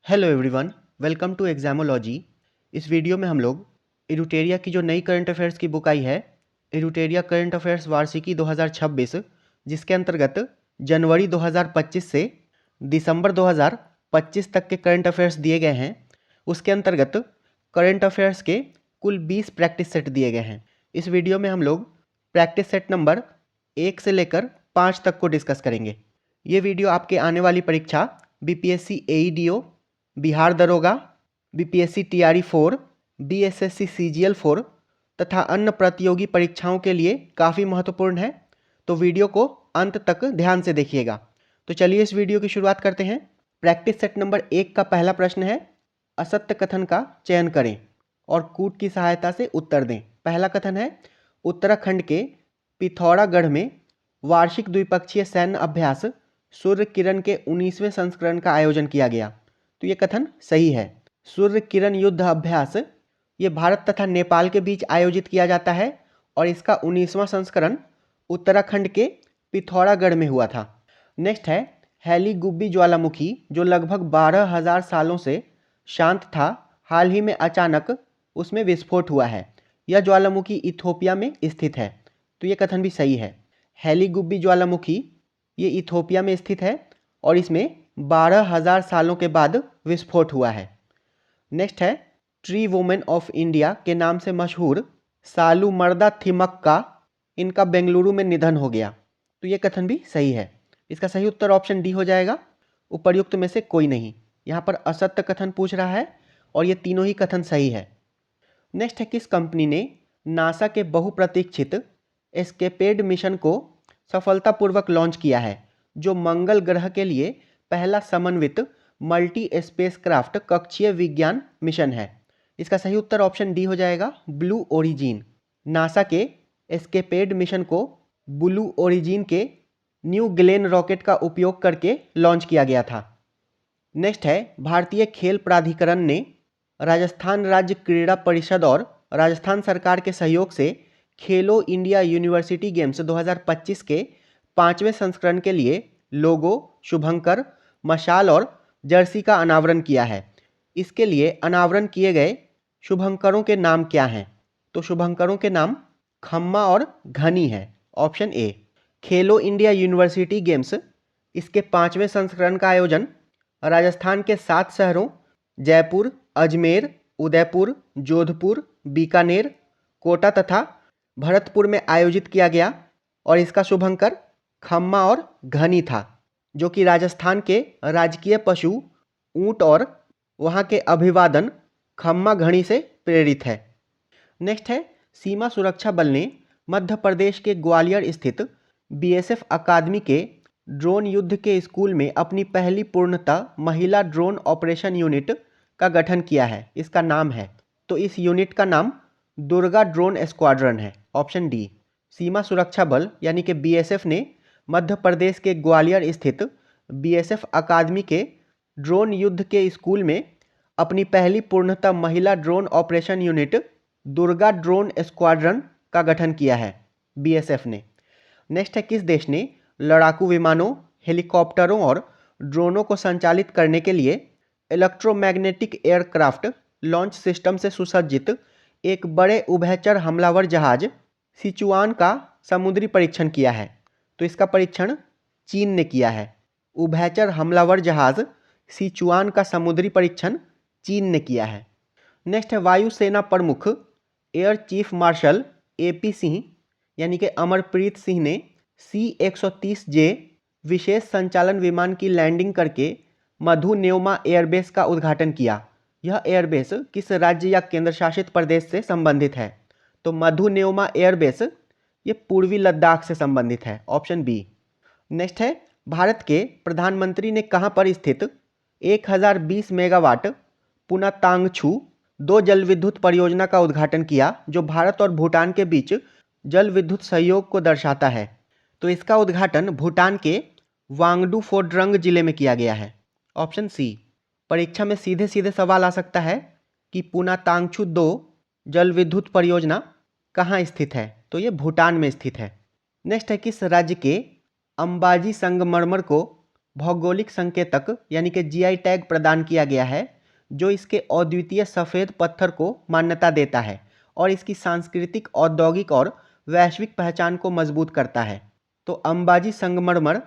Hello everyone, welcome to Examology. इस video में हम लोग एडुटेरिया की जो नई करंट अफेयर्स की बुक आई है, एडुटेरिया करंट अफेयर्स वार्षिकी 2026, जिसके अंतर्गत जनवरी 2025 से दिसंबर 2025 तक के करंट अफेयर्स दिए गए हैं, उसके अंतर्गत करंट अफेयर्स के कुल 20 प्रैक्टिस सेट दिए गए हैं। इस वीडियो में हम लोग प्रैक्टिस सेट नंबर 1 से लेकर 5 तक को डिस्कस करेंगे। ये वीडियो आपके आने वाली परीक्षा बीपीएससी एईडीओ, बिहार दरोगा, बीपीएससी टीआरई 4, बीएसएससी सीजीएल 4 तथा अन्य प्रतियोगी परीक्षाओं के लिए काफ़ी महत्वपूर्ण है, तो वीडियो को अंत तक ध्यान से देखिएगा। तो चलिए इस वीडियो की शुरुआत करते हैं। प्रैक्टिस सेट नंबर 1 का पहला प्रश्न है, असत्य कथन का चयन करें और कूट की सहायता से उत्तर दें। पहला कथन है, उत्तराखंड के पिथौरागढ़ में वार्षिक द्विपक्षीय सैन्य अभ्यास सूर्य किरण के 19वें संस्करण का आयोजन किया गया। तो ये कथन सही है। सूर्य किरण युद्ध अभ्यास ये भारत तथा नेपाल के बीच आयोजित किया जाता है और इसका 19वां संस्करण उत्तराखंड के पिथौरागढ़ में हुआ था। नेक्स्ट है, हैली गुब्बी ज्वालामुखी जो लगभग 12,000 सालों से शांत था, हाल ही में अचानक उसमें विस्फोट हुआ है। यह ज्वालामुखी इथोपिया में स्थित है। तो ये कथन भी सही है। हैली गुब्बी ज्वालामुखी ये इथोपिया में स्थित है और इसमें 12,000 सालों के बाद विस्फोट हुआ है। नेक्स्ट है, ट्री वुमेन ऑफ इंडिया के नाम से मशहूर सालूमर्दा थिमक्का इनका बेंगलुरु में निधन हो गया। तो ये कथन भी सही है। इसका सही उत्तर ऑप्शन डी हो जाएगा, उपर्युक्त में से कोई नहीं। यहाँ पर असत्य कथन पूछ रहा है और ये तीनों ही कथन सही है। नेक्स्ट है, किस कंपनी ने नासा के बहुप्रतीक्षित एस्केपेड मिशन को सफलतापूर्वक लॉन्च किया है, जो मंगल ग्रह के लिए पहला समन्वित मल्टी स्पेसक्राफ्ट कक्षीय विज्ञान मिशन है। इसका सही उत्तर ऑप्शन डी हो जाएगा, ब्लू ओरिजिन। नासा के एस्केपेड मिशन को ब्लू ओरिजिन के न्यू ग्लेन रॉकेट का उपयोग करके लॉन्च किया गया था। नेक्स्ट है, भारतीय खेल प्राधिकरण ने राजस्थान राज्य क्रीड़ा परिषद और राजस्थान सरकार के सहयोग से खेलो इंडिया यूनिवर्सिटी गेम्स 2025 के 5वें संस्करण के लिए लोगो, शुभंकर, मशाल और जर्सी का अनावरण किया है। इसके लिए अनावरण किए गए शुभंकरों के नाम क्या हैं? तो शुभंकरों के नाम खम्मा और घनी है। ऑप्शन ए। खेलो इंडिया यूनिवर्सिटी गेम्स इसके 5वें संस्करण का आयोजन राजस्थान के 7 शहरों जयपुर, अजमेर, उदयपुर, जोधपुर, बीकानेर, कोटा तथा भरतपुर में आयोजित किया गया और इसका शुभंकर खम्मा और घनी था, जो कि राजस्थान के राजकीय पशु ऊंट और वहां के अभिवादन खम्मा घनी से प्रेरित है। नेक्स्ट है, सीमा सुरक्षा बल ने मध्य प्रदेश के ग्वालियर स्थित बीएसएफ अकादमी के ड्रोन युद्ध के स्कूल में अपनी पहली पूर्णतः महिला ड्रोन ऑपरेशन यूनिट का गठन किया है। इसका नाम है, तो इस यूनिट का नाम दुर्गा ड्रोन स्क्वाड्रन है। Option D. सीमा सुरक्षा बल यानी कि बीएसएफ ने मध्य प्रदेश के ग्वालियर स्थित बीएसएफ अकादमी के ड्रोन युद्ध के स्कूल में अपनी पहली पूर्णतः महिला drone operation unit Durga drone squadron का गठन किया है बीएसएफ ने। नेक्स्ट है, किस देश ने लड़ाकू विमानों, हेलीकॉप्टरों और ड्रोनों को संचालित करने के लिए इलेक्ट्रोमैग्नेटिक एयरक्राफ्ट लॉन्च सिस्टम से सुसज्जित एक बड़े उभयचर हमलावर जहाज सिचुआन का समुद्री परीक्षण किया है? तो इसका परीक्षण चीन ने किया है। उभयचर हमलावर जहाज सिचुआन का समुद्री परीक्षण चीन ने किया है। नेक्स्ट है, वायुसेना प्रमुख air chief marshal AP Singh यानी कि अमरप्रीत सिंह ने C-130J विशेष संचालन विमान की लैंडिंग करके मधु नेउमा एयरबेस का उद्घाटन किया। यह एयरबेस किस राज्य या केंद्र शासित प्रदेश से संबंधित है? तो मधु नेउमा एयरबेस ये पूर्वी लद्दाख से संबंधित है। Option B. नेक्स्ट है, भारत के प्रधानमंत्री ने कहां पर स्थित 1020 मेगावाट पुनातांगछू 2 जल विद्युत परियोजना का उद्घाटन किया, जो भारत और भूटान के बीच जल विद्युत सहयोग को दर्शाता है? तो इसका उद्घाटन भूटान के वांगडू फोड्रंग जिले में किया गया है। Option C. परीक्षा में सीधे सीधे सवाल आ सकता है कि पुनातांगछू 2 जल विद्युत परियोजना कहाँ स्थित है? तो ये भूटान में स्थित है। नेक्स्ट है, किस राज्य के अंबाजी संगमरमर को भौगोलिक संकेतक यानी कि जीआई टैग प्रदान किया गया है, जो इसके अद्वितीय सफ़ेद पत्थर को मान्यता देता है और इसकी सांस्कृतिक, औद्योगिक और वैश्विक पहचान को मजबूत करता है। तो अंबाजी संगमरमर,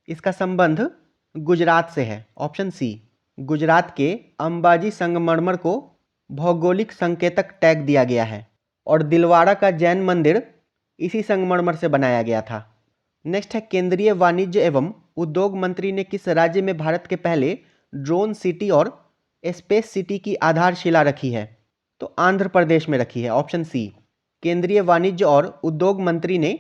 इसका संबंध गुजरात से है, ऑप्शन सी। गुजरात के अंबाजी संगमरमर को भौगोलिक संकेतक टैग दिया गया है और दिलवाड़ा का जैन मंदिर इसी संगमरमर से बनाया गया था। नेक्स्ट है, केंद्रीय वाणिज्य एवं उद्योग मंत्री ने किस राज्य में भारत के पहले ड्रोन सिटी और स्पेस सिटी की आधारशिला रखी है? तो आंध्र प्रदेश में रखी है, ऑप्शन सी। केंद्रीय वाणिज्य और उद्योग मंत्री ने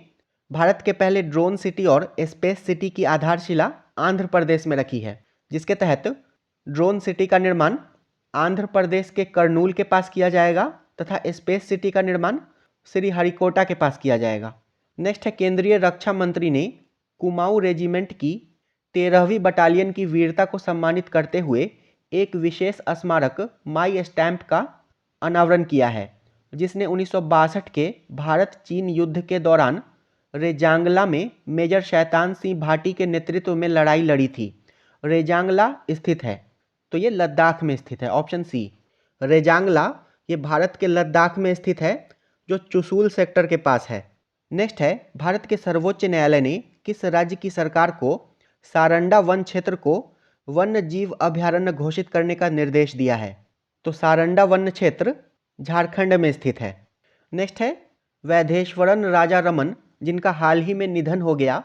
भारत के पहले ड्रोन सिटी और स्पेस सिटी की आधारशिला आंध्र प्रदेश में रखी है, जिसके तहत ड्रोन सिटी का निर्माण आंध्र प्रदेश के कर्नूल के पास किया जाएगा तथा स्पेस सिटी का निर्माण श्रीहरिकोटा के पास किया जाएगा। नेक्स्ट है, केंद्रीय रक्षा मंत्री ने कुमाऊं रेजिमेंट की 13वीं बटालियन की वीरता को सम्मानित करते हुए एक विशेष स्मारक माई स्टैम्प का अनावरण किया है, जिसने 1962 के भारत चीन युद्ध के दौरान रेजांगला में मेजर शैतान सिंह भाटी के नेतृत्व में लड़ाई लड़ी थी। रेजांगला स्थित है, तो ये लद्दाख में स्थित है, ऑप्शन सी। रेजांगला ये भारत के लद्दाख में स्थित है, जो चुशूल सेक्टर के पास है। नेक्स्ट है, भारत के सर्वोच्च न्यायालय ने किस राज्य की सरकार को सारंडा वन क्षेत्र को वन्य जीव अभयारण्य घोषित करने का निर्देश दिया है? तो सारंडा वन क्षेत्र झारखंड में स्थित है। नेक्स्ट है, वैधेश्वरन राजा रमन, जिनका हाल ही में निधन हो गया,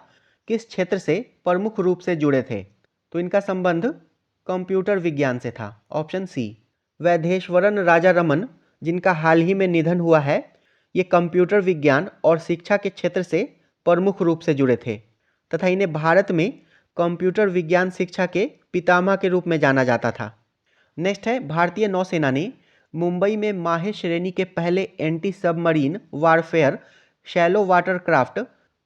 किस क्षेत्र से प्रमुख रूप से जुड़े थे? तो इनका संबंध कंप्यूटर विज्ञान से था, ऑप्शन सी। वैधेश्वरन राजा रमन, जिनका हाल ही में निधन हुआ है, ये कंप्यूटर विज्ञान और शिक्षा के क्षेत्र से प्रमुख रूप से जुड़े थे तथा इन्हें भारत में कंप्यूटर विज्ञान शिक्षा के पितामह के रूप में जाना जाता था। नेक्स्ट है, भारतीय नौसेना ने मुंबई में माहे श्रेणी के पहले anti submarine warfare shallow water craft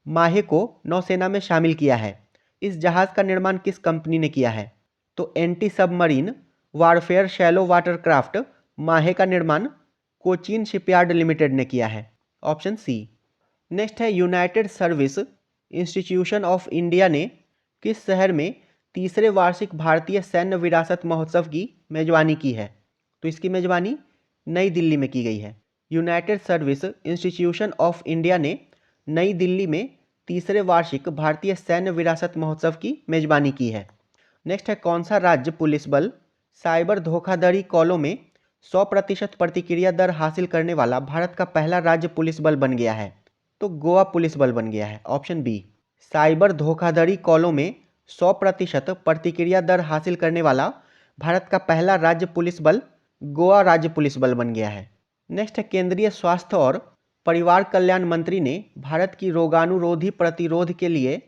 माहे को नौसेना में शामिल किया है। इस जहाज़ का निर्माण किस कंपनी ने किया है? तो anti submarine warfare shallow water craft माहे का निर्माण कोचीन शिपयार्ड लिमिटेड ने किया है, ऑप्शन सी। नेक्स्ट है, United service institution of India ने किस शहर में तीसरे वार्षिक भारतीय सैन्य विरासत महोत्सव की मेजबानी की है? तो इसकी मेजबानी नई दिल्ली में की गई है। United service institution of India ने नई दिल्ली में तीसरे वार्षिक भारतीय सैन्य विरासत महोत्सव की मेजबानी की है। नेक्स्ट है, कौन सा राज्य पुलिस बल साइबर धोखाधड़ी कॉलों में 100% प्रतिक्रिया दर हासिल करने वाला भारत का पहला राज्य पुलिस बल बन गया है? तो गोवा पुलिस बल बन गया है, ऑप्शन बी। साइबर धोखाधड़ी कॉलों में 100% प्रतिक्रिया दर हासिल करने वाला भारत का पहला राज्य पुलिस बल गोवा राज्य पुलिस बल बन गया है। नेक्स्ट है, केंद्रीय स्वास्थ्य और परिवार कल्याण मंत्री ने भारत की रोगाणुरोधी प्रतिरोध के लिए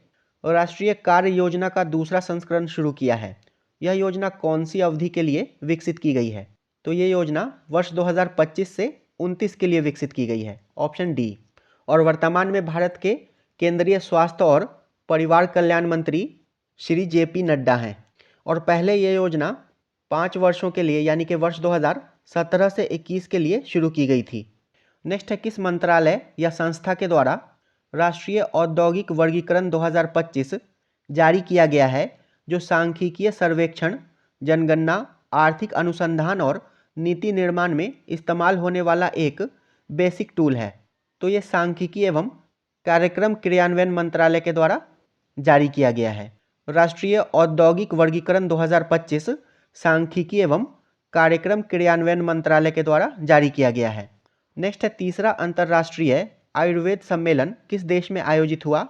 राष्ट्रीय कार्य योजना का दूसरा संस्करण शुरू किया है। यह योजना कौन सी अवधि के लिए विकसित की गई है? तो ये योजना वर्ष 2025 से 29 के लिए विकसित की गई है, ऑप्शन डी। और वर्तमान में भारत के केंद्रीय स्वास्थ्य और परिवार कल्याण मंत्री श्री JP नड्डा हैं और पहले ये योजना 5 वर्षों के लिए यानी कि वर्ष 2017 से 21 के लिए शुरू की गई थी। नेक्स्ट है, किस मंत्रालय या संस्था के द्वारा राष्ट्रीय औद्योगिक वर्गीकरण 2025 जारी किया गया है, जो सांख्यिकीय सर्वेक्षण, जनगणना, आर्थिक अनुसंधान और नीति निर्माण में इस्तेमाल होने वाला एक बेसिक टूल है? तो ये सांख्यिकी एवं कार्यक्रम क्रियान्वयन मंत्रालय के द्वारा जारी किया गया है। राष्ट्रीय औद्योगिक वर्गीकरण 2025 सांख्यिकी एवं कार्यक्रम क्रियान्वयन मंत्रालय के द्वारा जारी किया गया है। नेक्स्ट है, तीसरा अंतर्राष्ट्रीय आयुर्वेद सम्मेलन किस देश में आयोजित हुआ?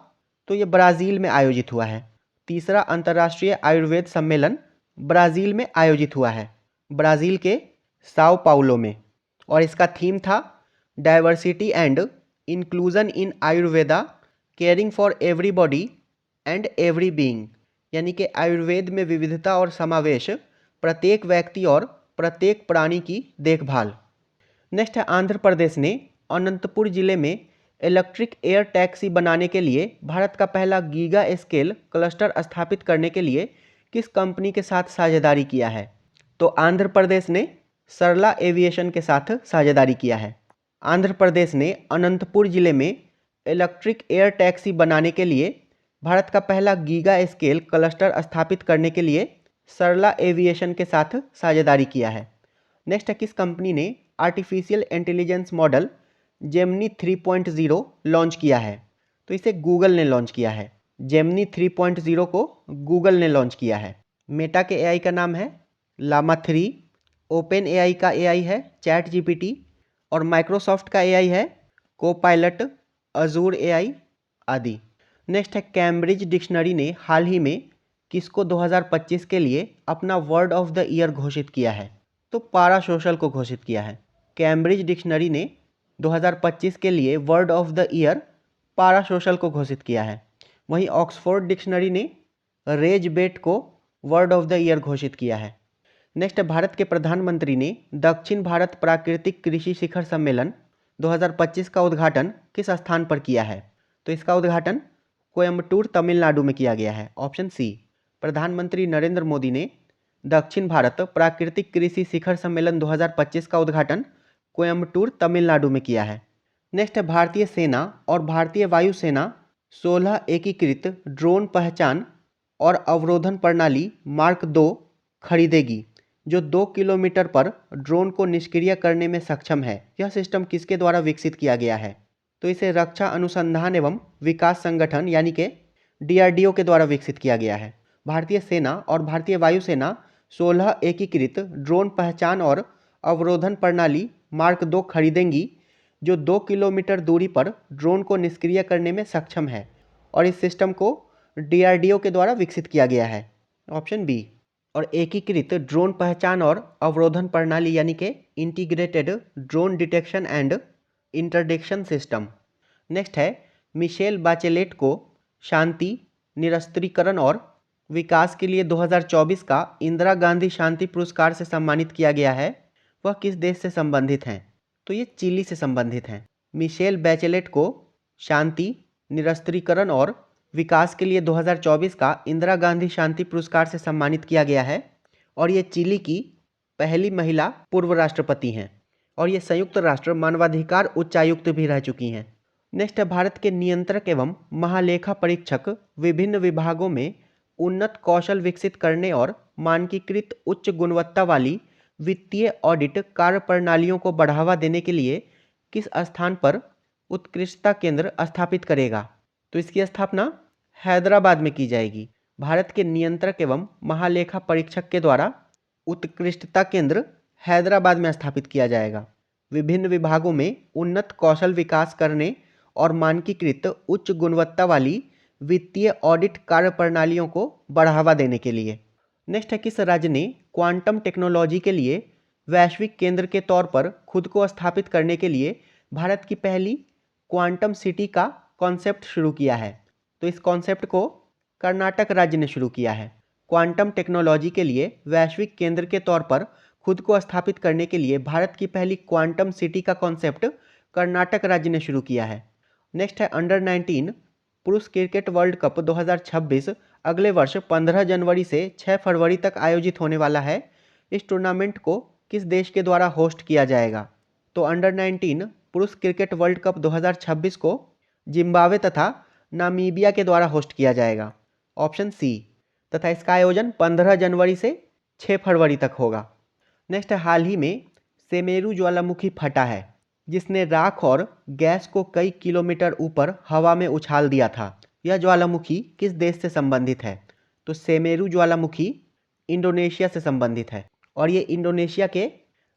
तो ये ब्राज़ील में आयोजित हुआ है। तीसरा अंतर्राष्ट्रीय आयुर्वेद सम्मेलन ब्राज़ील में आयोजित हुआ है, ब्राज़ील के साओ पाउलो में, और इसका थीम था diversity and inclusion in Ayurveda, caring for everybody and every being, यानी कि आयुर्वेद में विविधता और समावेश, प्रत्येक व्यक्ति और प्रत्येक प्राणी की देखभाल। नेक्स्ट है, आंध्र प्रदेश ने अनंतपुर जिले में इलेक्ट्रिक एयर टैक्सी बनाने के लिए भारत का पहला गीगा स्केल क्लस्टर स्थापित करने के लिए किस कंपनी के साथ साझेदारी किया है? तो आंध्र प्रदेश ने सरला एविएशन के साथ साझेदारी किया है। आंध्र प्रदेश ने अनंतपुर जिले में इलेक्ट्रिक एयर टैक्सी बनाने के लिए भारत का पहला गीगा स्केल क्लस्टर स्थापित करने के लिए सरला एविएशन के साथ साझेदारी किया है। नेक्स्ट है, किस कंपनी ने artificial intelligence model Gemini 3.0 launch किया है? तो इसे गूगल ने लॉन्च किया है। जेमिनी 3.0 को गूगल ने लॉन्च किया है। मेटा के एआई का नाम है लामा 3, ओपन एआई का एआई है चैट जीपीटी और माइक्रोसॉफ्ट का एआई है कोपायलट, अजूर एआई आदि। नेक्स्ट है, कैम्ब्रिज डिक्शनरी ने हाल ही में किसको 2025 के लिए अपना वर्ड ऑफ द ईयर घोषित किया है? तो पारासोशल को घोषित किया है। कैम्ब्रिज डिक्शनरी ने 2025 के लिए वर्ड ऑफ द ईयर पारासोशल को घोषित किया है। वहीं ऑक्सफोर्ड डिक्शनरी ने रेजबेट को वर्ड ऑफ द ईयर घोषित किया है। नेक्स्ट, भारत के प्रधानमंत्री ने दक्षिण भारत प्राकृतिक कृषि शिखर सम्मेलन 2025 का उद्घाटन किस स्थान पर किया है? तो इसका उद्घाटन कोयम्बटूर, तमिलनाडु में किया गया है। Option C. प्रधानमंत्री नरेंद्र मोदी ने दक्षिण भारत प्राकृतिक कृषि शिखर सम्मेलन 2025 का उद्घाटन कोयम्बटूर, तमिलनाडु में किया है। नेक्स्ट है, भारतीय सेना और भारतीय वायुसेना 16 एकीकृत ड्रोन पहचान और अवरोधन प्रणाली मार्क 2 खरीदेगी जो 2 किलोमीटर पर ड्रोन को निष्क्रिय करने में सक्षम है। यह सिस्टम किसके द्वारा विकसित किया गया है? तो इसे रक्षा अनुसंधान एवं विकास संगठन यानी कि DRDO के द्वारा विकसित किया गया है। भारतीय सेना और भारतीय वायुसेना 16 एकीकृत ड्रोन पहचान और अवरोधन प्रणाली मार्क 2 खरीदेंगी जो 2 किलोमीटर दूरी पर ड्रोन को निष्क्रिय करने में सक्षम है और इस सिस्टम को DRDO के द्वारा विकसित किया गया है। Option B. और एकीकृत ड्रोन पहचान और अवरोधन प्रणाली यानी कि integrated drone detection and interdiction system. Next है, मिशेल बाचेलेट को शांति, निरस्त्रीकरण और विकास के लिए 2024 का इंदिरा गांधी शांति पुरस्कार से सम्मानित किया गया है। वह किस देश से संबंधित हैं? तो ये चिली से संबंधित हैं। मिशेल बैचेलेट को शांति, निरस्त्रीकरण और विकास के लिए 2024 का इंदिरा गांधी शांति पुरस्कार से सम्मानित किया गया है और ये चिली की पहली महिला पूर्व राष्ट्रपति हैं और ये संयुक्त राष्ट्र मानवाधिकार उच्चायुक्त भी रह चुकी हैं। नेक्स्ट है, भारत के नियंत्रक एवं महालेखा परीक्षक विभिन्न विभागों में उन्नत कौशल विकसित करने और मानकीकृत उच्च गुणवत्ता वाली वित्तीय ऑडिट कार्यप्रणालियों को बढ़ावा देने के लिए किस स्थान पर उत्कृष्टता केंद्र स्थापित करेगा? तो इसकी स्थापना हैदराबाद में की जाएगी। भारत के नियंत्रक एवं महालेखा परीक्षक के द्वारा उत्कृष्टता केंद्र हैदराबाद में स्थापित किया जाएगा। विभिन्न विभागों में उन्नत कौशल विकास करने और मानकीकृत उच्च गुणवत्ता वाली वित्तीय ऑडिट कार्यप्रणालियों को बढ़ावा देने के लिए। नेक्स्ट है, किस राज्य ने क्वांटम टेक्नोलॉजी के लिए वैश्विक केंद्र के तौर पर खुद को स्थापित करने के लिए भारत की पहली क्वांटम सिटी का कॉन्सेप्ट शुरू किया है? तो इस कॉन्सेप्ट को कर्नाटक राज्य ने शुरू किया है। क्वांटम टेक्नोलॉजी के लिए वैश्विक केंद्र के तौर पर खुद को स्थापित करने के लिए भारत की पहली क्वांटम सिटी का कॉन्सेप्ट कर्नाटक राज्य ने शुरू किया है। नेक्स्ट है, अंडर 19 पुरुष क्रिकेट वर्ल्ड कप 2026 अगले वर्ष 15 जनवरी से 6 फरवरी तक आयोजित होने वाला है। इस टूर्नामेंट को किस देश के द्वारा होस्ट किया जाएगा? तो अंडर 19 पुरुष क्रिकेट वर्ल्ड कप 2026 को जिम्बाब्वे तथा नामीबिया के द्वारा होस्ट किया जाएगा। Option C. तथा इसका आयोजन 15 जनवरी से 6 फरवरी तक होगा। नेक्स्ट है, हाल ही में सेमेरू ज्वालामुखी फटा है जिसने राख और गैस को कई किलोमीटर ऊपर हवा में उछाल दिया था। यह ज्वालामुखी किस देश से संबंधित है? तो सेमेरू ज्वालामुखी इंडोनेशिया से संबंधित है और ये इंडोनेशिया के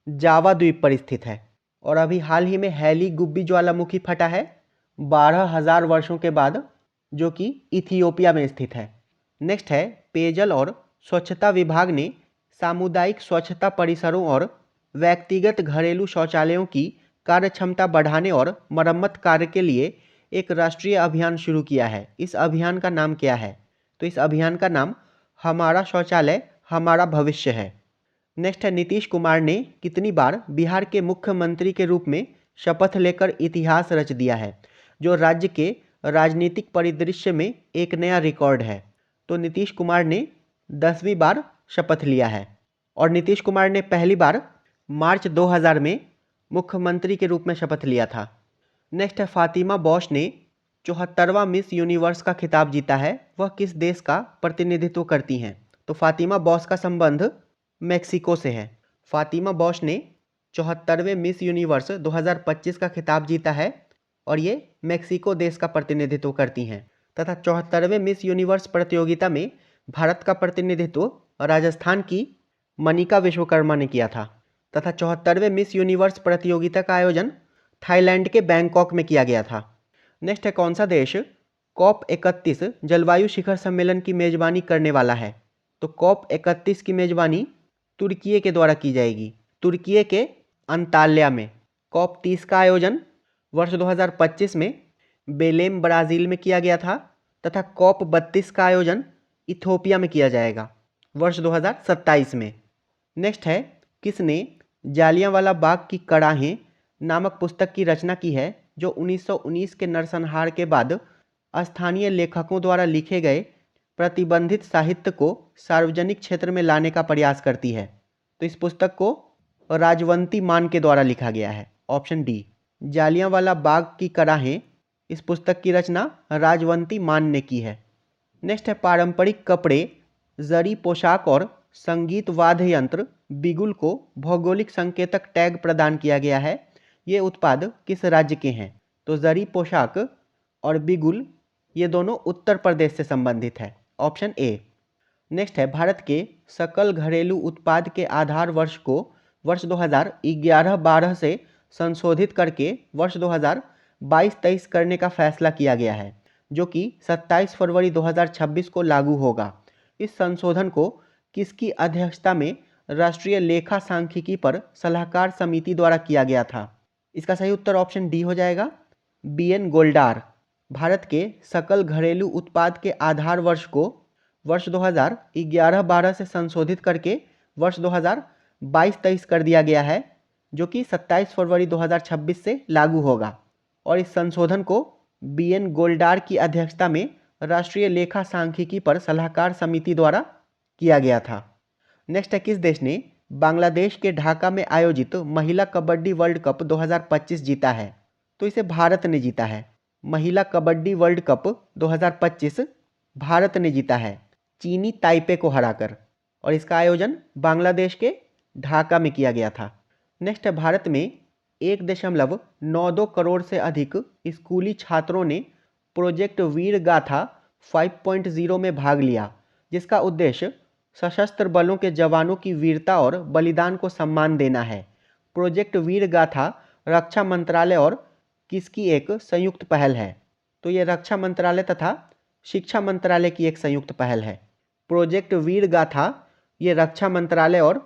जावा द्वीप पर स्थित है। और अभी हाल ही में हैली गुब्बी ज्वालामुखी फटा है 12,000 वर्षों के बाद, जो कि इथियोपिया में स्थित है। नेक्स्ट है, पेयजल और स्वच्छता विभाग ने सामुदायिक स्वच्छता परिसरों और व्यक्तिगत घरेलू शौचालयों की कार्यक्षमता बढ़ाने और मरम्मत कार्य के लिए एक राष्ट्रीय अभियान शुरू किया है। इस अभियान का नाम क्या है? तो इस अभियान का नाम हमारा शौचालय हमारा भविष्य है। नेक्स्ट है, नीतीश कुमार ने कितनी बार बिहार के मुख्यमंत्री के रूप में शपथ लेकर इतिहास रच दिया है, जो राज्य के राजनीतिक परिदृश्य में एक नया रिकॉर्ड है? तो नीतीश कुमार ने 10वीं बार शपथ लिया है और नीतीश कुमार ने पहली बार मार्च 2000 में मुख्यमंत्री के रूप में शपथ लिया था। नेक्स्ट है, फातिमा बॉश ने 74वां मिस यूनिवर्स का खिताब जीता है वह किस देश का प्रतिनिधित्व करती हैं? तो फातिमा बॉस का संबंध मेक्सिको से है। फातिमा बॉस ने 74वें मिस यूनिवर्स 2025 का खिताब जीता है और ये मेक्सिको देश का प्रतिनिधित्व करती हैं तथा 74वें मिस यूनिवर्स प्रतियोगिता में भारत का प्रतिनिधित्व राजस्थान की मनिका विश्वकर्मा ने किया था तथा 74वें मिस यूनिवर्स प्रतियोगिता का आयोजन थाईलैंड के बैंकॉक में किया गया था। नेक्स्ट है, कौन सा देश COP31 जलवायु शिखर सम्मेलन की मेजबानी करने वाला है? तो COP31 की मेजबानी तुर्की के द्वारा की जाएगी। तुर्की के अंताल्या में। COP30 का आयोजन वर्ष 2025 में बेलेम ब्राज़ील में किया गया था तथा COP32 का आयोजन इथोपिया में किया जाएगा वर्ष 2027 में। नेक्स्ट है, किसने जालियांवाला बाग की कड़ाहें नामक पुस्तक की रचना की है जो 1919 के नरसंहार के बाद स्थानीय लेखकों द्वारा लिखे गए प्रतिबंधित साहित्य को सार्वजनिक क्षेत्र में लाने का प्रयास करती है? तो इस पुस्तक को राजवंती मान के द्वारा लिखा गया है। ऑप्शन डी, जालियांवाला बाग की कड़ाहें। इस पुस्तक की रचना राजवंती मान ने की है। नेक्स्ट है, पारंपरिक कपड़े, जरी पोशाक और संगीत वाद्य यंत्र बिगुल को भौगोलिक संकेतक टैग प्रदान किया गया है। ये उत्पाद किस राज्य के हैं? तो जरी पोशाक और बिगुल ये दोनों उत्तर प्रदेश से संबंधित है। ऑप्शन ए। नेक्स्ट है, भारत के सकल घरेलू उत्पाद के आधार वर्ष को वर्ष 2011-12 से संशोधित करके वर्ष 2022-23 करने का फैसला किया गया है जो कि 27 फरवरी 2026 को लागू होगा। इस संशोधन को किसकी अध्यक्षता में राष्ट्रीय लेखा सांख्यिकी पर सलाहकार समिति द्वारा किया गया था? इसका सही उत्तर ऑप्शन डी हो जाएगा, BN गोल्डार। भारत के सकल घरेलू उत्पाद के आधार वर्ष को वर्ष 2011-12 से संशोधित करके वर्ष 2022-23 कर दिया गया है जो कि 27 फरवरी 2026 से लागू होगा और इस संशोधन को BN गोल्डार की अध्यक्षता में राष्ट्रीय लेखा सांख्यिकी पर सलाहकार समिति द्वारा किया गया था। नेक्स्ट है, किस देश ने बांग्लादेश के ढाका में आयोजित महिला कबड्डी वर्ल्ड कप 2025 जीता है? तो इसे भारत ने जीता है। महिला कबड्डी वर्ल्ड कप 2025 भारत ने जीता है चीनी ताइपे को हराकर और इसका आयोजन बांग्लादेश के ढाका में किया गया था। नेक्स्ट है, भारत में 1.92 करोड़ से अधिक स्कूली छात्रों ने प्रोजेक्ट वीर गाथा 5.0 में भाग लिया जिसका उद्देश्य सशस्त्र बलों के जवानों की वीरता और बलिदान को सम्मान देना है। प्रोजेक्ट वीर गाथा रक्षा मंत्रालय और किसकी एक संयुक्त पहल है? तो ये रक्षा मंत्रालय तथा शिक्षा मंत्रालय की एक संयुक्त पहल है। प्रोजेक्ट वीर गाथा ये रक्षा मंत्रालय और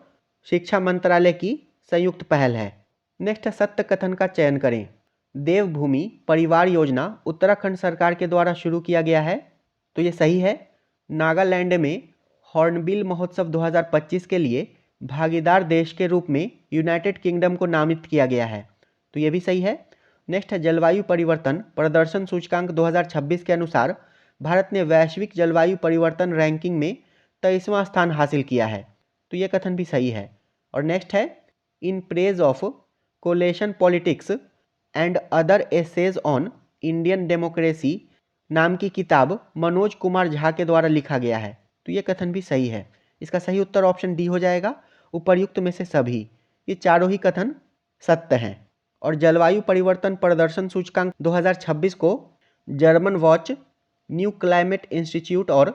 शिक्षा मंत्रालय की संयुक्त पहल है। नेक्स्ट है, सत्य कथन का चयन करें। देवभूमि परिवार योजना उत्तराखंड सरकार के द्वारा शुरू किया गया है। तो ये सही है। नागालैंड में हॉर्नबिल महोत्सव 2025 के लिए भागीदार देश के रूप में यूनाइटेड किंगडम को नामित किया गया है। तो ये भी सही है। नेक्स्ट है, जलवायु परिवर्तन प्रदर्शन सूचकांक 2026 के अनुसार भारत ने वैश्विक जलवायु परिवर्तन रैंकिंग में 23वां स्थान हासिल किया है। तो ये कथन भी सही है। और नेक्स्ट है, in praise of coalition politics and other essays on Indian democracy नाम की किताब मनोज कुमार झा के द्वारा लिखा गया है। तो ये कथन भी सही है। इसका सही उत्तर ऑप्शन डी हो जाएगा, उपर्युक्त में से सभी। ये चारों ही कथन सत्य हैं। और जलवायु परिवर्तन प्रदर्शन सूचकांक 2026 को German watch, new climate institute और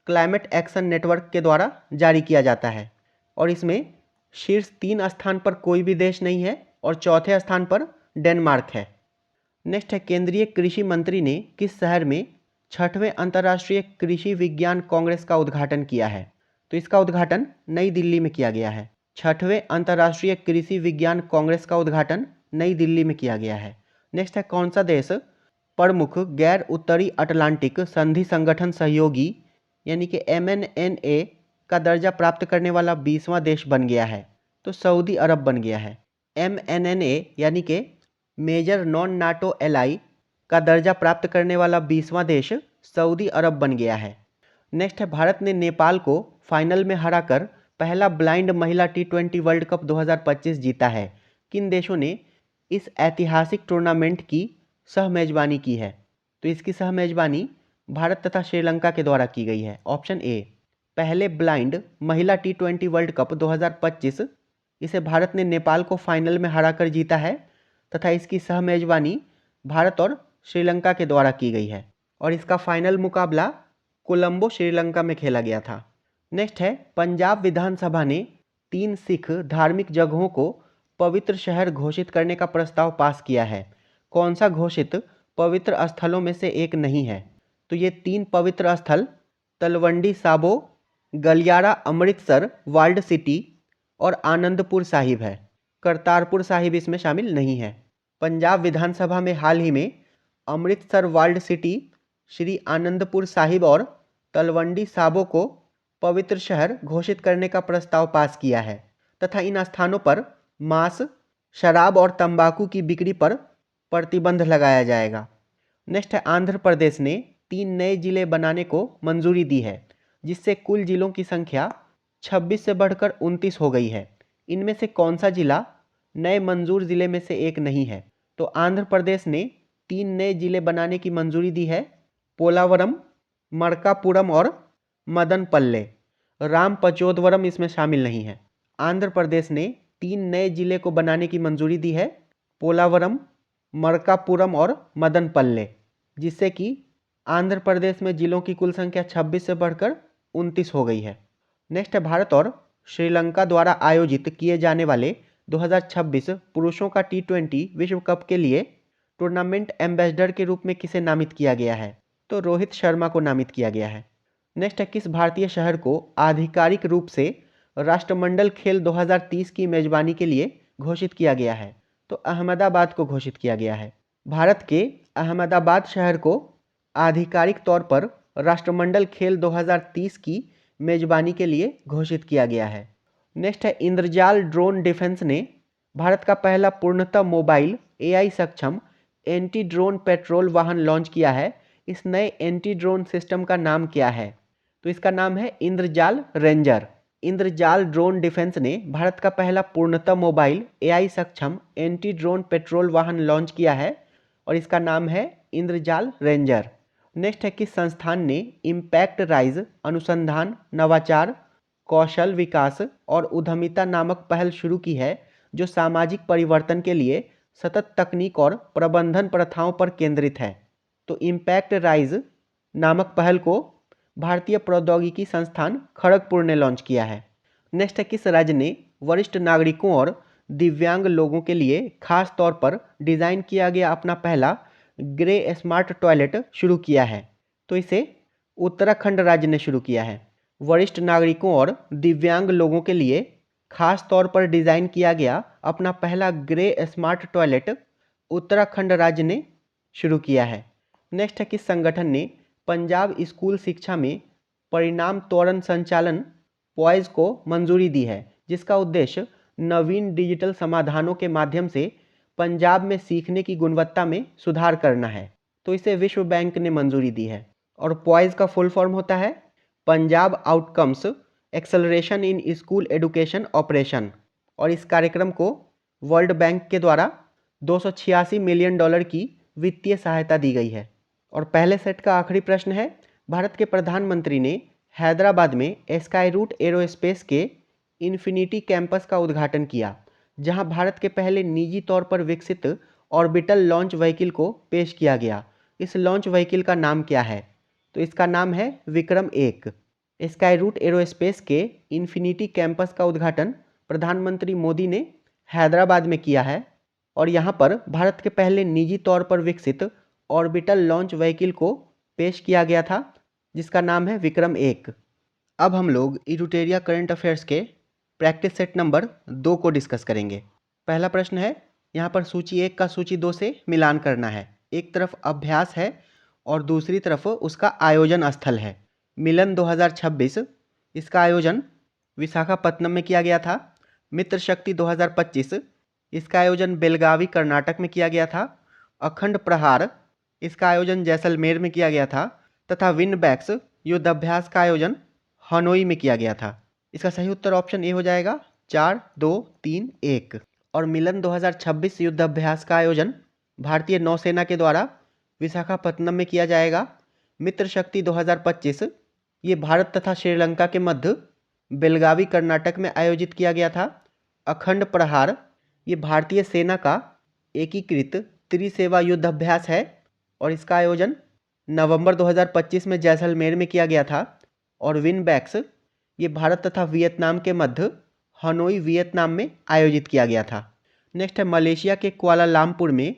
क्लाइमेट एक्शन नेटवर्क के द्वारा जारी किया जाता है और इसमें शीर्ष 3 स्थान पर कोई भी देश नहीं है और चौथे स्थान पर डेनमार्क है। नेक्स्ट है, केंद्रीय कृषि मंत्री ने किस शहर में 6वें अंतर्राष्ट्रीय कृषि विज्ञान कांग्रेस का उद्घाटन किया है? तो इसका उद्घाटन नई दिल्ली में किया गया है। 6वें अंतर्राष्ट्रीय कृषि विज्ञान कांग्रेस का उद्घाटन नई दिल्ली में किया गया है। नेक्स्ट है, कौन सा देश प्रमुख गैर उत्तरी अटलांटिक संधि संगठन सहयोगी यानी कि MNNA का दर्जा प्राप्त करने वाला 20वां देश बन गया है? तो सऊदी अरब बन गया है। MNNA यानी कि मेजर नॉन नाटो एलाई का दर्जा प्राप्त करने वाला 20वां देश सऊदी अरब बन गया है। नेक्स्ट है, भारत ने नेपाल को फाइनल में हराकर पहला ब्लाइंड महिला T20 वर्ल्ड कप 2025 जीता है। किन देशों ने इस ऐतिहासिक टूर्नामेंट की सह मेजबानी की है? तो इसकी सह मेजबानी भारत तथा श्रीलंका के द्वारा की गई है। ऑप्शन ए। पहले ब्लाइंड महिला T20 वर्ल्ड कप 2025, इसे भारत ने नेपाल को फाइनल में हराकर जीता है तथा इसकी सह मेजबानी भारत और श्रीलंका के द्वारा की गई है और इसका फाइनल मुकाबला कोलंबो श्रीलंका में खेला गया था। नेक्स्ट है, पंजाब विधानसभा ने 3 सिख धार्मिक जगहों को पवित्र शहर घोषित करने का प्रस्ताव पास किया है। कौन सा घोषित पवित्र स्थलों में से एक नहीं है? तो ये 3 पवित्र स्थल तलवंडी साबो, गलियारा अमृतसर वर्ल्ड सिटी और आनंदपुर साहिब है। करतारपुर साहिब इसमें शामिल नहीं है। पंजाब विधानसभा में हाल ही में अमृतसर वर्ल्ड सिटी, श्री आनंदपुर साहिब और तलवंडी साबो को पवित्र शहर घोषित करने का प्रस्ताव पास किया है तथा इन स्थानों पर मांस, शराब और तंबाकू की बिक्री पर प्रतिबंध लगाया जाएगा। नेक्स्ट है, आंध्र प्रदेश ने 3 नए जिले बनाने को मंजूरी दी है, जिससे कुल जिलों की संख्या 26 से बढ़कर 29 हो गई है। इनमें से कौन सा जिला नए मंजूर जिले में से एक नहीं है? तो आंध्र प्रदेश ने 3 नए जिले बनाने की मंजूरी दी है, पोलावरम, मरकापुरम और मदनपल्ले। रामपचोदवरम इसमें शामिल नहीं है। आंध्र प्रदेश ने 3 नए जिले को बनाने की मंजूरी दी है, पोलावरम, मरकापुरम और मदनपल्ले, जिससे कि आंध्र प्रदेश में जिलों की कुल संख्या 26 से बढ़कर 29 हो गई है। नेक्स्ट है, भारत और श्रीलंका द्वारा आयोजित किए जाने वाले 2026 पुरुषों का T20 विश्व कप के लिए टूर्नामेंट एम्बेसडर के रूप में किसे नामित किया गया है? तो रोहित शर्मा को नामित किया गया है। नेक्स्ट है, किस भारतीय शहर को आधिकारिक रूप से राष्ट्रमंडल खेल 2030 की मेजबानी के लिए घोषित किया गया है? तो अहमदाबाद को घोषित किया गया है। भारत के अहमदाबाद शहर को आधिकारिक तौर पर राष्ट्रमंडल खेल 2030 की मेजबानी के लिए घोषित किया गया है। नेक्स्ट है, इंद्रजाल ड्रोन डिफेंस ने भारत का पहला पूर्णतः मोबाइल AI सक्षम एंटी ड्रोन पेट्रोल वाहन लॉन्च किया है। इस नए एंटी ड्रोन सिस्टम का नाम क्या है? तो इसका नाम है इंद्रजाल रेंजर। इंद्रजाल ड्रोन डिफेंस ने भारत का पहला पूर्णतः मोबाइल AI सक्षम एंटी ड्रोन पेट्रोल वाहन लॉन्च किया है और इसका नाम है इंद्रजाल रेंजर। नेक्स्ट है, किस संस्थान ने इम्पैक्ट राइज अनुसंधान, नवाचार, कौशल विकास और उद्यमिता नामक पहल शुरू की है, जो सामाजिक परिवर्तन के लिए सतत तकनीक और प्रबंधन प्रथाओं पर केंद्रित है? तो इम्पैक्ट राइज नामक पहल को भारतीय प्रौद्योगिकी संस्थान खड़गपुर ने लॉन्च किया है। नेक्स्ट है, किस राज्य ने वरिष्ठ नागरिकों और दिव्यांग लोगों के लिए खास तौर पर डिज़ाइन किया गया अपना पहला ग्रे स्मार्ट टॉयलेट शुरू किया है? तो इसे उत्तराखंड राज्य ने शुरू किया है। वरिष्ठ नागरिकों और दिव्यांग लोगों के लिए खास तौर पर डिज़ाइन किया गया अपना पहला ग्रे स्मार्ट टॉयलेट उत्तराखंड राज्य ने शुरू किया है। नेक्स्ट है, किस संगठन ने पंजाब स्कूल शिक्षा में परिणाम त्वरण संचालन पॉइज को मंजूरी दी है, जिसका उद्देश्य नवीन डिजिटल समाधानों के माध्यम से पंजाब में सीखने की गुणवत्ता में सुधार करना है? तो इसे विश्व बैंक ने मंजूरी दी है और पॉइज का फुल फॉर्म होता है Punjab outcomes acceleration in school education operation और इस कार्यक्रम को वर्ल्ड बैंक के द्वारा $286 मिलियन की वित्तीय सहायता दी गई है। और पहले सेट का आखिरी प्रश्न है, भारत के प्रधानमंत्री ने हैदराबाद में स्काई रूट एरोस्पेस के इन्फिनिटी कैंपस का उद्घाटन किया, जहां भारत के पहले निजी तौर पर विकसित ऑर्बिटल लॉन्च व्हीकल को पेश किया गया। इस लॉन्च व्हीकल का नाम क्या है? तो इसका नाम है विक्रम-1। स्काई रूट एरोस्पेस के इन्फिनिटी कैंपस का उद्घाटन प्रधानमंत्री मोदी ने हैदराबाद में किया है और यहाँ पर भारत के पहले निजी तौर पर विकसित ऑर्बिटल लॉन्च व्हीकल को पेश किया गया था, जिसका नाम है विक्रम-1। अब हम लोग इरूटेरिया करंट अफेयर्स के प्रैक्टिस सेट नंबर 2 को डिस्कस करेंगे। पहला प्रश्न है, यहाँ पर सूची 1 का सूची 2 से मिलान करना है। एक तरफ अभ्यास है और दूसरी तरफ उसका आयोजन स्थल है। मिलन 2026, इसका आयोजन विशाखापत्तनम में किया गया था। मित्र शक्ति 2025, इसका आयोजन बेलगावी कर्नाटक में किया गया था। अखंड प्रहार, इसका आयोजन जैसलमेर में किया गया था तथा विनबैक्स युद्धाभ्यास का आयोजन हनोई में किया गया था। इसका सही उत्तर ऑप्शन ए हो जाएगा 4, 2, 3, 1। और मिलन 2026 युद्धाभ्यास का आयोजन भारतीय नौसेना के द्वारा विशाखापत्तनम में किया जाएगा। मित्र शक्ति 2025 ये भारत तथा श्रीलंका के मध्य बेलगावी कर्नाटक में आयोजित किया गया था। अखंड प्रहार ये भारतीय सेना का एकीकृत त्रिसेवा युद्ध अभ्यास है और इसका आयोजन नवंबर 2025 में जैसलमेर में किया गया था। और विनबैक्स ये भारत तथा वियतनाम के मध्य हनोई वियतनाम में आयोजित किया गया था। नेक्स्ट है मलेशिया के कुआलालंपुर में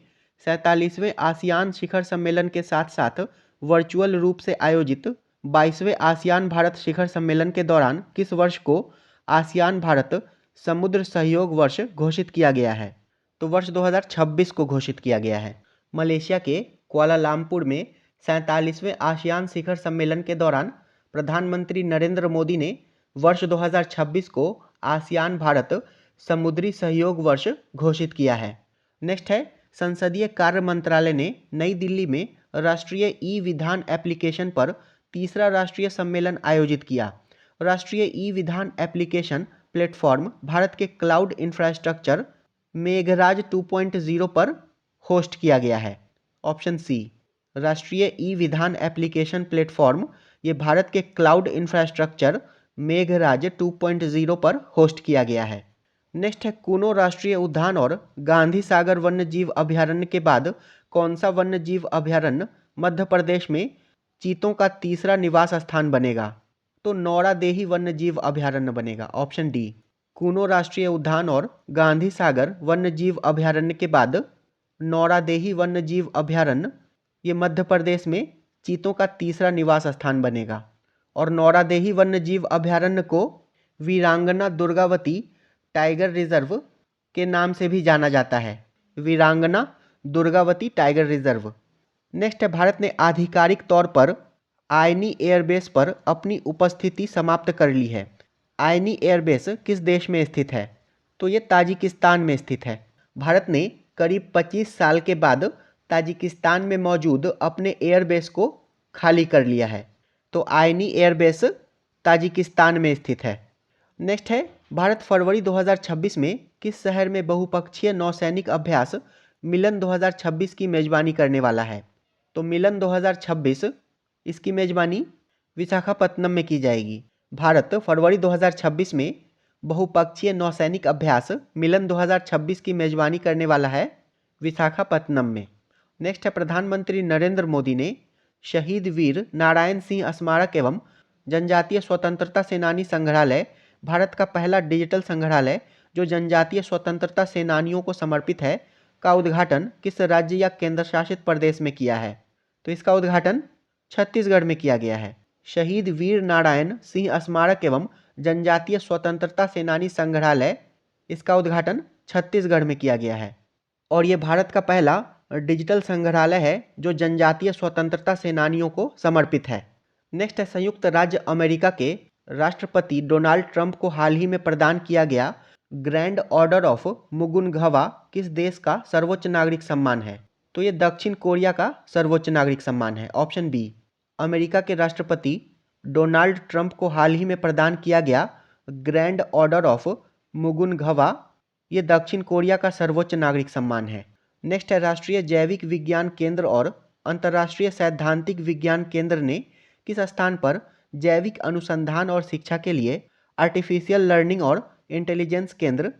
47वें आसियान शिखर सम्मेलन के साथ साथ वर्चुअल रूप से आयोजित 22वें आसियान भारत शिखर सम्मेलन के दौरान किस वर्ष को आसियान भारत समुद्र सहयोग वर्ष घोषित किया गया है? तो वर्ष 2026 को घोषित किया गया है। मलेशिया के कुआलालंपुर में 47वें आसियान शिखर सम्मेलन के दौरान प्रधानमंत्री नरेंद्र मोदी ने वर्ष 2026 को आसियान भारत समुद्री सहयोग वर्ष घोषित किया है। नेक्स्ट है संसदीय कार्य मंत्रालय ने नई दिल्ली में राष्ट्रीय ई विधान एप्लीकेशन पर तीसरा राष्ट्रीय सम्मेलन आयोजित किया। राष्ट्रीय ई विधान एप्लीकेशन प्लेटफॉर्म भारत के क्लाउड इंफ्रास्ट्रक्चर मेघराज 2.0 पर होस्ट किया गया है। ऑप्शन सी राष्ट्रीय ई विधान एप्लीकेशन प्लेटफॉर्म ये भारत के क्लाउड इंफ्रास्ट्रक्चर मेघराज 2.0 पर होस्ट किया गया है। नेक्स्ट है कूनो राष्ट्रीय उद्यान और गांधी सागर वन्य जीव अभयारण्य के बाद कौन सा वन्य जीव अभयारण्य मध्य प्रदेश में चीतों का तीसरा निवास स्थान बनेगा? तो नौरादेही वन्य जीव अभयारण्य बनेगा। ऑप्शन डी कूनो राष्ट्रीय उद्यान और गांधी सागर वन्य जीव अभयारण्य के बाद नौरादेही वन्य जीव अभयारण्य ये मध्य प्रदेश में चीतों का तीसरा निवास स्थान बनेगा। और नौरादेही वन्य जीव अभयारण्य को वीरांगना दुर्गावती टाइगर रिजर्व के नाम से भी जाना जाता है। वीरांगना दुर्गावती टाइगर रिजर्व। नेक्स्ट है भारत ने आधिकारिक तौर पर आयनी एयरबेस पर अपनी उपस्थिति समाप्त कर ली है। आयनी एयरबेस किस देश में स्थित है? तो ये ताजिकिस्तान में स्थित है। भारत ने करीब 25 साल के बाद ताजिकिस्तान में मौजूद अपने एयरबेस को खाली कर लिया है। तो आयनी एयरबेस ताजिकिस्तान में स्थित है। नेक्स्ट है भारत फरवरी 2026 में किस शहर में बहुपक्षीय नौसैनिक अभ्यास मिलन 2026 की मेजबानी करने वाला है? तो मिलन 2026 इसकी मेजबानी विशाखापत्तनम में की जाएगी। भारत फरवरी 2026 में बहुपक्षीय नौसैनिक अभ्यास मिलन 2026 की मेजबानी करने वाला है विशाखापत्तनम में। नेक्स्ट है प्रधानमंत्री नरेंद्र मोदी ने शहीद वीर नारायण सिंह स्मारक एवं जनजातीय स्वतंत्रता सेनानी संग्रहालय भारत का पहला डिजिटल संग्रहालय जो जनजातीय स्वतंत्रता सेनानियों को समर्पित है का उद्घाटन किस राज्य या केंद्र शासित प्रदेश में किया है? तो इसका उद्घाटन छत्तीसगढ़ में किया गया है। शहीद वीर नारायण सिंह स्मारक एवं जनजातीय स्वतंत्रता सेनानी संग्रहालय इसका उद्घाटन छत्तीसगढ़ में किया गया है। और ये भारत का पहला डिजिटल संग्रहालय है जो जनजातीय स्वतंत्रता सेनानियों को समर्पित है। नेक्स्ट है संयुक्त राज्य अमेरिका के राष्ट्रपति डोनाल्ड ट्रंप को हाल ही में प्रदान किया गया ग्रैंड ऑर्डर ऑफ मुगुनगवा किस देश का सर्वोच्च नागरिक सम्मान है? तो ये दक्षिण कोरिया का सर्वोच्च नागरिक सम्मान है। ऑप्शन बी अमेरिका के राष्ट्रपति डोनाल्ड ट्रंप को हाल ही में प्रदान किया गया ग्रैंड ऑर्डर ऑफ मुगुनगवा ये दक्षिण कोरिया का सर्वोच्च नागरिक सम्मान है। नेक्स्ट है राष्ट्रीय जैविक विज्ञान केंद्र और अंतर्राष्ट्रीय सैद्धांतिक विज्ञान केंद्र ने किस स्थान पर जैविक अनुसंधान और शिक्षा के लिए आर्टिफिशियल लर्निंग और इंटेलिजेंस केंद्र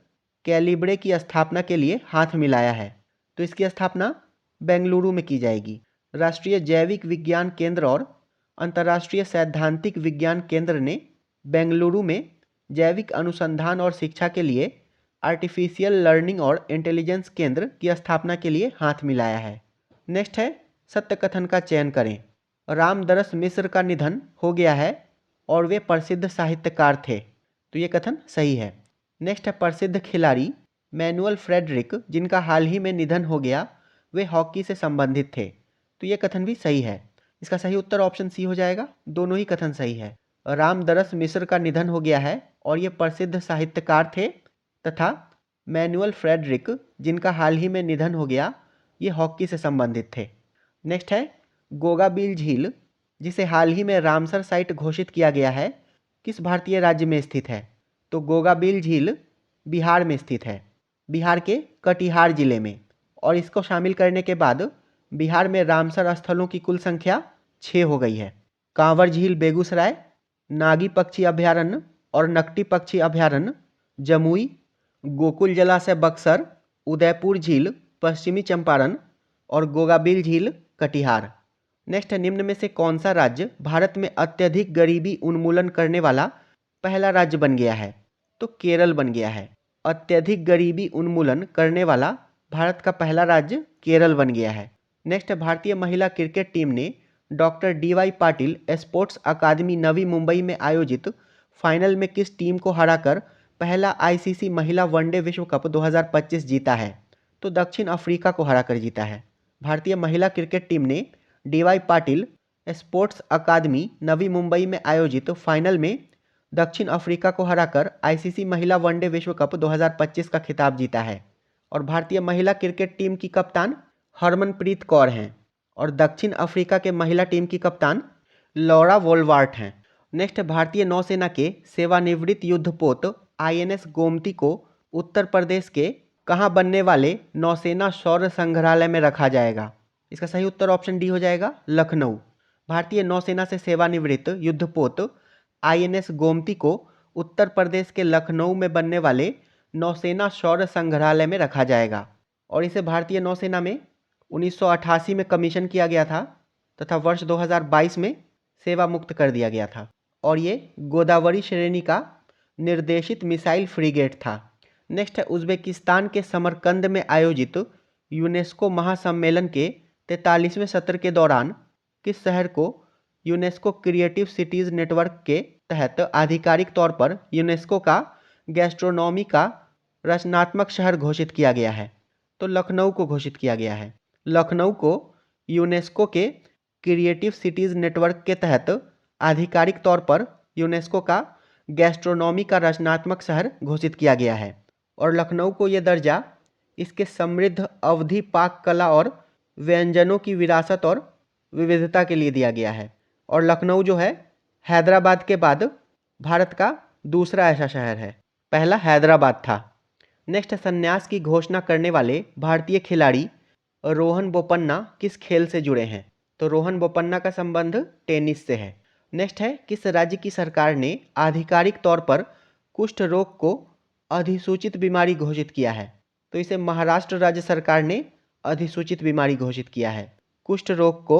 कैलिब्रे की स्थापना के लिए हाथ मिलाया है? तो इसकी स्थापना बेंगलुरु में की जाएगी। राष्ट्रीय जैविक विज्ञान केंद्र और अंतर्राष्ट्रीय सैद्धांतिक विज्ञान केंद्र ने बेंगलुरु में जैविक अनुसंधान और शिक्षा के लिए आर्टिफिशियल लर्निंग और इंटेलिजेंस केंद्र की स्थापना के लिए हाथ मिलाया है। नेक्स्ट है सत्य कथन का चयन करें। रामदरस मिश्र का निधन हो गया है और वे प्रसिद्ध साहित्यकार थे। तो ये कथन सही है। नेक्स्ट है प्रसिद्ध खिलाड़ी मैनुअल फ्रेडरिक जिनका हाल ही में निधन हो गया वे हॉकी से संबंधित थे। तो ये कथन भी सही है। इसका सही उत्तर ऑप्शन सी हो जाएगा। दोनों ही कथन सही है। रामदरस मिश्र का निधन हो गया है और ये प्रसिद्ध साहित्यकार थे तथा मैनुअल फ्रेडरिक जिनका हाल ही में निधन हो गया ये हॉकी से संबंधित थे। नेक्स्ट है गोगाबिल झील जिसे हाल ही में रामसर साइट घोषित किया गया है किस भारतीय राज्य में स्थित है? तो गोगाबिल झील बिहार में स्थित है। बिहार के कटिहार जिले में। और इसको शामिल करने के बाद बिहार में रामसर स्थलों की कुल संख्या 6 हो गई है। कांवर झील बेगूसराय, नागी पक्षी अभयारण्य और नकटी पक्षी अभयारण्य जमुई, गोकुल जलाशय बक्सर, उदयपुर झील पश्चिमी चंपारण और गोगाबिल झील कटिहार। नेक्स्ट है, निम्न में से कौन सा राज्य भारत में अत्यधिक गरीबी उन्मूलन करने वाला पहला राज्य बन गया है? तो केरल बन गया है। अत्यधिक गरीबी उन्मूलन करने वाला भारत का पहला राज्य केरल बन गया है। नेक्स्ट है, भारतीय महिला क्रिकेट टीम ने doctor DY Patil sports academy Navi Mumbai में आयोजित फाइनल में किस टीम को हराकर पहला ICC महिला वनडे विश्व कप 2025 जीता है? तो दक्षिण अफ्रीका को हराकर जीता है। भारतीय महिला क्रिकेट टीम ने DY Patil sports academy Navi Mumbai में आयोजित फाइनल में दक्षिण अफ्रीका को हराकर ICC महिला वनडे विश्व कप 2025 का खिताब जीता है। और भारतीय महिला क्रिकेट टीम की कप्तान हरमनप्रीत कौर हैं और दक्षिण अफ्रीका के महिला टीम की कप्तान लॉरा वोल्वार्ट हैं। नेक्स्ट, भारतीय नौसेना के सेवानिवृत्त युद्धपोत INS गोमती को उत्तर प्रदेश के कहाँ बनने वाले नौसेना शौर्य संग्रहालय में रखा जाएगा? इसका सही उत्तर ऑप्शन डी हो जाएगा, लखनऊ। भारतीय नौसेना से सेवानिवृत्त युद्धपोत INS गोमती को उत्तर प्रदेश के लखनऊ में बनने वाले नौसेना शौर्य संग्रहालय में रखा जाएगा और इसे भारतीय नौसेना में 1988 में कमीशन किया गया था तथा वर्ष 2022 में सेवा मुक्त कर दिया गया था और ये गोदावरी श्रेणी का निर्देशित मिसाइल फ्रीगेट था। नेक्स्ट है, उज्बेकिस्तान के समरकंद में आयोजित यूनेस्को महासम्मेलन के 43वें सत्र के दौरान किस शहर को यूनेस्को क्रिएटिव सिटीज़ नेटवर्क के तहत आधिकारिक तौर पर यूनेस्को का गैस्ट्रोनॉमी का रचनात्मक शहर घोषित किया गया है? तो लखनऊ को घोषित किया गया है। लखनऊ को यूनेस्को के क्रिएटिव सिटीज़ नेटवर्क के तहत आधिकारिक तौर पर यूनेस्को का गैस्ट्रोनॉमी का रचनात्मक शहर घोषित किया गया है और लखनऊ को यह दर्जा इसके समृद्ध अवधी पाक कला और व्यंजनों की विरासत और विविधता के लिए दिया गया है। और लखनऊ जो है हैदराबाद के बाद भारत का दूसरा ऐसा शहर है, पहला हैदराबाद था। नेक्स्ट, संन्यास की घोषणा करने वाले भारतीय खिलाड़ी रोहन बोपन्ना किस खेल से जुड़े हैं? तो रोहन बोपन्ना का संबंध टेनिस से है। नेक्स्ट है, किस राज्य की सरकार ने आधिकारिक तौर पर कुष्ठ रोग को अधिसूचित बीमारी घोषित किया है? तो इसे महाराष्ट्र राज्य सरकार ने अधिसूचित बीमारी घोषित किया है। कुष्ठ रोग को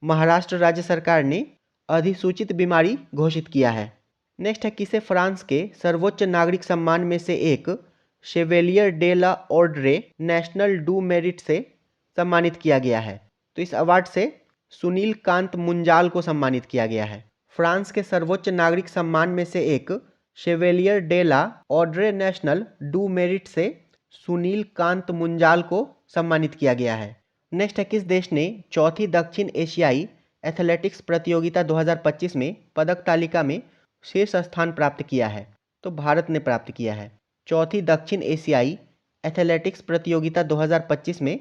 महाराष्ट्र राज्य सरकार ने अधिसूचित बीमारी घोषित किया है। नेक्स्ट है, किसे फ्रांस के सर्वोच्च नागरिक सम्मान में से एक Chevalier de la Ordre National du Merite से सम्मानित किया गया है? तो इस अवार्ड से सुनील कांत मुंजाल को सम्मानित किया गया है। फ्रांस के सर्वोच्च नागरिक सम्मान में से एक Chevalier de la Ordre National du Merite से सुनील कांत मुंजाल को सम्मानित किया गया है। नेक्स्ट है, किस देश ने चौथी दक्षिण एशियाई एथलेटिक्स प्रतियोगिता 2025 में पदक तालिका में शीर्ष स्थान प्राप्त किया है? तो भारत ने प्राप्त किया है। चौथी दक्षिण एशियाई एथलेटिक्स प्रतियोगिता 2025 में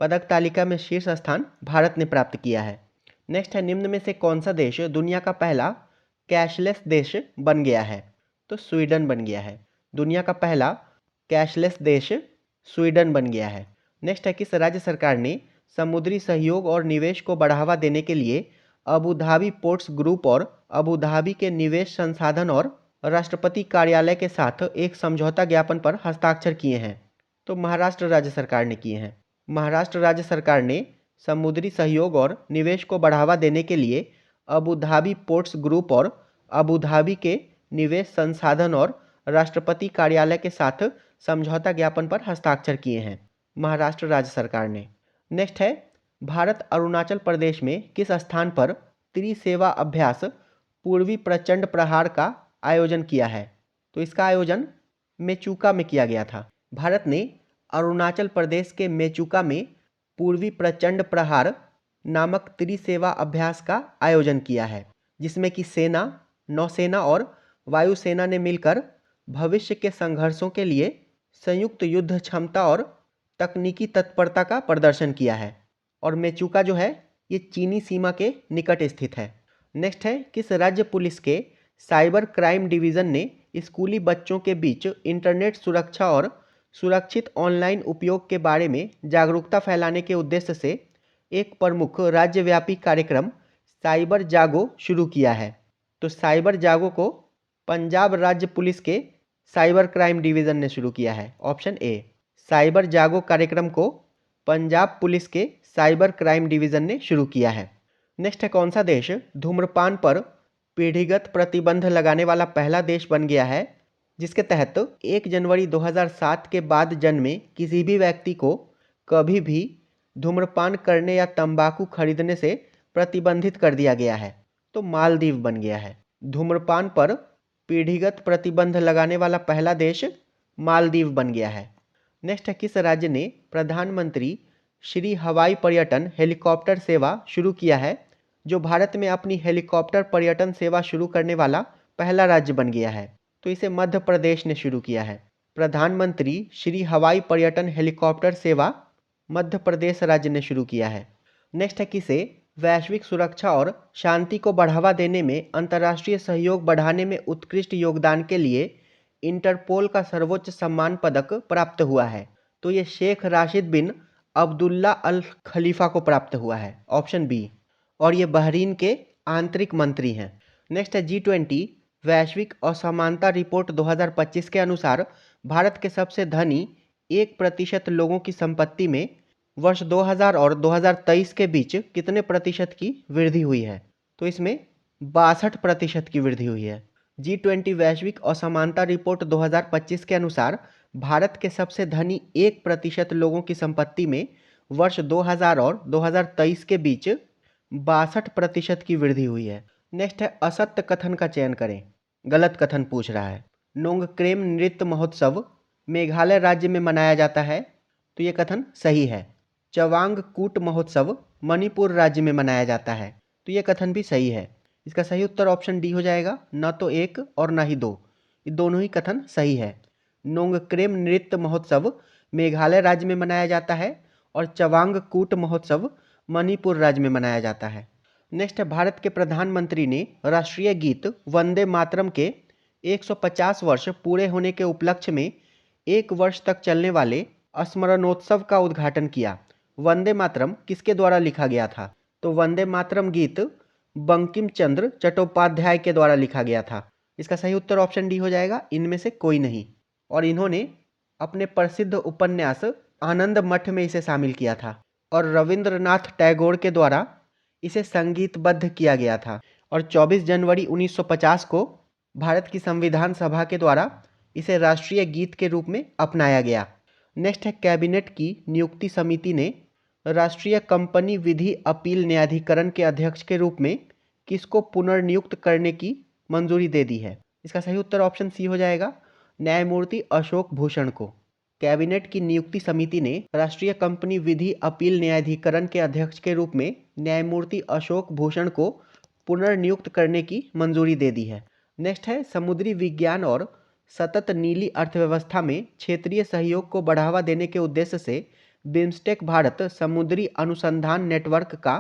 पदक तालिका में शीर्ष स्थान भारत ने प्राप्त किया है। नेक्स्ट है, निम्न में से कौन सा देश दुनिया का पहला कैशलेस देश बन गया है? तो स्वीडन बन गया है। दुनिया का पहला कैशलेस देश स्वीडन बन गया है। नेक्स्ट है, किस राज्य सरकार ने समुद्री सहयोग और निवेश को बढ़ावा देने के लिए अबू धाबी पोर्ट्स ग्रुप और अबू धाबी के निवेश संसाधन और राष्ट्रपति कार्यालय के साथ एक समझौता ज्ञापन पर हस्ताक्षर किए हैं? तो महाराष्ट्र राज्य सरकार ने किए हैं। महाराष्ट्र राज्य सरकार ने समुद्री सहयोग और निवेश को बढ़ावा देने के लिए अबू धाबी पोर्ट्स ग्रुप और अबू धाबी के निवेश संसाधन और राष्ट्रपति कार्यालय के साथ समझौता ज्ञापन पर हस्ताक्षर किए हैं, महाराष्ट्र राज्य सरकार ने। नेक्स्ट है, भारत अरुणाचल प्रदेश में किस स्थान पर त्रिसेवा अभ्यास पूर्वी प्रचंड प्रहार का आयोजन किया है? तो इसका आयोजन मेचुका में किया गया था। भारत ने अरुणाचल प्रदेश के मेचुका में पूर्वी प्रचंड प्रहार नामक त्रिसेवा अभ्यास का आयोजन किया है, जिसमें कि सेना, नौसेना और वायुसेना ने मिलकर भविष्य के संघर्षों के लिए संयुक्त युद्ध क्षमता और तकनीकी तत्परता का प्रदर्शन किया है। और मेचुका जो है ये चीनी सीमा के निकट स्थित है। नेक्स्ट है, किस राज्य पुलिस के साइबर क्राइम डिवीज़न ने स्कूली बच्चों के बीच इंटरनेट सुरक्षा और सुरक्षित ऑनलाइन उपयोग के बारे में जागरूकता फैलाने के उद्देश्य से एक प्रमुख राज्यव्यापी कार्यक्रम साइबर जागो शुरू किया है? तो साइबर जागो को पंजाब राज्य पुलिस के साइबर क्राइम डिवीजन ने शुरू किया है। ऑप्शन ए। साइबर जागो कार्यक्रम को पंजाब पुलिस के साइबर क्राइम डिवीजन ने शुरू किया है। नेक्स्ट है, कौन सा देश धूम्रपान पर पीढ़ीगत प्रतिबंध लगाने वाला पहला देश बन गया है, जिसके तहत 1 जनवरी 2007 के बाद जन्मे किसी भी व्यक्ति को कभी भी धूम्रपान करने या तंबाकू खरीदने से प्रतिबंधित कर दिया गया है? तो मालदीव बन गया है। धूम्रपान पर पीढ़ीगत प्रतिबंध लगाने वाला पहला देश मालदीव बन गया है। नेक्स्ट है, किस राज्य ने प्रधानमंत्री श्री हवाई पर्यटन हेलीकॉप्टर सेवा शुरू किया है, जो भारत में अपनी हेलीकॉप्टर पर्यटन सेवा शुरू करने वाला पहला राज्य बन गया है? तो इसे मध्य प्रदेश ने शुरू किया है। प्रधानमंत्री श्री हवाई पर्यटन हेलीकॉप्टर सेवा मध्य प्रदेश राज्य ने शुरू किया है। नेक्स्ट है, किसे वैश्विक सुरक्षा और शांति को बढ़ावा देने में अंतर्राष्ट्रीय सहयोग बढ़ाने में उत्कृष्ट योगदान के लिए इंटरपोल का सर्वोच्च सम्मान पदक प्राप्त हुआ है? तो ये शेख राशिद बिन अब्दुल्ला अल खलीफा को प्राप्त हुआ है। Option B. और ये बहरीन के आंतरिक मंत्री हैं। नेक्स्ट है, G20 वैश्विक असमानता रिपोर्ट 2025 के अनुसार भारत के सबसे धनी 1% लोगों की संपत्ति में वर्ष 2000 और 2023 के बीच कितने प्रतिशत की वृद्धि हुई है? तो इसमें 62% की वृद्धि हुई है। G20 वैश्विक असमानता रिपोर्ट 2025 के अनुसार भारत के सबसे धनी 1% लोगों की संपत्ति में वर्ष 2000 और 2023 के बीच 62% की वृद्धि हुई है। नेक्स्ट है, असत्य कथन का चयन करें। गलत कथन पूछ रहा है। नोंगक्रेम नृत्य महोत्सव मेघालय राज्य में मनाया जाता है, तो ये कथन सही है। चवांग कूट महोत्सव मणिपुर राज्य में मनाया जाता है, तो ये कथन भी सही है। इसका सही उत्तर ऑप्शन डी हो जाएगा, न तो 1 और न ही 2, ये दोनों ही कथन सही है। नोंगक्रेम नृत्य महोत्सव मेघालय राज्य में मनाया जाता है और चवांग कूट महोत्सव मणिपुर राज्य में मनाया जाता है। नेक्स्ट है, भारत के प्रधानमंत्री ने राष्ट्रीय गीत वंदे मातरम के 150 वर्ष पूरे होने के उपलक्ष्य में 1 वर्ष तक चलने वाले स्मरणोत्सव का उद्घाटन किया। वंदे मातरम किसके द्वारा लिखा गया था? तो वंदे मातरम गीत बंकिम चंद्र चट्टोपाध्याय के द्वारा लिखा गया था। इसका सही उत्तर ऑप्शन डी हो जाएगा, इनमें से कोई नहीं। और इन्होंने अपने प्रसिद्ध उपन्यास आनंद मठ में इसे शामिल किया था और रविंद्रनाथ टैगोर के द्वारा इसे संगीतबद्ध किया गया था और 24 जनवरी 1950 को भारत की संविधान सभा के द्वारा इसे राष्ट्रीय गीत के रूप में अपनाया गया। नेक्स्ट है, कैबिनेट की नियुक्ति समिति ने राष्ट्रीय कंपनी विधि अपील न्यायाधिकरण के अध्यक्ष के रूप में किसको पुनर्नियुक्त करने की मंजूरी दे दी है? इसका सही उत्तर ऑप्शन सी हो जाएगा, न्यायमूर्ति अशोक भूषण को। कैबिनेट की नियुक्ति समिति ने राष्ट्रीय कंपनी विधि अपील न्यायाधिकरण के अध्यक्ष के रूप में न्यायमूर्ति अशोक भूषण को पुनर्नियुक्त करने की मंजूरी दे दी है। नेक्स्ट है, समुद्री विज्ञान और सतत नीली अर्थव्यवस्था में क्षेत्रीय सहयोग को बढ़ावा देने के उद्देश्य से बिम्स्टेक भारत समुद्री अनुसंधान नेटवर्क का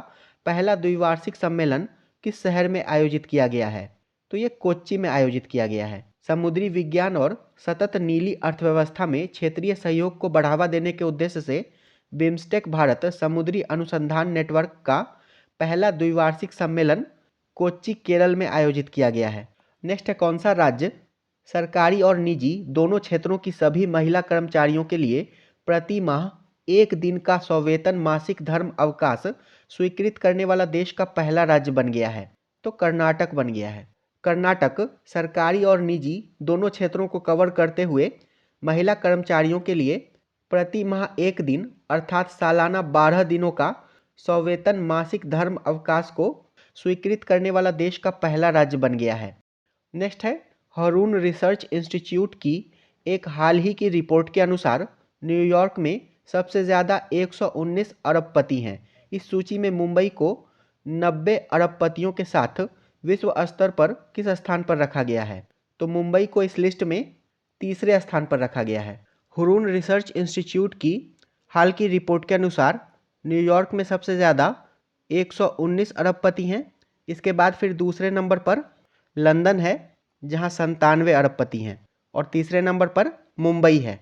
पहला द्विवार्षिक सम्मेलन किस शहर में आयोजित किया गया है? तो ये कोच्चि में आयोजित किया गया है। समुद्री विज्ञान और सतत नीली अर्थव्यवस्था में क्षेत्रीय सहयोग को बढ़ावा देने के उद्देश्य से बिम्स्टेक भारत समुद्री अनुसंधान नेटवर्क का पहला द्विवार्षिक सम्मेलन कोच्चि केरल में आयोजित किया गया है। नेक्स्ट है, कौन सा राज्य सरकारी और निजी दोनों क्षेत्रों की सभी महिला कर्मचारियों के लिए प्रति माह 1 दिन का सवेतन मासिक धर्म अवकाश स्वीकृत करने वाला देश का पहला राज्य बन गया है? तो कर्नाटक बन गया है। कर्नाटक सरकारी और निजी दोनों क्षेत्रों को कवर करते हुए महिला कर्मचारियों के लिए प्रति माह 1 दिन अर्थात सालाना 12 दिनों का सवेतन मासिक धर्म अवकाश को स्वीकृत करने वाला देश का पहला राज्य बन गया है। नेक्स्ट है, हरून रिसर्च इंस्टीट्यूट की एक हाल ही की रिपोर्ट के अनुसार न्यूयॉर्क में सबसे ज़्यादा 119 अरबपति हैं। इस सूची में मुंबई को 90 अरबपतियों के साथ विश्व स्तर पर किस स्थान पर रखा गया है? तो मुंबई को इस लिस्ट में तीसरे स्थान पर रखा गया है। हुरून रिसर्च इंस्टीट्यूट की हाल की रिपोर्ट के अनुसार न्यूयॉर्क में सबसे ज़्यादा 119 अरबपति हैं। इसके बाद फिर दूसरे नंबर पर लंदन है जहां 97 अरबपति हैं और तीसरे नंबर पर मुंबई है।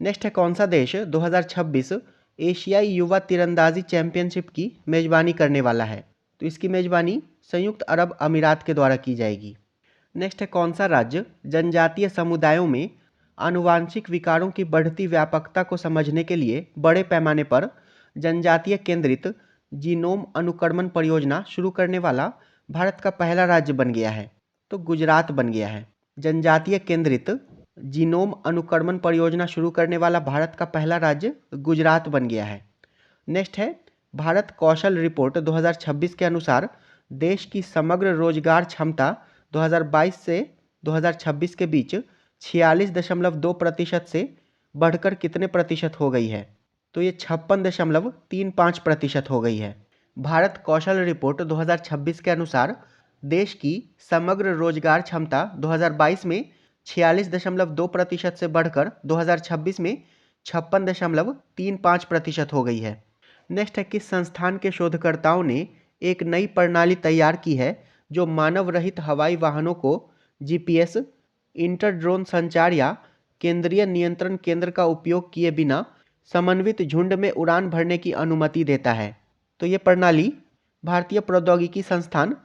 नेक्स्ट है, कौन सा देश 2026 एशियाई युवा तीरंदाजी चैंपियनशिप की मेजबानी करने वाला है? तो इसकी मेजबानी संयुक्त अरब अमीरात के द्वारा की जाएगी। नेक्स्ट है, कौन सा राज्य जनजातीय समुदायों में आनुवांशिक विकारों की बढ़ती व्यापकता को समझने के लिए बड़े पैमाने पर जनजातीय केंद्रित जीनोम अनुक्रमण परियोजना शुरू करने वाला भारत का पहला राज्य बन गया है? तो गुजरात बन गया है। जनजातीय केंद्रित जीनोम अनुक्रमण परियोजना शुरू करने वाला भारत का पहला राज्य गुजरात बन गया है। नेक्स्ट है, भारत कौशल रिपोर्ट 2026 के अनुसार देश की समग्र रोजगार क्षमता 2022 से 2026 के बीच 46.2% से बढ़कर कितने प्रतिशत हो गई है? तो ये 56.35% हो गई है। भारत कौशल रिपोर्ट 2026 के अनुसार देश की समग्र रोजगार क्षमता 2022 में 46.2% से बढ़कर 2026 में 56.35% हो गई है। नेक्स्ट है, किस संस्थान के शोधकर्ताओं ने एक नई प्रणाली तैयार की है जो मानव रहित हवाई वाहनों को जीपीएस, इंटर ड्रोन संचार या केंद्रीय नियंत्रण केंद्र का उपयोग किए बिना समन्वित झुंड में उड़ान भरने की अनुमति देता है? तो ये प्रणाली भारतीय प्रौद्योगिकी संस्थान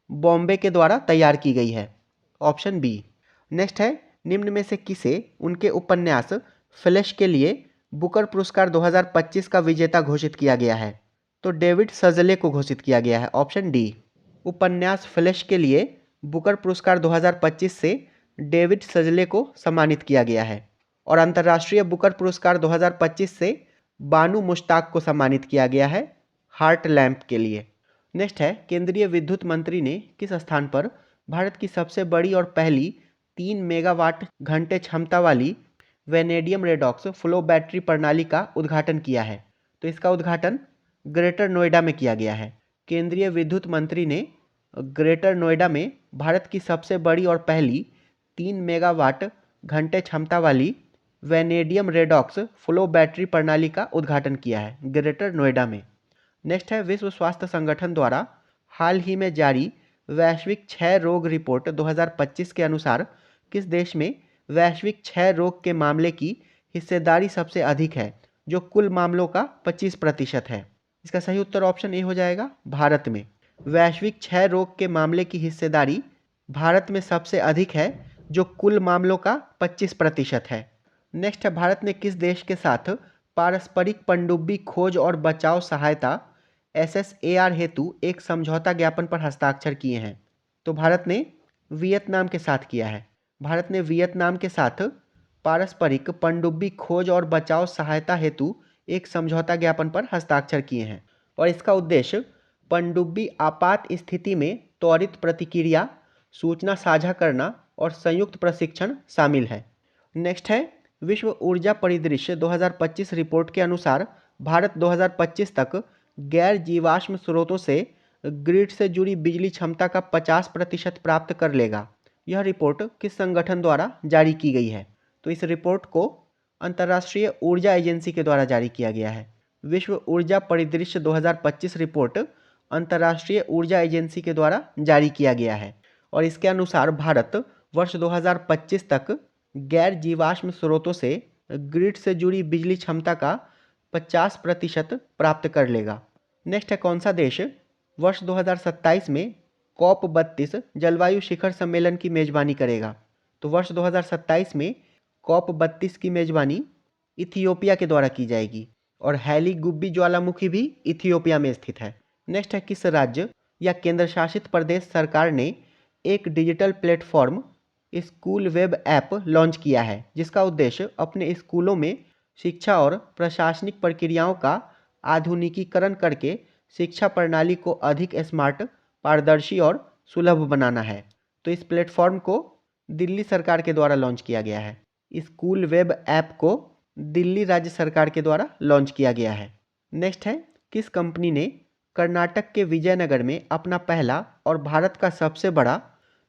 बॉम्बे के द्वारा तैयार की गई है। Option B. नेक्स्ट है, निम्न में से किसे उनके उपन्यास फ्लैश के लिए बुकर पुरस्कार 2025 का विजेता घोषित किया गया है? तो डेविड सजले को घोषित किया गया है। Option D. उपन्यास फ्लैश के लिए बुकर पुरस्कार 2025 से डेविड सजले को सम्मानित किया गया है और अंतर्राष्ट्रीय बुकर पुरस्कार 2025 से बानू मुश्ताक को सम्मानित किया गया है हार्ट लैम्प के लिए। नेक्स्ट है, केंद्रीय विद्युत मंत्री ने किस स्थान पर भारत की सबसे बड़ी और पहली 3 मेगावाट घंटे क्षमता वाली वेनेडियम रेडॉक्स फ्लो बैटरी प्रणाली का उद्घाटन किया है? तो इसका उद्घाटन ग्रेटर नोएडा में किया गया है। केंद्रीय विद्युत मंत्री ने ग्रेटर नोएडा में भारत की सबसे बड़ी और पहली 3 मेगावाट घंटे क्षमता वाली वेनेडियम रेडॉक्स फ्लो बैटरी प्रणाली का उद्घाटन किया है ग्रेटर नोएडा में। नेक्स्ट है, विश्व स्वास्थ्य संगठन द्वारा हाल ही में जारी वैश्विक क्षय रोग रिपोर्ट 2025 के अनुसार किस देश में वैश्विक क्षय रोग के मामले की हिस्सेदारी सबसे अधिक है, जो कुल मामलों का 25% है? इसका सही उत्तर ऑप्शन ए हो जाएगा, भारत में। वैश्विक क्षय रोग के मामले की हिस्सेदारी भारत में सबसे अधिक है, जो कुल मामलों का 25% है। नेक्स्ट है, भारत ने किस देश के साथ पारस्परिक पनडुब्बी खोज और बचाव सहायता SSAR हेतु एक समझौता ज्ञापन पर हस्ताक्षर किए हैं? तो भारत ने वियतनाम के साथ किया है। भारत ने वियतनाम के साथ पारस्परिक पनडुब्बी खोज और बचाव सहायता हेतु एक समझौता ज्ञापन पर हस्ताक्षर किए हैं और इसका उद्देश्य पनडुब्बी आपात स्थिति में त्वरित प्रतिक्रिया, सूचना साझा करना और संयुक्त प्रशिक्षण शामिल है। नेक्स्ट है, विश्व ऊर्जा परिदृश्य 2025 रिपोर्ट के अनुसार भारत 2025 तक गैर जीवाश्म स्रोतों से ग्रिड से जुड़ी बिजली क्षमता का 50% प्राप्त कर लेगा। यह रिपोर्ट किस संगठन द्वारा जारी की गई है? तो इस रिपोर्ट को अंतर्राष्ट्रीय ऊर्जा एजेंसी के द्वारा जारी किया गया है। विश्व ऊर्जा परिदृश्य 2025 रिपोर्ट अंतर्राष्ट्रीय ऊर्जा एजेंसी के द्वारा जारी किया गया है और इसके अनुसार भारत वर्ष 2025 तक गैर जीवाश्म स्रोतों से ग्रिड से जुड़ी बिजली क्षमता का 50% प्राप्त कर लेगा। नेक्स्ट है, कौन सा देश वर्ष 2027 में COP32 जलवायु शिखर सम्मेलन की मेजबानी करेगा? तो वर्ष 2027 में COP32 की मेजबानी इथियोपिया के द्वारा की जाएगी और हैली गुब्बी ज्वालामुखी भी इथियोपिया में स्थित है। नेक्स्ट है, किस राज्य या केंद्र शासित प्रदेश सरकार ने एक digital platform school web app launch किया है, जिसका उद्देश्य अपने स्कूलों में शिक्षा और प्रशासनिक प्रक्रियाओं का आधुनिकीकरण करके शिक्षा प्रणाली को अधिक स्मार्ट, पारदर्शी और सुलभ बनाना है? तो इस प्लेटफॉर्म को दिल्ली सरकार के द्वारा लॉन्च किया गया है। स्कूल वेब ऐप को दिल्ली राज्य सरकार के द्वारा लॉन्च किया गया है। नेक्स्ट है, किस कंपनी ने कर्नाटक के विजयनगर में अपना पहला और भारत का सबसे बड़ा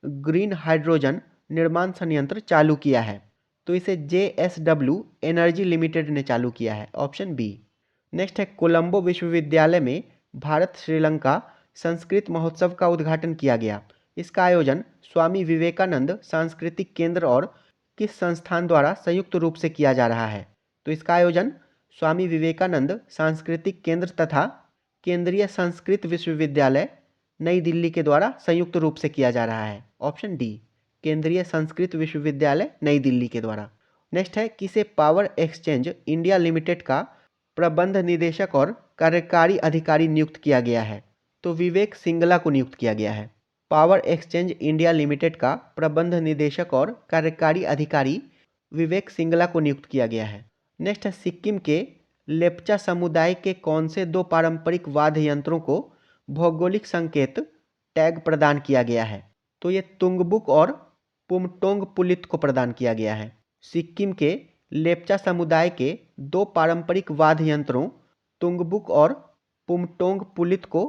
ग्रीन हाइड्रोजन निर्माण संयंत्र चालू किया है? तो इसे JSW एनर्जी लिमिटेड ने चालू किया है। Option B. नेक्स्ट है, कोलंबो विश्वविद्यालय में भारत श्रीलंका संस्कृत महोत्सव का उद्घाटन किया गया। इसका आयोजन स्वामी विवेकानंद सांस्कृतिक केंद्र और किस संस्थान द्वारा संयुक्त रूप से किया जा रहा है? तो इसका आयोजन स्वामी विवेकानंद सांस्कृतिक केंद्र तथा केंद्रीय संस्कृत विश्वविद्यालय नई दिल्ली के द्वारा संयुक्त रूप से किया जा रहा है। ऑप्शन डी, केंद्रीय संस्कृत विश्वविद्यालय नई दिल्ली के द्वारा। नेक्स्ट है, किसे पावर एक्सचेंज इंडिया लिमिटेड का प्रबंध निदेशक और कार्यकारी अधिकारी नियुक्त किया गया है? तो विवेक सिंगला को नियुक्त किया गया है। पावर एक्सचेंज इंडिया लिमिटेड का प्रबंध निदेशक और कार्यकारी अधिकारी विवेक सिंगला को नियुक्त किया गया है। नेक्स्ट है, सिक्किम के लेप्चा समुदाय के कौन से दो पारंपरिक वाद्य यंत्रों को भौगोलिक संकेत टैग प्रदान किया गया है? तो ये तुंगबुक और पुमटोंग पुलित को प्रदान किया गया है। सिक्किम के लेप्चा समुदाय के दो पारंपरिक वाद्य यंत्रों तुंगबुक और पुमटोंग पुलित को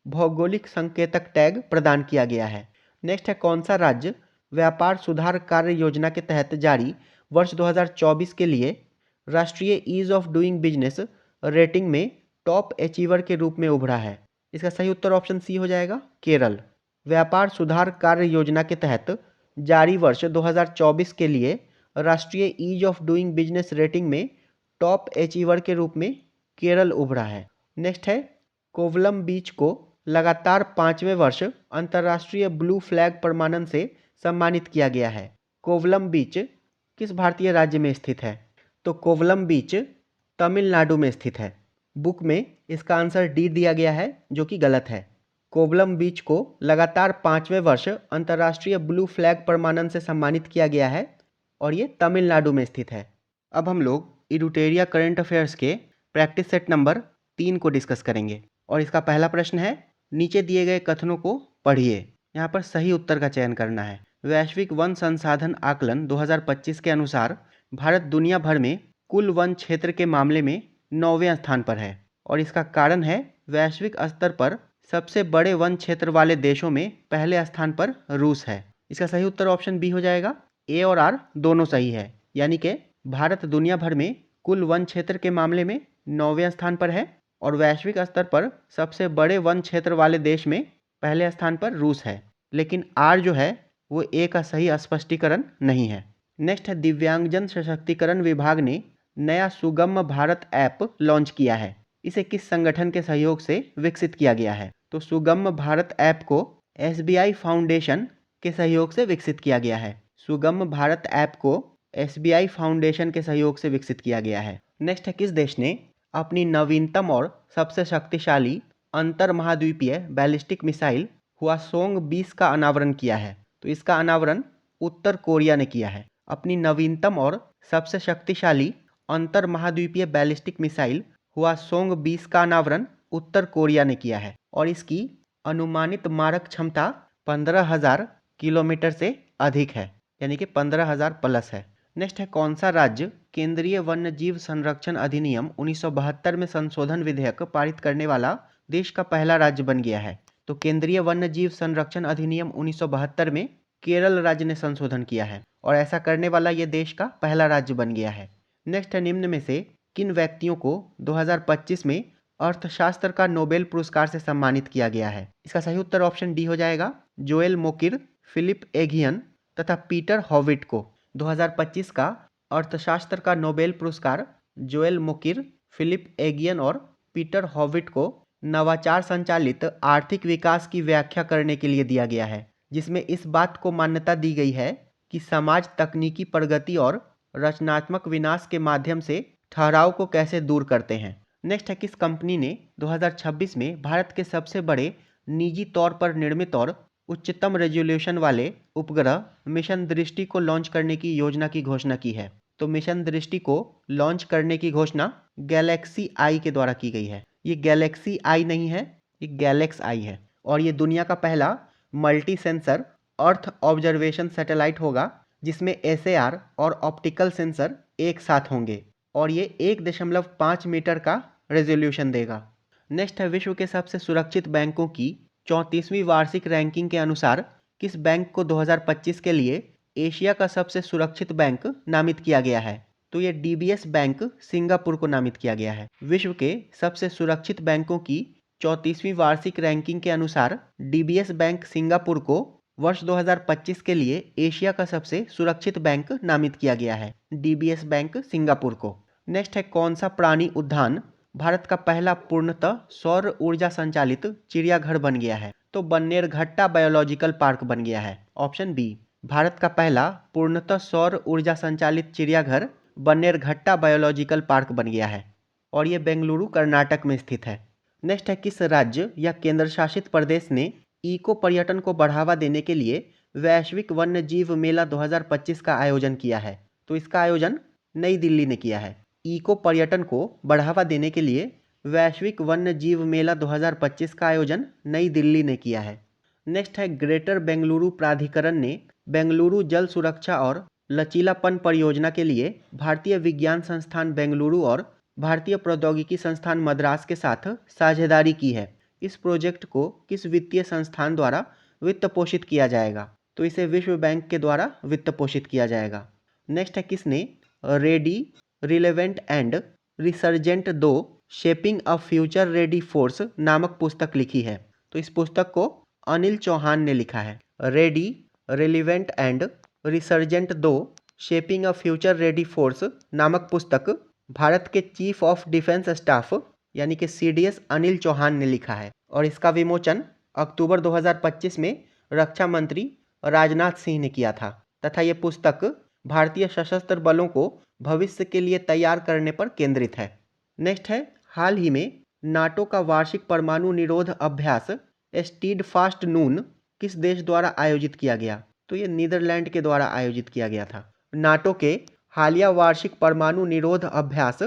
भौगोलिक संकेतक टैग प्रदान किया गया है। नेक्स्ट है, कौन सा राज्य व्यापार सुधार कार्य योजना के तहत जारी वर्ष 2024 के लिए राष्ट्रीय ease of doing business rating में टॉप अचीवर के रूप में उभरा है? इसका सही उत्तर ऑप्शन सी हो जाएगा, केरल। व्यापार सुधार कार्य योजना के तहत जारी वर्ष 2024 के लिए राष्ट्रीय ease of doing business rating में टॉप अचीवर के रूप में केरल उभरा है। नेक्स्ट है, कोवलम बीच को लगातार 5वें वर्ष अंतर्राष्ट्रीय ब्लू फ्लैग प्रमाणन से सम्मानित किया गया है। कोवलम बीच किस भारतीय राज्य में स्थित है? तो कोवलम बीच तमिलनाडु में स्थित है। बुक में इसका आंसर डी दिया गया है, जो कि गलत है। कोवलम बीच को लगातार 5वें वर्ष अंतर्राष्ट्रीय ब्लू फ्लैग प्रमाणन से सम्मानित किया गया है और ये तमिलनाडु में स्थित है। अब हम लोग इडुटेरिया करंट अफेयर्स के प्रैक्टिस सेट नंबर 3 को डिस्कस करेंगे और इसका पहला प्रश्न है, नीचे दिए गए कथनों को पढ़िए। यहाँ पर सही उत्तर का चयन करना है। वैश्विक वन संसाधन आकलन 2025 के अनुसार भारत दुनिया भर में कुल वन क्षेत्र के मामले में 9वें स्थान पर है और इसका कारण है वैश्विक स्तर पर सबसे बड़े वन क्षेत्र वाले देशों में पहले स्थान पर रूस है। इसका सही उत्तर ऑप्शन बी हो जाएगा। ए और आर दोनों सही है, यानी कि भारत दुनिया भर में कुल वन क्षेत्र के मामले में 9वें स्थान पर है और वैश्विक स्तर पर सबसे बड़े वन क्षेत्र वाले देश में पहले स्थान पर रूस है। लेकिन आर जो है वो ए का सही स्पष्टीकरण नहीं है। नेक्स्ट है, दिव्यांगजन सशक्तिकरण विभाग ने नया सुगम्य भारत ऐप लॉन्च किया है। इसे किस संगठन के सहयोग से विकसित किया गया है? तो सुगम्य भारत ऐप को SBI फाउंडेशन के सहयोग से विकसित किया गया है। सुगम्य भारत ऐप को SBI फाउंडेशन के सहयोग से विकसित किया गया है। नेक्स्ट है, किस देश ने अपनी नवीनतम और सबसे शक्तिशाली अंतर महाद्वीपीय बैलिस्टिक मिसाइल हुआसोंग 20 का अनावरण किया है? तो इसका अनावरण उत्तर कोरिया ने किया है। अपनी नवीनतम और सबसे शक्तिशाली अंतर महाद्वीपीय बैलिस्टिक मिसाइल हुआसोंग 20 का अनावरण उत्तर कोरिया ने किया है और इसकी अनुमानित मारक क्षमता 15,000 किलोमीटर से अधिक है, यानी कि 15,000 प्लस है। नेक्स्ट है, कौन सा राज्य केंद्रीय वन्यजीव संरक्षण अधिनियम 1972 में संशोधन विधेयक पारित करने वाला देश का पहला राज्य बन गया है? तो केंद्रीय वन्यजीव संरक्षण अधिनियम 1972 में केरल राज्य ने संशोधन किया है और ऐसा करने वाला ये देश का पहला राज्य बन गया है। नेक्स्ट है, निम्न में से किन व्यक्तियों को 2025 में अर्थशास्त्र का नोबेल पुरस्कार से सम्मानित किया गया है? इसका सही उत्तर ऑप्शन डी हो जाएगा। जोएल मोकिर, फिलिप एगियन तथा पीटर हॉविट को 2025 का अर्थशास्त्र का नोबेल पुरस्कार जोएल मोकिर, फिलिप एगियन और पीटर हॉविट को नवाचार संचालित आर्थिक विकास की व्याख्या करने के लिए दिया गया है, जिसमें इस बात को मान्यता दी गई है कि समाज तकनीकी प्रगति और रचनात्मक विनाश के माध्यम से ठहराव को कैसे दूर करते हैं। नेक्स्ट है, किस कंपनी ने 2026 में भारत के सबसे बड़े निजी तौर पर निर्मित और उच्चतम रेजोल्यूशन वाले उपग्रह मिशन दृष्टि को लॉन्च करने की योजना की घोषणा की है? तो मिशन दृष्टि को लॉन्च करने की घोषणा गैलेक्सी आई के द्वारा की गई है। ये गैलेक्सी आई नहीं है, ये गैलेक्स आई है और ये दुनिया का पहला multi sensor earth observation satellite होगा जिसमें SAR और ऑप्टिकल सेंसर एक साथ होंगे और ये 1.5 मीटर का रेजोल्यूशन देगा। नेक्स्ट है, विश्व के सबसे सुरक्षित बैंकों की 34वीं वार्षिक रैंकिंग के अनुसार किस बैंक को 2025 के लिए एशिया का सबसे सुरक्षित बैंक नामित किया गया है? तो ये DBS बैंक सिंगापुर को नामित किया गया है। विश्व के सबसे सुरक्षित बैंकों की 34वीं वार्षिक रैंकिंग के अनुसार DBS बैंक सिंगापुर को वर्ष 2025 के लिए एशिया का सबसे सुरक्षित बैंक नामित किया गया है। DBS बैंक सिंगापुर को। नेक्स्ट है कौन सा प्राणी उद्यान भारत का पहला पूर्णतः सौर ऊर्जा संचालित चिड़ियाघर बन गया है? तो बन्नेरघट्टा बायोलॉजिकल पार्क बन गया है। ऑप्शन बी, भारत का पहला पूर्णतः सौर ऊर्जा संचालित चिड़ियाघर बन्नेरघट्टा बायोलॉजिकल पार्क बन गया है और ये बेंगलुरु कर्नाटक में स्थित है। नेक्स्ट है किस राज्य या केंद्र शासित प्रदेश ने इको पर्यटन को बढ़ावा देने के लिए वैश्विक वन्य जीव मेला 2025 का आयोजन किया है? तो इसका आयोजन नई दिल्ली ने किया है। इको पर्यटन को बढ़ावा देने के लिए वैश्विक वन्य जीव मेला 2025 का आयोजन नई दिल्ली ने किया है। नेक्स्ट है ग्रेटर बेंगलुरु प्राधिकरण ने बेंगलुरु जल सुरक्षा और लचीलापन परियोजना के लिए भारतीय विज्ञान संस्थान बेंगलुरु और भारतीय प्रौद्योगिकी संस्थान मद्रास के साथ साझेदारी की है। इस प्रोजेक्ट को किस वित्तीय संस्थान द्वारा वित्त पोषित किया जाएगा? तो इसे विश्व बैंक के द्वारा वित्त पोषित किया जाएगा। नेक्स्ट है किसने ready, relevant and resurgent 2 shaping a future ready force नामक पुस्तक लिखी है? तो इस पुस्तक को अनिल चौहान ने लिखा है। Ready, relevant and resurgent 2 shaping a future ready force नामक पुस्तक भारत के चीफ ऑफ डिफेंस स्टाफ यानी कि सीडीएस अनिल चौहान ने लिखा है और इसका विमोचन अक्टूबर 2025 में रक्षा मंत्री राजनाथ सिंह ने किया था तथा ये पुस्तक भारतीय सशस्त्र बलों को भविष्य के लिए तैयार करने पर केंद्रित है। नेक्स्ट है हाल ही में नाटो का वार्षिक परमाणु निरोध अभ्यास स्टीड फास्ट नून किस देश द्वारा आयोजित किया गया? तो ये नीदरलैंड के द्वारा आयोजित किया गया था। नाटो के हालिया वार्षिक परमाणु निरोध अभ्यास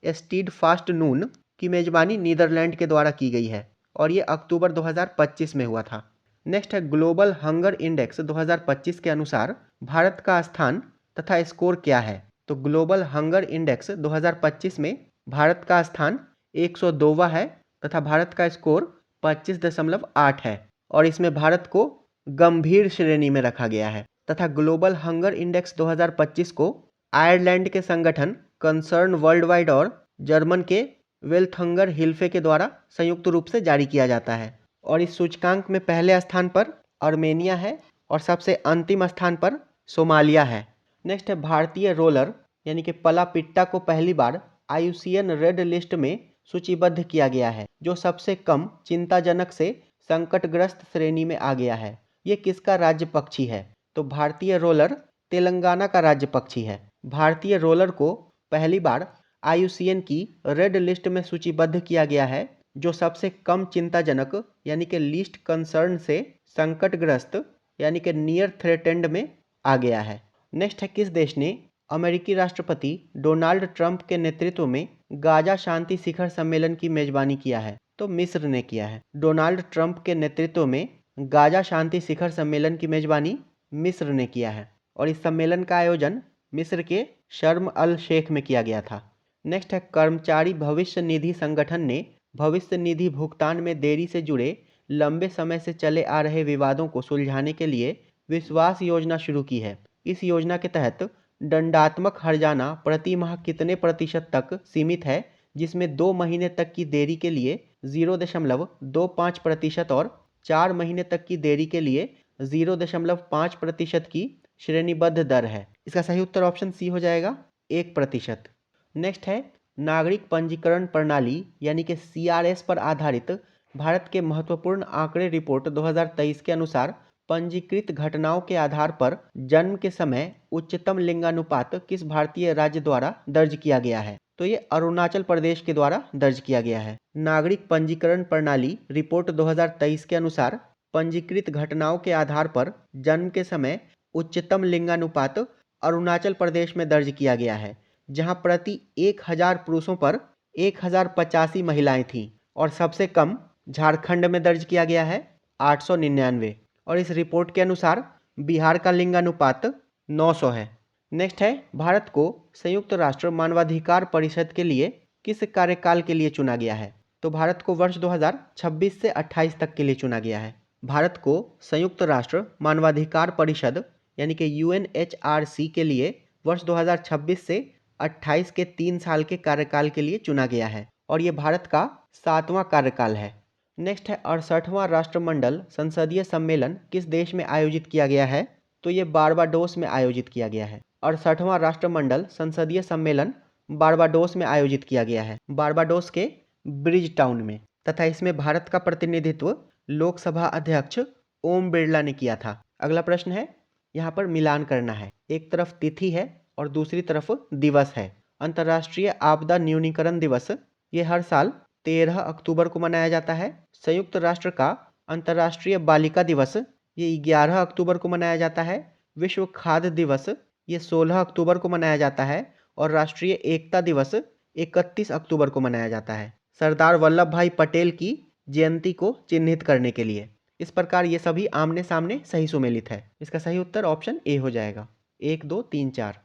स्टीड फास्ट नून की मेजबानी नीदरलैंड के द्वारा की गई है और ये अक्टूबर 2025 में हुआ था। नेक्स्ट है ग्लोबल हंगर इंडेक्स 2025 के अनुसार भारत का स्थान तथा स्कोर क्या है? तो ग्लोबल हंगर इंडेक्स 2025 में भारत का स्थान 102वां है तथा भारत का स्कोर 25.8 है और इसमें भारत को गंभीर श्रेणी में रखा गया है तथा ग्लोबल हंगर इंडेक्स 2025 को आयरलैंड के संगठन कंसर्न वर्ल्ड वाइड और जर्मन के वेल्थंगर हिल्फे के द्वारा संयुक्त रूप से जारी किया जाता है और इस सूचकांक में पहले स्थान पर आर्मेनिया है और सबसे अंतिम स्थान पर सोमालिया है। नेक्स्ट है भारतीय रोलर यानी कि पला पिट्टा को पहली बार IUCN रेड लिस्ट में सूचीबद्ध किया गया है जो सबसे कम चिंताजनक से संकटग्रस्त श्रेणी में आ गया है। ये किसका राज्य पक्षी है? तो भारतीय रोलर तेलंगाना का राज्य पक्षी है। भारतीय रोलर को पहली बार IUCN की रेड लिस्ट में सूचीबद्ध किया गया है जो सबसे कम चिंताजनक यानी कि लीस्ट कंसर्न से संकटग्रस्त यानी कि नियर थ्रेटेंड में आ गया है। नेक्स्ट है किस देश ने अमेरिकी राष्ट्रपति डोनाल्ड ट्रंप के नेतृत्व में गाजा शांति शिखर सम्मेलन की मेजबानी किया है? तो मिस्र ने किया है। डोनाल्ड ट्रंप के नेतृत्व में गाजा शांति शिखर सम्मेलन की मेजबानी मिस्र ने किया है और इस सम्मेलन का आयोजन मिस्र के शर्म अल शेख में किया गया था। नेक्स्ट है कर्मचारी भविष्य निधि संगठन ने भविष्य निधि भुगतान में देरी से जुड़े लंबे समय से चले आ रहे विवादों को सुलझाने के लिए विश्वास योजना शुरू की है। इस योजना के तहत दंडात्मक हर्जाना प्रति माह कितने प्रतिशत तक सीमित है, जिसमें 2 महीने तक की देरी के लिए 0.25% और 4 महीने तक की देरी के लिए 0.5% की श्रेणीबद्ध दर है। इसका सही उत्तर ऑप्शन सी हो जाएगा 1%। नेक्स्ट है नागरिक पंजीकरण प्रणाली यानी कि CRS पर आधारित भारत के महत्वपूर्ण आंकड़े रिपोर्ट 2023 के अनुसार पंजीकृत घटनाओं के आधार पर जन्म के समय उच्चतम लिंगानुपात किस भारतीय राज्य द्वारा दर्ज किया गया है? तो ये अरुणाचल प्रदेश के द्वारा दर्ज किया गया है। नागरिक पंजीकरण प्रणाली रिपोर्ट 2023 के अनुसार पंजीकृत घटनाओं के आधार पर जन्म के समय उच्चतम लिंगानुपात अरुणाचल प्रदेश में दर्ज किया गया है, जहां प्रति 1000 पुरुषों पर 1085 महिलाएं थीं और सबसे कम झारखंड में दर्ज किया गया है 899 और इस रिपोर्ट के अनुसार बिहार का लिंगानुपात 900 है। नेक्स्ट है भारत को संयुक्त राष्ट्र मानवाधिकार परिषद के लिए किस कार्यकाल के लिए चुना गया है? तो भारत को वर्ष 2026 से 28 तक के लिए चुना गया है। भारत को संयुक्त राष्ट्र मानवाधिकार परिषद यानी कि UNHRC के लिए वर्ष 2026 से 28 के 3 साल के कार्यकाल के लिए चुना गया है और ये भारत का 7वां कार्यकाल है। नेक्स्ट है 68वां राष्ट्रमंडल संसदीय सम्मेलन किस देश में आयोजित किया गया है? तो ये बारबाडोस में आयोजित किया गया है। 68वां राष्ट्रमंडल संसदीय सम्मेलन बारबाडोस में आयोजित किया गया है, बारबाडोस के ब्रिज टाउन में, तथा इसमें भारत का प्रतिनिधित्व लोकसभा अध्यक्ष ओम बिरला ने किया था। अगला प्रश्न है, यहाँ पर मिलान करना है, एक तरफ तिथि है और दूसरी तरफ दिवस है। अंतर्राष्ट्रीय आपदा न्यूनीकरण दिवस ये हर साल 13 अक्टूबर को मनाया जाता है। संयुक्त राष्ट्र का अंतर्राष्ट्रीय बालिका दिवस ये 11 अक्टूबर को मनाया जाता है। विश्व खाद्य दिवस ये 16 अक्टूबर को मनाया जाता है और राष्ट्रीय एकता दिवस 31 अक्टूबर को मनाया जाता है, सरदार वल्लभ भाई पटेल की जयंती को चिन्हित करने के लिए। इस प्रकार ये सभी आमने सामने सही सुमेलित है। इसका सही उत्तर ऑप्शन ए हो जाएगा। 1, 2, 3, 4।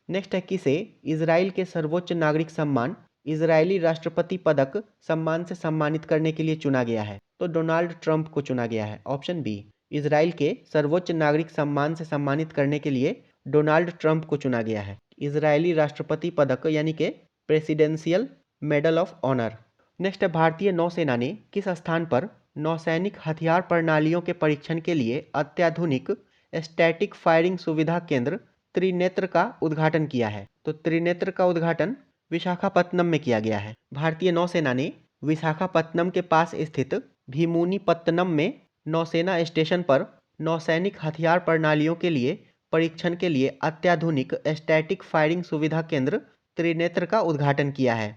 नेक्स्ट है, किसे इजराइल के सर्वोच्च नागरिक सम्मान इजरायली राष्ट्रपति पदक सम्मान से सम्मानित करने के लिए चुना गया है? तो डोनाल्ड ट्रंप को चुना गया है, ऑप्शन बी। इजराइल के सर्वोच्च नागरिक सम्मान से सम्मानित करने के लिए डोनाल्ड ट्रंप को चुना गया है इजरायली राष्ट्रपति पदक यानी कि presidential medal of honour. Next है, भारतीय नौसेना ने किस स्थान पर नौसैनिक हथियार प्रणालियों के परीक्षण के लिए अत्याधुनिक स्टैटिक फायरिंग सुविधा केंद्र त्रिनेत्र का उद्घाटन किया है? तो त्रिनेत्र का उद्घाटन विशाखापत्तनम में किया गया है। भारतीय नौसेना ने विशाखापत्तनम के पास स्थित भीमुनीपत्तनम में नौसेना स्टेशन पर नौसैनिक हथियार प्रणालियों के लिए परीक्षण के लिए अत्याधुनिक स्टैटिक फायरिंग सुविधा केंद्र त्रिनेत्र का उद्घाटन किया है।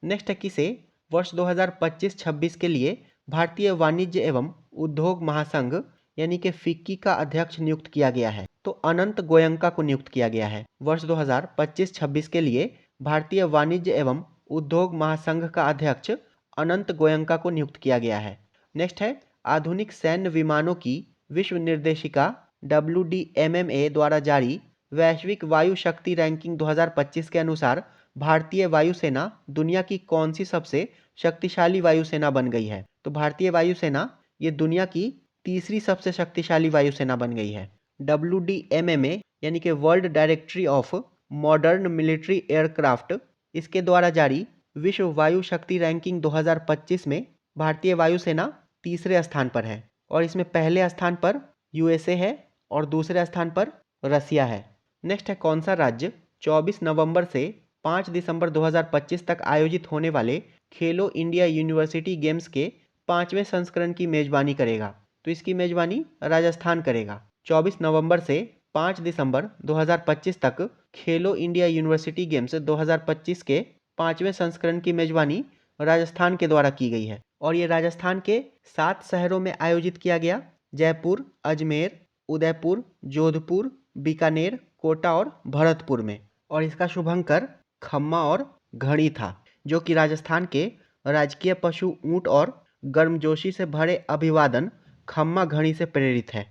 नेक्स्ट है, किसे वर्ष 2025-26 के लिए भारतीय वाणिज्य एवं उद्योग महासंघ यानी कि फिक्की का अध्यक्ष नियुक्त किया गया है? तो अनंत गोयंका को नियुक्त किया गया है। वर्ष 2025-26 के लिए भारतीय वाणिज्य एवं उद्योग महासंघ का अध्यक्ष अनंत गोयंका को नियुक्त किया गया है। नेक्स्ट है, आधुनिक सैन्य विमानों की विश्व निर्देशिका WDMMA द्वारा जारी वैश्विक वायु शक्ति रैंकिंग 2025 के अनुसार भारतीय वायुसेना दुनिया की कौन सी सबसे शक्तिशाली वायुसेना बन गई है? तो भारतीय वायुसेना ये दुनिया की तीसरी सबसे शक्तिशाली वायुसेना बन गई है। WDMMA यानी कि world directory of modern military aircraft, इसके द्वारा जारी विश्व वायु शक्ति रैंकिंग 2025 में भारतीय वायुसेना तीसरे स्थान पर है और इसमें पहले स्थान पर USA है और दूसरे स्थान पर रसिया है। नेक्स्ट है, कौन सा राज्य 24 नवंबर से 5 दिसंबर 2025 तक आयोजित होने वाले खेलो इंडिया यूनिवर्सिटी गेम्स के 5वें संस्करण की मेजबानी करेगा? तो इसकी मेजबानी राजस्थान करेगा। 24 नवंबर से 5 दिसंबर 2025 तक खेलो इंडिया यूनिवर्सिटी गेम्स 2025 के 5वें संस्करण की मेजबानी राजस्थान के द्वारा की गई है और ये राजस्थान के 7 शहरों में आयोजित किया गया: जयपुर, अजमेर, उदयपुर, जोधपुर, बीकानेर, कोटा और भरतपुर में। और इसका शुभंकर खम्मा और घड़ी था, जो कि राजस्थान के राजकीय पशु ऊंट और गर्मजोशी से भरे अभिवादन खम्मा घड़ी से प्रेरित है।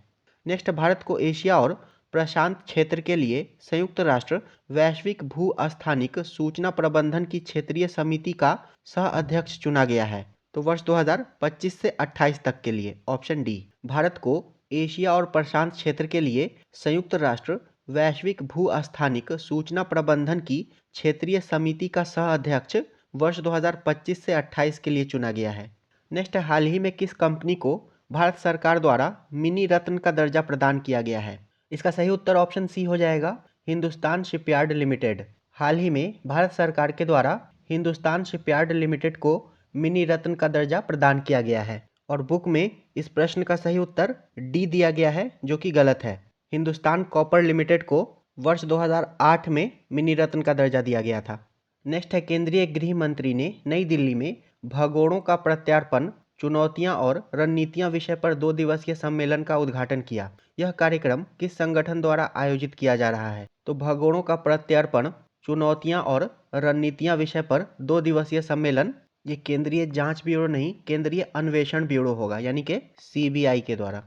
नेक्स्ट, भारत को एशिया और प्रशांत क्षेत्र के लिए संयुक्त राष्ट्र वैश्विक भू स्थानिक सूचना प्रबंधन की क्षेत्रीय समिति का सह अध्यक्ष चुना गया है। तो वर्ष 2025 से 28 तक के लिए, ऑप्शन डी। भारत को एशिया और प्रशांत क्षेत्र के लिए संयुक्त राष्ट्र वैश्विक भू स्थानिक सूचना प्रबंधन की क्षेत्रीय समिति का सह अध्यक्ष वर्ष 2025 से 28 के लिए चुना गया है। नेक्स्ट, हाल ही में किस कंपनी को भारत सरकार द्वारा मिनी रत्न का दर्जा प्रदान किया गया है? इसका सही उत्तर ऑप्शन सी हो जाएगा, हिंदुस्तान शिपयार्ड लिमिटेड। हाल ही में भारत सरकार के द्वारा हिंदुस्तान शिपयार्ड लिमिटेड को मिनी रत्न का दर्जा प्रदान किया गया है और बुक में इस प्रश्न का सही उत्तर डी दिया गया है, जो कि गलत है। हिंदुस्तान कॉपर लिमिटेड को वर्ष 2008 में मिनी रत्न का दर्जा दिया गया था। नेक्स्ट है, केंद्रीय गृह मंत्री ने नई दिल्ली में भगोड़ों का प्रत्यार्पण, चुनौतियां और रणनीतियां विषय पर 2 दिवसीय सम्मेलन का उद्घाटन किया। यह कार्यक्रम किस संगठन द्वारा आयोजित किया जा रहा है? तो भगोड़ों का प्रत्यार्पण, चुनौतियां और रणनीतियां विषय पर 2 दिवसीय सम्मेलन ये केंद्रीय जांच ब्यूरो नहीं, केंद्रीय अन्वेषण ब्यूरो होगा, यानी कि CBI के द्वारा।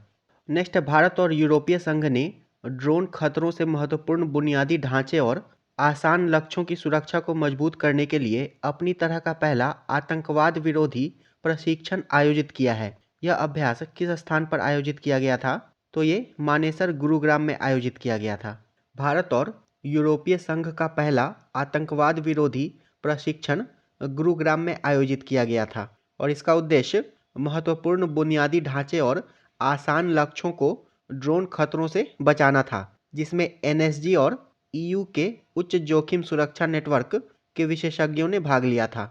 नेक्स्ट, भारत और यूरोपीय संघ ने ड्रोन खतरों से महत्वपूर्ण बुनियादी ढांचे और आसान लक्ष्यों की सुरक्षा को मजबूत करने के लिए अपनी तरह का पहला आतंकवाद विरोधी प्रशिक्षण आयोजित किया है। यह अभ्यास किस स्थान पर आयोजित किया गया था? तो ये मानेसर, गुरुग्राम में आयोजित किया गया था। भारत और यूरोपीय संघ का पहला आतंकवाद विरोधी प्रशिक्षण गुरुग्राम में आयोजित किया गया था और इसका उद्देश्य महत्वपूर्ण बुनियादी ढांचे और आसान लक्ष्यों को ड्रोन खतरों से बचाना था, जिसमें NSG और EU के उच्च जोखिम सुरक्षा नेटवर्क के विशेषज्ञों ने भाग लिया था।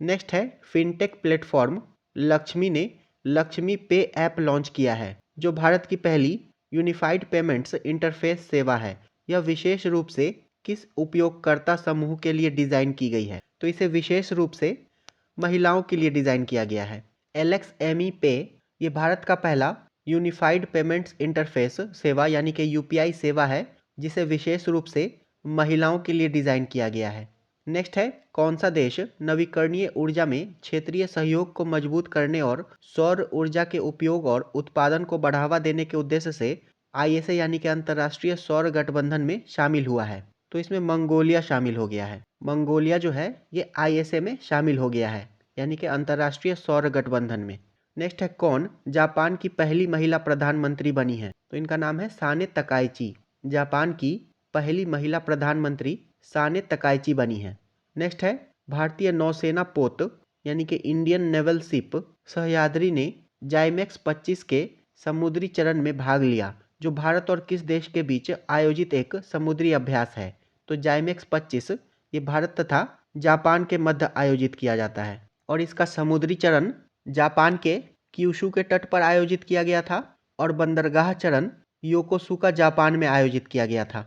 नेक्स्ट है फिनटेक प्लेटफॉर्म लक्ष्मी ने लक्ष्मी पे ऐप लॉन्च किया है, जो भारत की पहली यूनिफाइड पेमेंट्स इंटरफेस सेवा है। यह विशेष रूप से किस उपयोगकर्ता समूह के लिए डिज़ाइन की गई है? तो इसे विशेष रूप से महिलाओं के लिए डिज़ाइन किया गया है। LXME पे ये भारत का पहला यूनिफाइड पेमेंट्स इंटरफेस सेवा यानी कि UPI सेवा है, जिसे विशेष रूप से महिलाओं के लिए डिज़ाइन किया गया है। नेक्स्ट है कौन सा देश नवीकरणीय ऊर्जा में क्षेत्रीय सहयोग को मजबूत करने और सौर ऊर्जा के उपयोग और उत्पादन को बढ़ावा देने के उद्देश्य से ISA यानी कि अंतर्राष्ट्रीय सौर गठबंधन में शामिल हुआ है? तो इसमें मंगोलिया शामिल हो गया है। मंगोलिया जो है ये ISA में शामिल हो गया है, यानी कि अंतर्राष्ट्रीय सौर गठबंधन में। नेक्स्ट है कौन जापान की पहली महिला प्रधानमंत्री बनी है? तो इनका नाम है साने तकाइची। जापान की पहली महिला प्रधानमंत्री साने तकाइची बनी है। नेक्स्ट है भारतीय नौसेना पोत यानी कि इंडियन नेवल शिप सह्याद्री ने जाइमेक्स 25 के समुद्री चरण में भाग लिया, जो भारत और किस देश के बीच आयोजित एक समुद्री अभ्यास है? तो जाइमेक्स 25 ये भारत तथा जापान के मध्य आयोजित किया जाता है और इसका समुद्री चरण जापान के क्यूशू के तट पर आयोजित किया गया था और बंदरगाह चरण योकोसुका जापान में आयोजित किया गया था।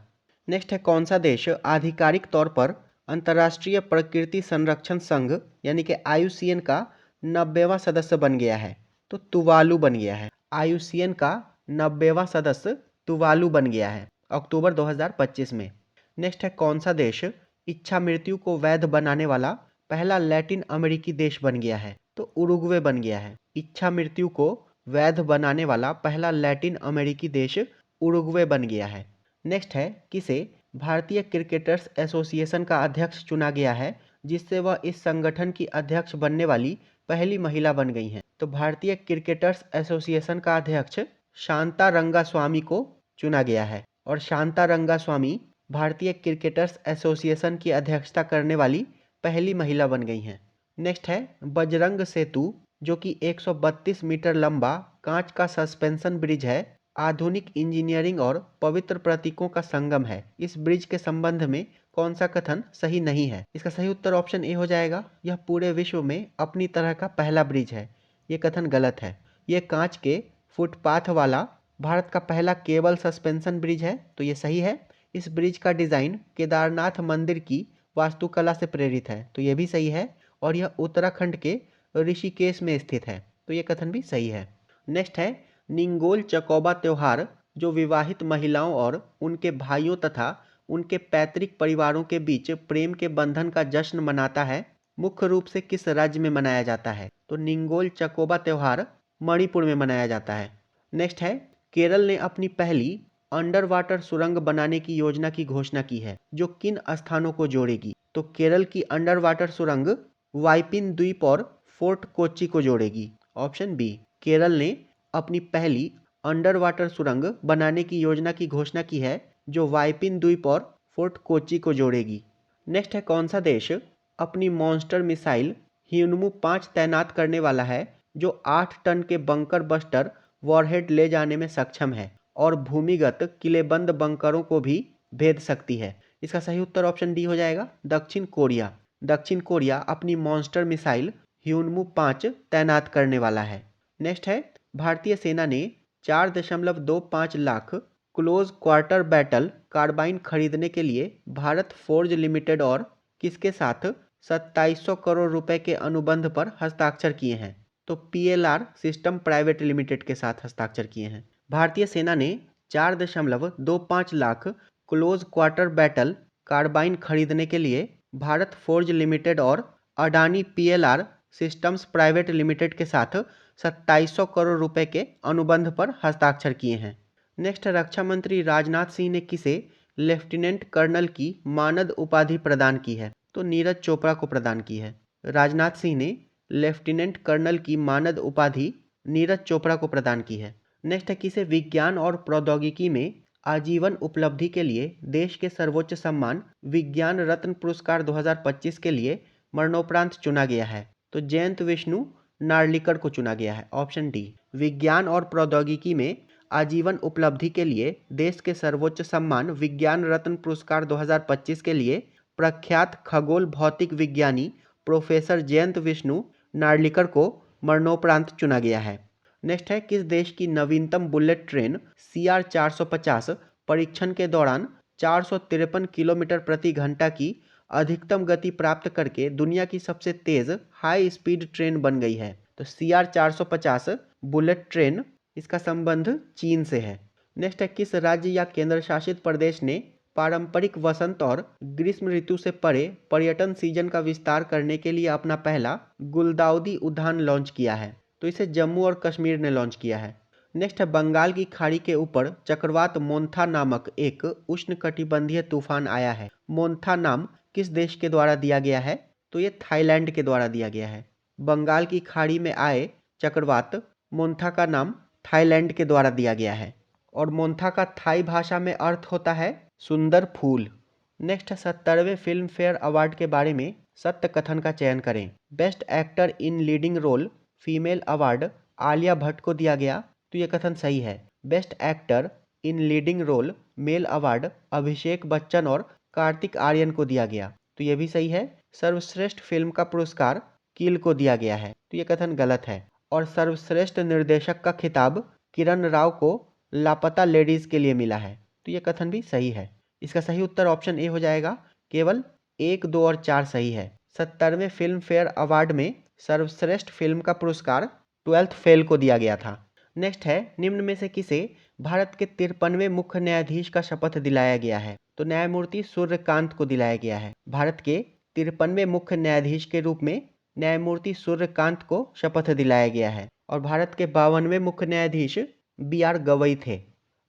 नेक्स्ट है कौन सा देश आधिकारिक तौर पर अंतर्राष्ट्रीय प्रकृति संरक्षण संघ यानी कि IUCN का 90वां सदस्य बन गया है? तो तुवालू बन गया है। IUCN का 90वां सदस्य तुवालू बन गया है अक्टूबर 2025 में। नेक्स्ट है कौन सा देश इच्छा मृत्यु को वैध बनाने वाला पहला लैटिन अमेरिकी देश बन गया है? तो उरुग्वे बन गया है। इच्छा मृत्यु को वैध बनाने वाला पहला लैटिन अमेरिकी देश उरुग्वे बन गया है। नेक्स्ट है किसे भारतीय क्रिकेटर्स एसोसिएशन का अध्यक्ष चुना गया है, जिससे वह इस संगठन की अध्यक्ष बनने वाली पहली महिला बन गई हैं? तो भारतीय क्रिकेटर्स एसोसिएशन का अध्यक्ष शांता रंगास्वामी को चुना गया है और शांता रंगास्वामी भारतीय क्रिकेटर्स एसोसिएशन की अध्यक्षता करने वाली पहली महिला बन गई हैं। नेक्स्ट है बजरंग सेतु, जो कि 132 मीटर लंबा कांच का सस्पेंशन ब्रिज है, आधुनिक इंजीनियरिंग और पवित्र प्रतीकों का संगम है। इस ब्रिज के संबंध में कौन सा कथन सही नहीं है? इसका सही उत्तर ऑप्शन ए हो जाएगा। यह पूरे विश्व में अपनी तरह का पहला ब्रिज है। ये कथन गलत है। ये कांच के फुटपाथ वाला भारत का पहला केबल सस्पेंशन ब्रिज है, तो ये सही है। इस ब्रिज का डिज़ाइन केदारनाथ मंदिर की वास्तुकला से प्रेरित है, तो ये भी सही है। और यह उत्तराखंड के ऋषिकेश में स्थित है, तो ये कथन भी सही है। नेक्स्ट है निंगोल चकौबा त्यौहार, जो विवाहित महिलाओं और उनके भाइयों तथा उनके पैतृक परिवारों के बीच प्रेम के बंधन का जश्न मनाता है, मुख्य रूप से किस राज्य में मनाया जाता है? तो निंगोल चकौबा त्यौहार मणिपुर में मनाया जाता है। नेक्स्ट है केरल ने अपनी पहली अंडर वाटर सुरंग बनाने की योजना की घोषणा की है, जो किन स्थानों को जोड़ेगी? तो केरल की अंडर वाटर सुरंग वाइपिन द्वीप और फोर्ट कोच्चि को जोड़ेगी। Option B. केरल ने अपनी पहली अंडर वाटर सुरंग बनाने की योजना की घोषणा की है, जो वाइपिन द्वीप और फोर्ट कोच्चि को जोड़ेगी। नेक्स्ट है कौन सा देश अपनी मॉन्स्टर मिसाइल ह्यूनमू 5 तैनात करने वाला है, जो 8 टन के बंकर बस्टर वॉरहेड ले जाने में सक्षम है और भूमिगत किलेबंद बंकरों को भी भेद सकती है? इसका सही उत्तर ऑप्शन डी हो जाएगा, दक्षिण कोरिया। दक्षिण कोरिया अपनी मॉन्स्टर मिसाइल ह्यूनमू 5 तैनात करने वाला है। नेक्स्ट है भारतीय सेना ने 4.25 lakh close quarter battle carbine खरीदने के लिए भारत फोर्ज लिमिटेड और किसके साथ 2700 करोड़ रुपए के अनुबंध पर हस्ताक्षर किए हैं? तो PLR सिस्टम प्राइवेट लिमिटेड के साथ हस्ताक्षर किए हैं। भारतीय सेना ने 4.25 lakh close quarter battle carbine खरीदने के लिए भारत फोर्ज लिमिटेड और Adani PLR systems private limited के साथ 2700 करोड़ रुपए के अनुबंध पर हस्ताक्षर किए हैं। नेक्स्ट रक्षा मंत्री राजनाथ सिंह ने किसे लेफ्टिनेंट कर्नल की मानद उपाधि प्रदान की है? तो नीरज चोपड़ा को प्रदान की है। राजनाथ सिंह ने लेफ्टिनेंट कर्नल की मानद उपाधि नीरज चोपड़ा को प्रदान की है। नेक्स्ट है किसे विज्ञान और प्रौद्योगिकी में आजीवन उपलब्धि के लिए देश के सर्वोच्च सम्मान विज्ञान रत्न पुरस्कार 2025 के लिए मरणोपरांत चुना गया है? तो जयंत विष्णु नार्लिकर को चुना गया है। Option D. विज्ञान और प्रौद्योगिकी में आजीवन उपलब्धि के लिए देश के सर्वोच्च सम्मान विज्ञान रत्न पुरस्कार 2025 के लिए प्रख्यात खगोल भौतिक विज्ञानी प्रोफेसर जयंत विष्णु नार्लिकर को मरणोपरांत चुना गया है। नेक्स्ट है, किस देश की नवीनतम बुलेट ट्रेन CR 450 परीक्षण के दौरान 453 किलोमीटर प्रति घंटा की अधिकतम गति प्राप्त करके दुनिया की सबसे तेज हाई स्पीड ट्रेन बन गई है? तो CR 450 बुलेट ट्रेन, इसका संबंध चीन से है। नेक्स्ट है, किस राज्य या केंद्र शासित प्रदेश ने पारंपरिक वसंत और ग्रीष्म ऋतु से परे पर्यटन सीजन का विस्तार करने के लिए अपना पहला गुलदाउदी उद्यान लॉन्च किया है? तो इसे जम्मू और कश्मीर ने लॉन्च किया है। नेक्स्ट है, बंगाल की खाड़ी के ऊपर चक्रवात मोन्था नामक एक उष्णकटिबंधीय तूफान आया है। मोन्था नाम किस देश के द्वारा दिया गया है? तो ये थाईलैंड के द्वारा दिया गया है। बंगाल की खाड़ी में आए चक्रवात मोन्था का नाम थाईलैंड के द्वारा दिया गया है और मोन्था का थाई भाषा में अर्थ होता है सुंदर फूल। नेक्स्ट, 70वें फिल्म फेयर अवार्ड के बारे में सत्य कथन का चयन करें। Best actor in leading role female award Alia Bhatt को दिया गया, तो यह कथन सही है। Best actor in leading role male award Abhishek Bachchan और कार्तिक आर्यन को दिया गया, तो यह भी सही है। सर्वश्रेष्ठ फिल्म का पुरस्कार किल को दिया गया है, तो यह कथन गलत है। और सर्वश्रेष्ठ निर्देशक का खिताब किरण राव को लापता लेडीज के लिए मिला है, तो यह कथन भी सही है। इसका सही उत्तर ऑप्शन ए हो जाएगा। केवल 1, 2 और 4 सही है। 70वें फिल्म फेयर अवार्ड में सर्वश्रेष्ठ फिल्म का पुरस्कार 12th फेल को दिया गया था। नेक्स्ट है, निम्न में से किसे भारत के 53वें मुख्य न्यायाधीश का शपथ दिलाया गया है? तो न्यायमूर्ति सूर्यकांत को दिलाया गया है। भारत के 53वें मुख्य न्यायाधीश के रूप में न्यायमूर्ति सूर्यकांत को शपथ दिलाया गया है और भारत के 52वें मुख्य न्यायाधीश BR गवई थे।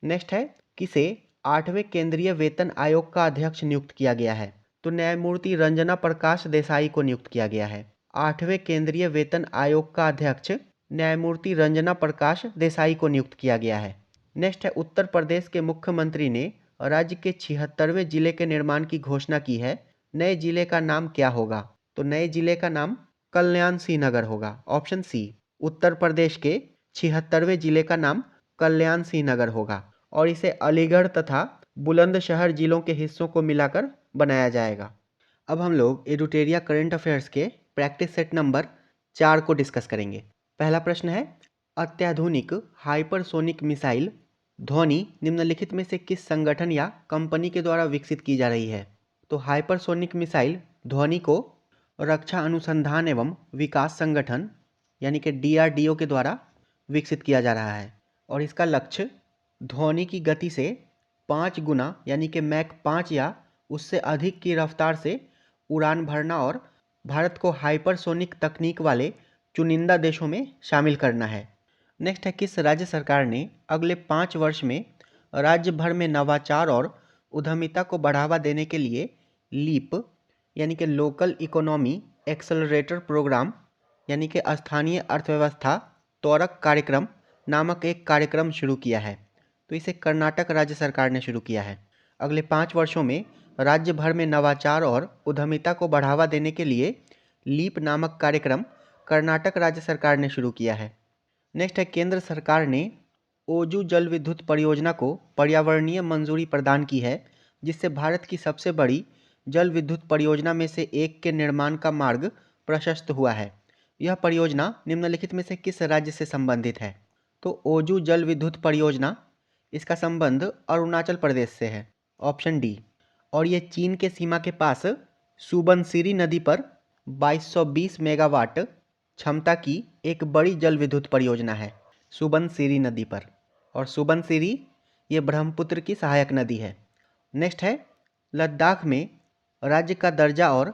नेक्स्ट है, किसे 8वें केंद्रीय वेतन आयोग का अध्यक्ष नियुक्त किया गया है? तो न्यायमूर्ति रंजना प्रकाश देसाई को नियुक्त किया गया है। 8वें केंद्रीय वेतन आयोग का अध्यक्ष न्यायमूर्ति रंजना प्रकाश देसाई को नियुक्त किया गया है। नेक्स्ट है, उत्तर प्रदेश के मुख्यमंत्री ने राज्य के 76वें जिले के निर्माण की घोषणा की है। नए जिले का नाम क्या होगा? तो नए जिले का नाम कल्याण सिंह नगर होगा, ऑप्शन सी। उत्तर प्रदेश के 76वें जिले का नाम कल्याण सिंह नगर होगा और इसे अलीगढ़ तथा बुलंदशहर जिलों के हिस्सों को मिलाकर बनाया जाएगा। अब हम लोग एडुटेरिया करंट अफेयर्स के प्रैक्टिस सेट नंबर 4 को डिस्कस करेंगे। पहला प्रश्न है, अत्याधुनिक हाइपरसोनिक मिसाइल ध्वनि निम्नलिखित में से किस संगठन या कंपनी के द्वारा विकसित की जा रही है? तो हाइपरसोनिक मिसाइल ध्वनि को रक्षा अनुसंधान एवं विकास संगठन यानी कि DRDO के द्वारा विकसित किया जा रहा है और इसका लक्ष्य ध्वनि की गति से 5 गुना यानी कि मैक 5 या उससे अधिक की रफ्तार से उड़ान भरना और भारत को हाइपरसोनिक तकनीक वाले चुनिंदा देशों में शामिल करना है। नेक्स्ट है, किस राज्य सरकार ने अगले 5 वर्ष में राज्य भर में नवाचार और उद्यमिता को बढ़ावा देने के लिए लीप यानी कि लोकल इकोनॉमी एक्सेलरेटर प्रोग्राम यानी कि स्थानीय अर्थव्यवस्था त्वरक कार्यक्रम नामक एक कार्यक्रम शुरू किया है? तो इसे कर्नाटक राज्य सरकार ने शुरू किया है। अगले 5 वर्षों में राज्य भर में नवाचार और उद्यमिता को बढ़ावा देने के लिए लीप नामक कार्यक्रम कर्नाटक राज्य सरकार ने शुरू किया है। नेक्स्ट है, केंद्र सरकार ने ओजू जल विद्युत परियोजना को पर्यावरणीय मंजूरी प्रदान की है, जिससे भारत की सबसे बड़ी जल विद्युत परियोजना में से एक के निर्माण का मार्ग प्रशस्त हुआ है। यह परियोजना निम्नलिखित में से किस राज्य से संबंधित है? तो ओजू जल विद्युत परियोजना, इसका संबंध अरुणाचल प्रदेश से है, ऑप्शन डी। और ये चीन के सीमा के पास सुबनसिरी नदी पर 2220 मेगावाट क्षमता की एक बड़ी जल विद्युत परियोजना है सुबनसिरी नदी पर, और सुबनसिरी ये ब्रह्मपुत्र की सहायक नदी है। नेक्स्ट है, लद्दाख में राज्य का दर्जा और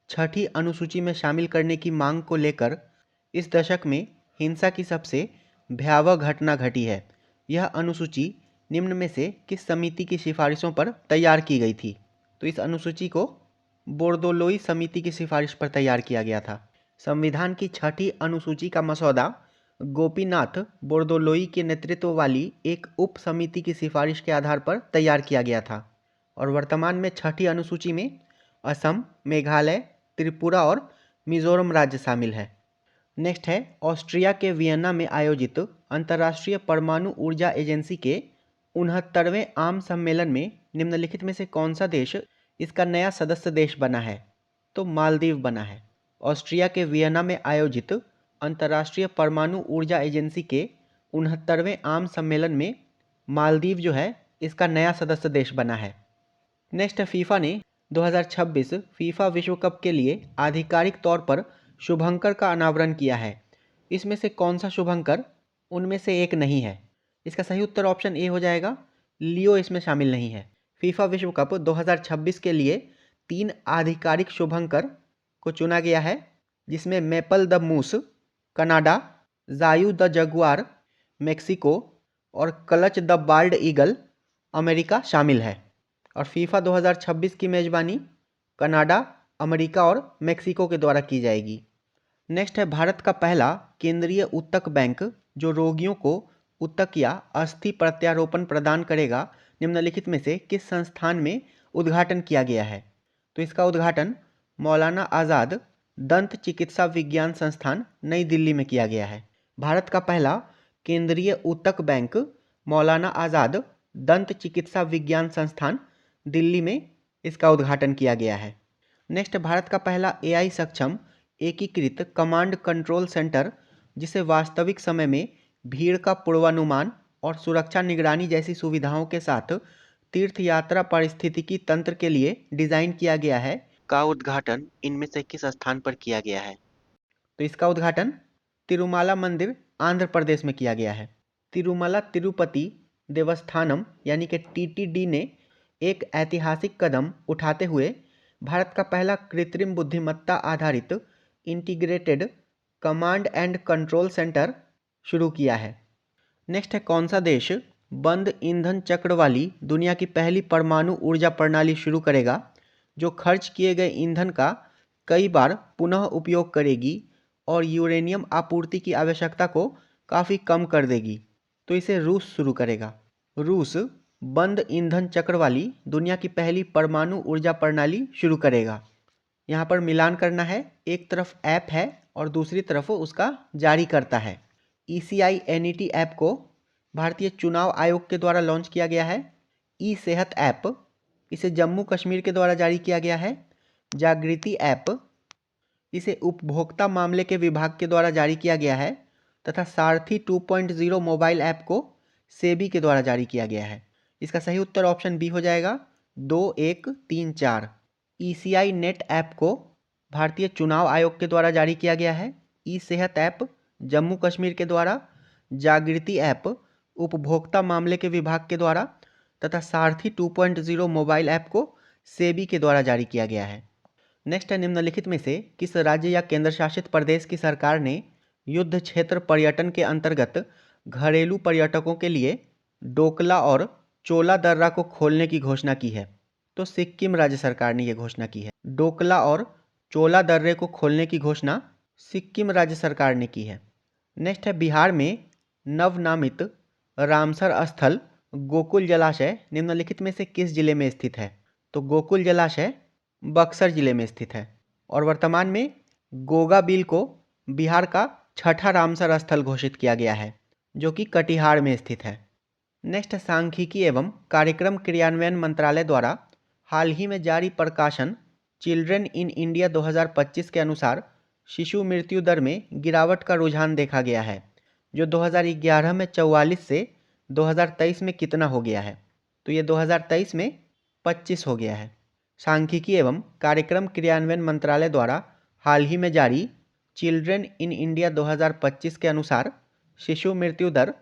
6ठी अनुसूची में शामिल करने की मांग को लेकर इस दशक में हिंसा की सबसे भयावह घटना घटी है। यह अनुसूची निम्न में से किस समिति की सिफारिशों पर तैयार की गई थी? तो इस अनुसूची को बोर्दोलोई समिति की सिफारिश पर तैयार किया गया था। संविधान की 6ठी अनुसूची का मसौदा गोपीनाथ बोर्दोलोई के नेतृत्व वाली एक उप समिति की सिफारिश के आधार पर तैयार किया गया था और वर्तमान में 6ठी अनुसूची में असम, मेघालय, त्रिपुरा और मिजोरम राज्य शामिल है। नेक्स्ट है, ऑस्ट्रिया के वियना में आयोजित अंतर्राष्ट्रीय परमाणु ऊर्जा एजेंसी के 69वें आम सम्मेलन में निम्नलिखित में से कौन सा देश इसका नया सदस्य देश बना है? तो मालदीव बना है। ऑस्ट्रिया के वियना में आयोजित अंतर्राष्ट्रीय परमाणु ऊर्जा एजेंसी के 69वें आम सम्मेलन में मालदीव जो है इसका नया सदस्य देश बना है। नेक्स्ट है, फीफा ने 2026 फीफा विश्व कप के लिए आधिकारिक तौर पर शुभंकर का अनावरण किया है। इसमें से कौन सा शुभंकर उनमें से एक नहीं है? इसका सही उत्तर ऑप्शन ए हो जाएगा, लियो इसमें शामिल नहीं है। फीफा विश्व कप 2026 के लिए 3 आधिकारिक शुभंकर को चुना गया है, जिसमें maple the moose Canada, Jayu the Jaguar Mexico और clutch the bald eagle America शामिल है। और फीफा 2026 की मेज़बानी कनाडा, अमेरिका और मेक्सिको के द्वारा की जाएगी। नेक्स्ट है, भारत का पहला केंद्रीय ऊतक बैंक जो रोगियों को ऊतक या अस्थि प्रत्यारोपण प्रदान करेगा, निम्नलिखित में से किस संस्थान में उद्घाटन किया गया है? तो इसका उद्घाटन मौलाना आज़ाद दंत चिकित्सा विज्ञान संस्थान नई दिल्ली में किया गया है। भारत का पहला केंद्रीय ऊतक बैंक मौलाना आज़ाद दंत चिकित्सा विज्ञान संस्थान दिल्ली में इसका उद्घाटन किया गया है। नेक्स्ट, भारत का पहला एआई सक्षम एकीकृत कमांड कंट्रोल सेंटर जिसे वास्तविक समय में भीड़ का पूर्वानुमान और सुरक्षा निगरानी जैसी सुविधाओं के साथ तीर्थ यात्रा पारिस्थितिकी तंत्र के लिए डिजाइन किया गया है, का उद्घाटन इनमें से किस स्थान पर किया गया है? तो इसका उद्घाटन तिरुमाला मंदिर आंध्र प्रदेश में किया गया है। तिरुमला तिरुपति देवस्थानम यानी कि टीटीडी ने एक ऐतिहासिक कदम उठाते हुए भारत का पहला कृत्रिम बुद्धिमत्ता आधारित integrated command and control centre शुरू किया है। नेक्स्ट है, कौन सा देश बंद ईंधन चक्र वाली दुनिया की पहली परमाणु ऊर्जा प्रणाली शुरू करेगा जो खर्च किए गए ईंधन का कई बार पुनः उपयोग करेगी और यूरेनियम आपूर्ति की आवश्यकता को काफ़ी कम कर देगी? तो इसे रूस शुरू करेगा। रूस बंद ईंधन चक्र वाली दुनिया की पहली परमाणु ऊर्जा प्रणाली शुरू करेगा। यहाँ पर मिलान करना है, एक तरफ ऐप है और दूसरी तरफ उसका जारी करता है। ECI NET ऐप को भारतीय चुनाव आयोग के द्वारा लॉन्च किया गया है। ई सेहत ऐप इसे जम्मू कश्मीर के द्वारा जारी किया गया है। जागृति ऐप इसे उपभोक्ता मामले के विभाग के द्वारा जारी किया गया है तथा सारथी 2.0 मोबाइल ऐप को सेबी के द्वारा जारी किया गया है। इसका सही उत्तर ऑप्शन बी हो जाएगा, 2, 1, 3, 4। ECI नेट ऐप को भारतीय चुनाव आयोग के द्वारा जारी किया गया है। ई सेहत ऐप जम्मू कश्मीर के द्वारा, जागृति ऐप उपभोक्ता मामले के विभाग के द्वारा तथा सारथी 2.0 मोबाइल ऐप को सेबी के द्वारा जारी किया गया है। नेक्स्ट है, निम्नलिखित में से किस राज्य या केंद्र शासित प्रदेश की सरकार ने युद्ध क्षेत्र पर्यटन के अंतर्गत घरेलू पर्यटकों के लिए डोकला और चोला दर्रा को खोलने की घोषणा की है? तो सिक्किम राज्य सरकार ने यह घोषणा की है। डोकला और चोला दर्रे को खोलने की घोषणा सिक्किम राज्य सरकार ने की है। नेक्स्ट है, बिहार में नवनामित रामसर स्थल गोकुल जलाशय निम्नलिखित में से किस जिले में स्थित है? तो गोकुल जलाशय बक्सर जिले में स्थित है और वर्तमान में गोगा बिल को बिहार का छठा रामसर स्थल घोषित किया गया है जो कि कटिहार में स्थित है। नेक्स्ट, सांख्यिकी एवं कार्यक्रम क्रियान्वयन मंत्रालय द्वारा हाल ही में जारी प्रकाशन चिल्ड्रेन इन इंडिया 2025 के अनुसार शिशु मृत्यु दर में गिरावट का रुझान देखा गया है जो 2011 में 44 से 2023 में कितना हो गया है? तो ये 2023 में 25 हो गया है। सांख्यिकी एवं कार्यक्रम क्रियान्वयन मंत्रालय द्वारा हाल ही में जारी चिल्ड्रेन इन इंडिया 2025 के अनुसार शिशु मृत्यु दर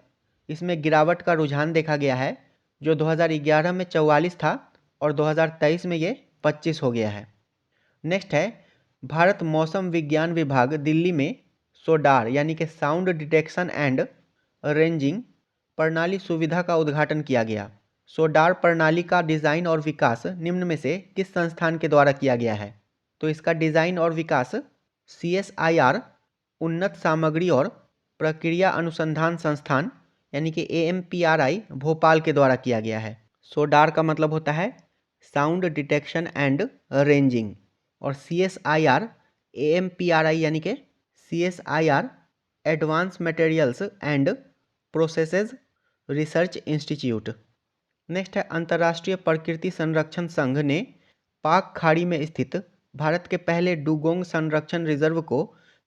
इसमें गिरावट का रुझान देखा गया है जो 2011 में 44 था और 2023 में ये 25 हो गया है। नेक्स्ट है, भारत मौसम विज्ञान विभाग दिल्ली में सोडार यानी कि साउंड डिटेक्शन एंड रेंजिंग प्रणाली सुविधा का उद्घाटन किया गया। सोडार प्रणाली का डिज़ाइन और विकास निम्न में से किस संस्थान के द्वारा किया गया है? तो इसका डिज़ाइन और विकास CSIR उन्नत सामग्री और प्रक्रिया अनुसंधान संस्थान यानी कि AMPRI भोपाल के द्वारा किया गया है। सोडार का मतलब होता है साउंड डिटेक्शन एंड रेंजिंग और CSIR AMPRI यानी कि CSIR advance materials and processes research institute. Next है, अंतर्राष्ट्रीय प्रकृति संरक्षण संघ ने पाक खाड़ी में स्थित भारत के पहले डुगोंग संरक्षण रिजर्व को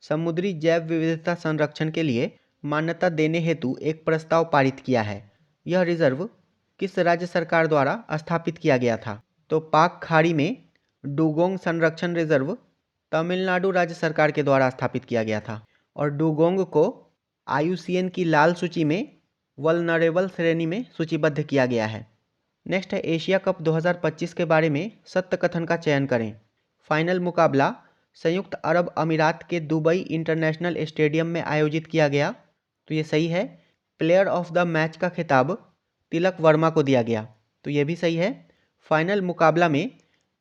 समुद्री जैव विविधता संरक्षण के लिए मान्यता देने हेतु एक प्रस्ताव पारित किया है। यह रिजर्व किस राज्य सरकार द्वारा स्थापित किया गया था? तो पाक खाड़ी में डुगोंग संरक्षण रिजर्व तमिलनाडु राज्य सरकार के द्वारा स्थापित किया गया था और डुगोंग को IUCN की लाल सूची में वल्नरेबल श्रेणी में सूचीबद्ध किया गया है। नेक्स्ट है एशिया कप 2025 के बारे में सत्य कथन का चयन करें। फाइनल मुकाबला संयुक्त अरब अमीरात के दुबई इंटरनेशनल स्टेडियम में आयोजित किया गया, तो ये सही है। प्लेयर ऑफ द मैच का खिताब तिलक वर्मा को दिया गया, तो ये भी सही है। फाइनल मुकाबला में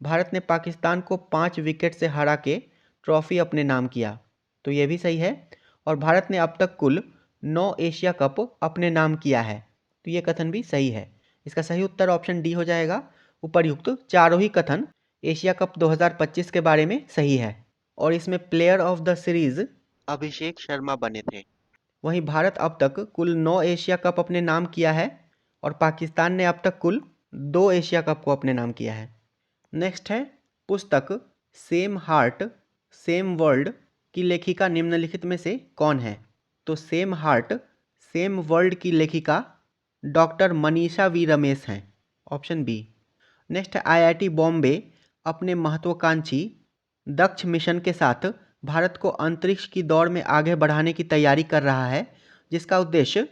भारत ने पाकिस्तान को 5 विकेट से हरा के ट्रॉफी अपने नाम किया, तो ये भी सही है। और भारत ने अब तक कुल 9 एशिया कप अपने नाम किया है, तो ये कथन भी सही है। इसका सही उत्तर ऑप्शन डी हो जाएगा। उपर्युक्त चारों ही कथन एशिया कप 2025 के बारे में सही है और इसमें player of the series Abhishek Sharma बने थे। वहीं भारत अब तक कुल 9 एशिया कप अपने नाम किया है और पाकिस्तान ने अब तक कुल 2 एशिया कप को अपने नाम किया है। नेक्स्ट है पुस्तक सेम हार्ट सेम वर्ल्ड की लेखिका निम्नलिखित में से कौन है? तो सेम हार्ट सेम वर्ल्ड की लेखिका डॉक्टर मनीषा वी रमेश हैं, ऑप्शन बी। नेक्स्ट है IIT बॉम्बे अपने महत्वाकांक्षी दक्ष मिशन के साथ भारत को अंतरिक्ष की दौड़ में आगे बढ़ाने की तैयारी कर रहा है, जिसका उद्देश्य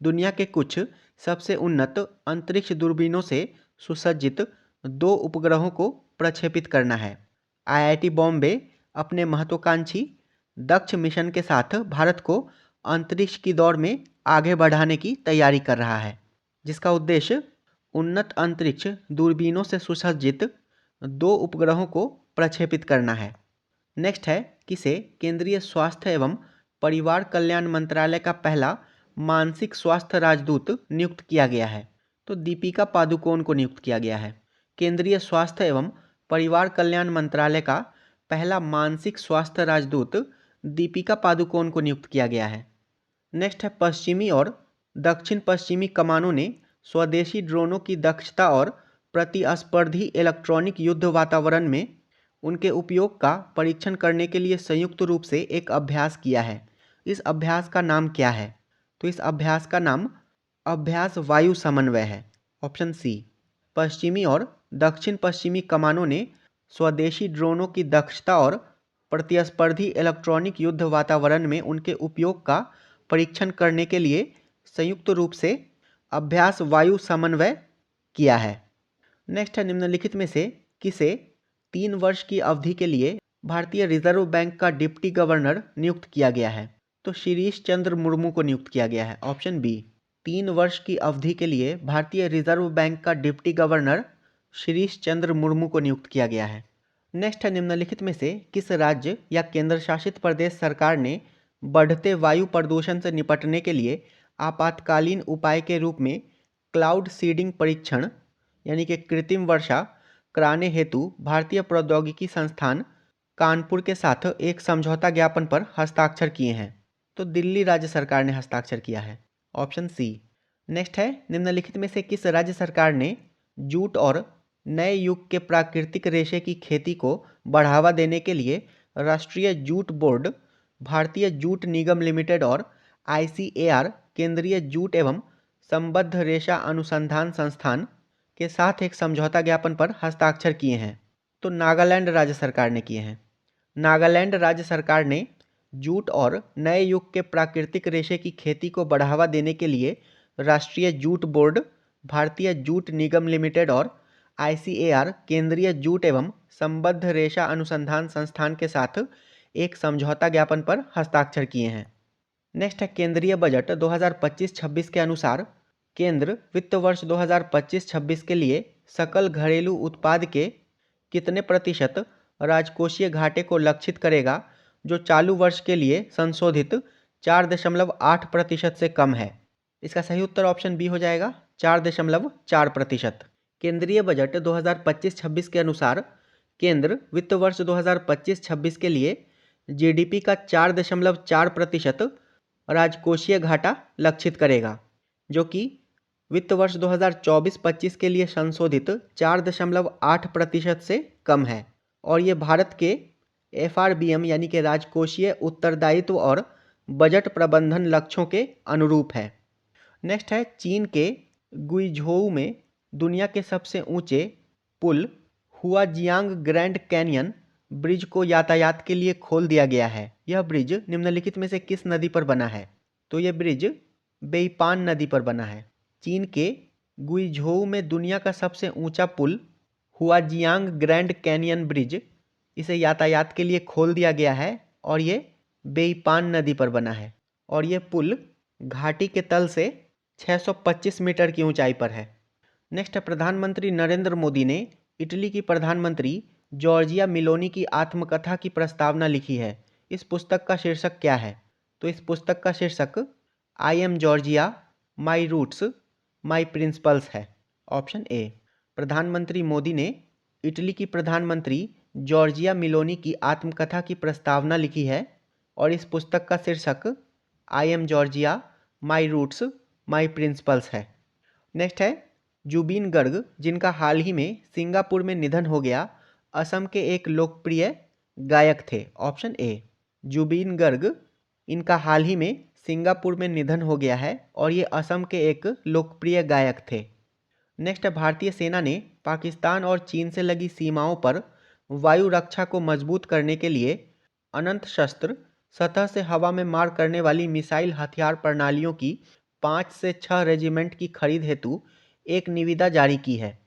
दुनिया के कुछ सबसे उन्नत अंतरिक्ष दूरबीनों से सुसज्जित 2 उपग्रहों को प्रक्षेपित करना है। IIT बॉम्बे अपने महत्वाकांक्षी दक्ष मिशन के साथ भारत को अंतरिक्ष की दौड़ में आगे बढ़ाने की तैयारी कर रहा है, जिसका उद्देश्य उन्नत अंतरिक्ष दूरबीनों से सुसज्जित 2 उपग्रहों को प्रक्षेपित करना है। नेक्स्ट है किसे केंद्रीय स्वास्थ्य एवं परिवार कल्याण मंत्रालय का पहला मानसिक स्वास्थ्य राजदूत नियुक्त किया गया है? तो दीपिका पादुकोण को नियुक्त किया गया है। केंद्रीय स्वास्थ्य एवं परिवार कल्याण मंत्रालय का पहला मानसिक स्वास्थ्य राजदूत दीपिका पादुकोण को नियुक्त किया गया है। नेक्स्ट है पश्चिमी और दक्षिण पश्चिमी कमानों ने स्वदेशी ड्रोनों की दक्षता और प्रतिस्पर्धी इलेक्ट्रॉनिक युद्ध वातावरण में उनके उपयोग का परीक्षण करने के लिए संयुक्त रूप से एक अभ्यास किया है। इस अभ्यास का नाम क्या है? तो इस अभ्यास का नाम अभ्यास वायु समन्वय है, ऑप्शन सी। पश्चिमी और दक्षिण पश्चिमी कमानों ने स्वदेशी ड्रोनों की दक्षता और प्रतिस्पर्धी इलेक्ट्रॉनिक युद्ध वातावरण में उनके उपयोग का परीक्षण करने के लिए संयुक्त रूप से अभ्यास वायु समन्वय किया है। नेक्स्ट है निम्नलिखित में से किसे 3 वर्ष की अवधि के लिए भारतीय रिजर्व बैंक का डिप्टी गवर्नर नियुक्त किया गया है? तो शिरीष चंद्र मुर्मू को नियुक्त किया गया है, ऑप्शन बी। 3 वर्ष की अवधि के लिए भारतीय रिजर्व बैंक का डिप्टी गवर्नर शिरीष चंद्र मुर्मू को नियुक्त किया गया है। नेक्स्ट है निम्नलिखित में से किस राज्य या केंद्र शासित प्रदेश सरकार ने बढ़ते वायु प्रदूषण से निपटने के लिए आपातकालीन उपाय के रूप में क्लाउड सीडिंग परीक्षण यानी कि कृत्रिम वर्षा कराने हेतु भारतीय प्रौद्योगिकी संस्थान कानपुर के साथ एक समझौता ज्ञापन पर हस्ताक्षर किए हैं? तो दिल्ली राज्य सरकार ने हस्ताक्षर किया है, ऑप्शन सी। नेक्स्ट है निम्नलिखित में से किस राज्य सरकार ने जूट और नए युग के प्राकृतिक रेशे की खेती को बढ़ावा देने के लिए राष्ट्रीय जूट बोर्ड, भारतीय जूट निगम लिमिटेड और ICAR केंद्रीय जूट एवं संबद्ध रेशा अनुसंधान संस्थान के साथ एक समझौता ज्ञापन पर हस्ताक्षर किए हैं? तो नागालैंड राज्य सरकार ने किए हैं। नागालैंड राज्य सरकार ने जूट और नए युग के प्राकृतिक रेशे की खेती को बढ़ावा देने के लिए राष्ट्रीय जूट बोर्ड, भारतीय जूट निगम लिमिटेड और ICAR केंद्रीय जूट एवं संबद्ध रेशा अनुसंधान संस्थान के साथ एक समझौता ज्ञापन पर हस्ताक्षर किए हैं। नेक्स्ट है केंद्रीय बजट 2025-26 के अनुसार केंद्र वित्त वर्ष 2025-26 के लिए सकल घरेलू उत्पाद के कितने प्रतिशत राजकोषीय घाटे को लक्षित करेगा, जो चालू वर्ष के लिए संशोधित 4.8% से कम है? इसका सही उत्तर ऑप्शन बी हो जाएगा, 4.4%। केंद्रीय बजट 2025-26 के अनुसार केंद्र वित्त वर्ष 2025-26 के लिए GDP का 4.4% राजकोषीय घाटा लक्षित करेगा, जो कि वित्त वर्ष 2024-25 के लिए संशोधित 4.8% से कम है और ये भारत के FRBM यानी कि राजकोषीय उत्तरदायित्व और बजट प्रबंधन लक्ष्यों के अनुरूप है। नेक्स्ट है चीन के गुइझोउ में दुनिया के सबसे ऊंचे पुल हुआजियांग ग्रैंड कैनियन ब्रिज को यातायात के लिए खोल दिया गया है। यह ब्रिज निम्नलिखित में से किस नदी पर बना है? तो यह ब्रिज बेइपान नदी पर बना है। चीन के गुइझोउ में दुनिया का सबसे ऊंचा पुल हुआजियांग ग्रैंड कैनियन ब्रिज, इसे यातायात के लिए खोल दिया गया है और ये बेइपान नदी पर बना है और ये पुल घाटी के तल से 625 मीटर की ऊंचाई पर है। नेक्स्ट है प्रधानमंत्री नरेंद्र मोदी ने इटली की प्रधानमंत्री जॉर्जिया मिलोनी की आत्मकथा की प्रस्तावना लिखी है। इस पुस्तक का शीर्षक क्या है? तो इस पुस्तक का शीर्षक I am Giorgia, my roots, my principles है। Option A. प्रधानमंत्री मोदी ने इटली की प्रधानमंत्री जॉर्जिया मिलोनी की आत्मकथा की प्रस्तावना लिखी है और इस पुस्तक का शीर्षक I am Giorgia, my roots, my principles है। नेक्स्ट है जुबीन गर्ग, जिनका हाल ही में सिंगापुर में निधन हो गया, असम के एक लोकप्रिय गायक थे। Option A. जुबीन गर्ग, इनका हाल ही में सिंगापुर में निधन हो गया है और ये असम के एक लोकप्रिय गायक थे। नेक्स्ट है भारतीय सेना ने पाकिस्तान और चीन से लगी सीमाओं पर वायु रक्षा को मजबूत करने के लिए अनंत शस्त्र, सतह से हवा में मार करने वाली मिसाइल हथियार प्रणालियों की 5 से 6 रेजिमेंट की खरीद हेतु एक निविदा जारी की है।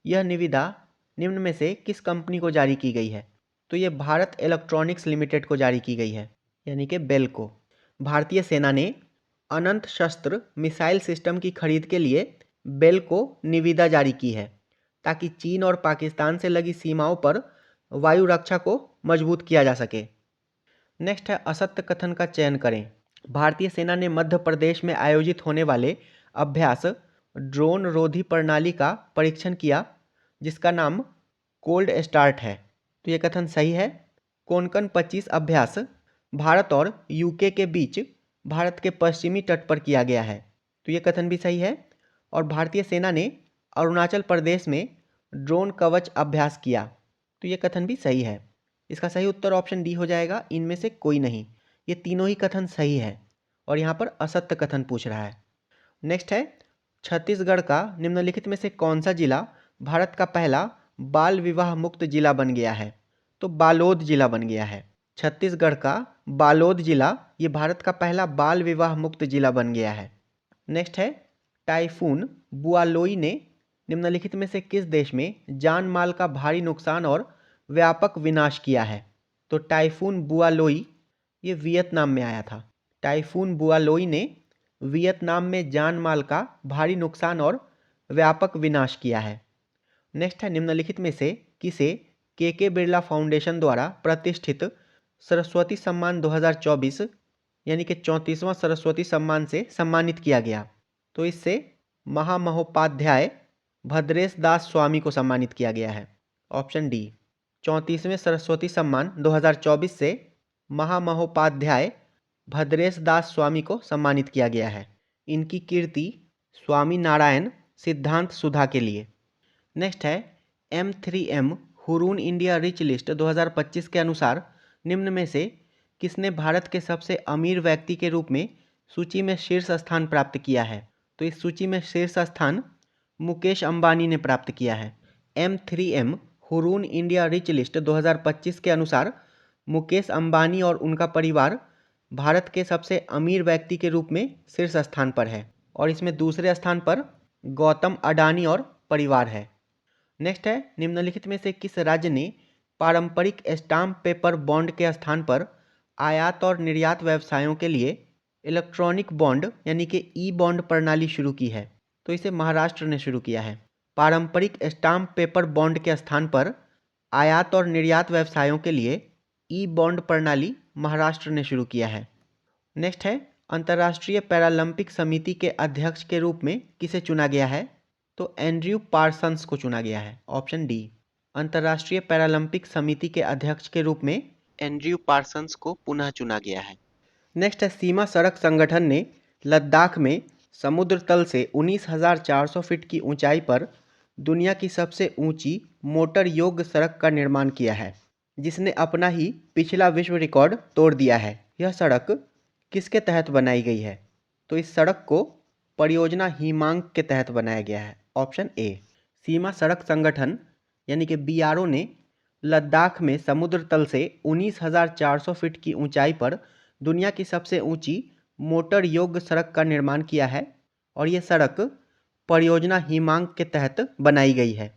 यह निविदा निम्न में से किस कंपनी को जारी की गई है? तो ये भारत इलेक्ट्रॉनिक्स लिमिटेड को जारी की गई है, यानी कि बेल को। भारतीय सेना ने अनंत शस्त्र मिसाइल सिस्टम की खरीद के लिए बेल को निविदा जारी की है ताकि चीन और पाकिस्तान से लगी सीमाओं पर वायु रक्षा को मजबूत किया जा सके। नेक्स्ट है असत्य कथन का चयन करें। भारतीय सेना ने मध्य प्रदेश में आयोजित होने वाले अभ्यास ड्रोन रोधी प्रणाली का परीक्षण किया जिसका नाम कोल्ड स्टार्ट है। तो ये कथन सही है। कोंकण 25 अभ्यास भारत और यूके के बीच भारत के पश्चिमी तट पर किया गया है। तो ये कथन भी सही है। और भारतीय सेना ने अरुणाचल प्रदेश में ड्रोन कवच अभ्यास किया। तो ये कथन भी सही है। इसका सही उत्तर ऑप्शन डी हो जाएगा, इनमें से कोई नहीं। ये तीनों ही कथन सही है और यहाँ पर असत्य कथन पूछ रहा है। नेक्स्ट है छत्तीसगढ़ का निम्नलिखित में से कौन सा जिला भारत का पहला बाल विवाह मुक्त जिला बन गया है? तो बालोद जिला बन गया है। छत्तीसगढ़ का बालोद जिला ये भारत का पहला बाल विवाह मुक्त जिला बन गया है। नेक्स्ट है टाइफून बुआलोई ने निम्नलिखित में से किस देश में जान माल का भारी नुकसान और व्यापक विनाश किया है? तो टाइफून बुआलोई ये वियतनाम में आया था। टाइफून बुआलोई ने वियतनाम में जान माल का भारी नुकसान और व्यापक विनाश किया है। नेक्स्ट है निम्नलिखित में से किसे के बिरला फाउंडेशन द्वारा प्रतिष्ठित सरस्वती सम्मान 2024 यानी कि 34वां सरस्वती सम्मान से सम्मानित किया गया? तो इससे महामहोपाध्याय भद्रेश दास स्वामी को सम्मानित किया गया है। Option D. 34वें सरस्वती सम्मान 2024 से महामहोपाध्याय भद्रेश दास स्वामी को सम्मानित किया गया है। इनकी कीर्ति स्वामी नारायण सिद्धांत सुधा के लिए। नेक्स्ट है M3M Hurun India rich list 2025 के अनुसार निम्न में से किसने भारत के सबसे अमीर व्यक्ति के रूप में सूची में शीर्ष स्थान प्राप्त किया है? तो इस सूची में शीर्ष स्थान मुकेश अंबानी ने प्राप्त किया है। M3M Hurun India rich list 2025 के अनुसार मुकेश अंबानी और उनका परिवार भारत के सबसे अमीर व्यक्ति के रूप में शीर्ष स्थान पर है और इसमें दूसरे स्थान पर गौतम अडानी और परिवार है। नेक्स्ट है निम्नलिखित में से किस राज्य ने पारंपरिक स्टाम्प पेपर बॉन्ड के स्थान पर आयात और निर्यात व्यवसायों के लिए इलेक्ट्रॉनिक बॉन्ड यानी कि ई बॉन्ड प्रणाली शुरू की है? तो इसे महाराष्ट्र ने शुरू किया है। पारंपरिक स्टाम्प पेपर बॉन्ड के स्थान पर आयात और निर्यात व्यवसायों के लिए ई बॉन्ड प्रणाली महाराष्ट्र ने शुरू किया है। नेक्स्ट है अंतर्राष्ट्रीय पैरालंपिक समिति के अध्यक्ष के रूप में किसे चुना गया है? तो एंड्रयू पार्सन्स को चुना गया है। Option D. अंतर्राष्ट्रीय पैरालंपिक समिति के अध्यक्ष के रूप में एंड्रयू पार्सन्स को पुनः चुना गया है। नेक्स्ट है सीमा सड़क संगठन ने लद्दाख में समुद्र तल से 19,400 फीट की ऊंचाई पर दुनिया की सबसे ऊंची मोटर योग्य सड़क का निर्माण किया है, जिसने अपना ही पिछला विश्व रिकॉर्ड तोड़ दिया है? यह सड़क किसके तहत बनाई गई है? तो इस सड़क को परियोजना हिमांक के तहत बनाया गया है। ऑप्शन ए। सीमा सड़क संगठन यानी कि बीआरओ ने लद्दाख में समुद्र तल से 19,400 फीट की ऊंचाई पर दुनिया की सबसे ऊंची मोटर योग्य सड़क का निर्माण किया है और ये सड़क परियोजना हिमांक के तहत बनाई गई है।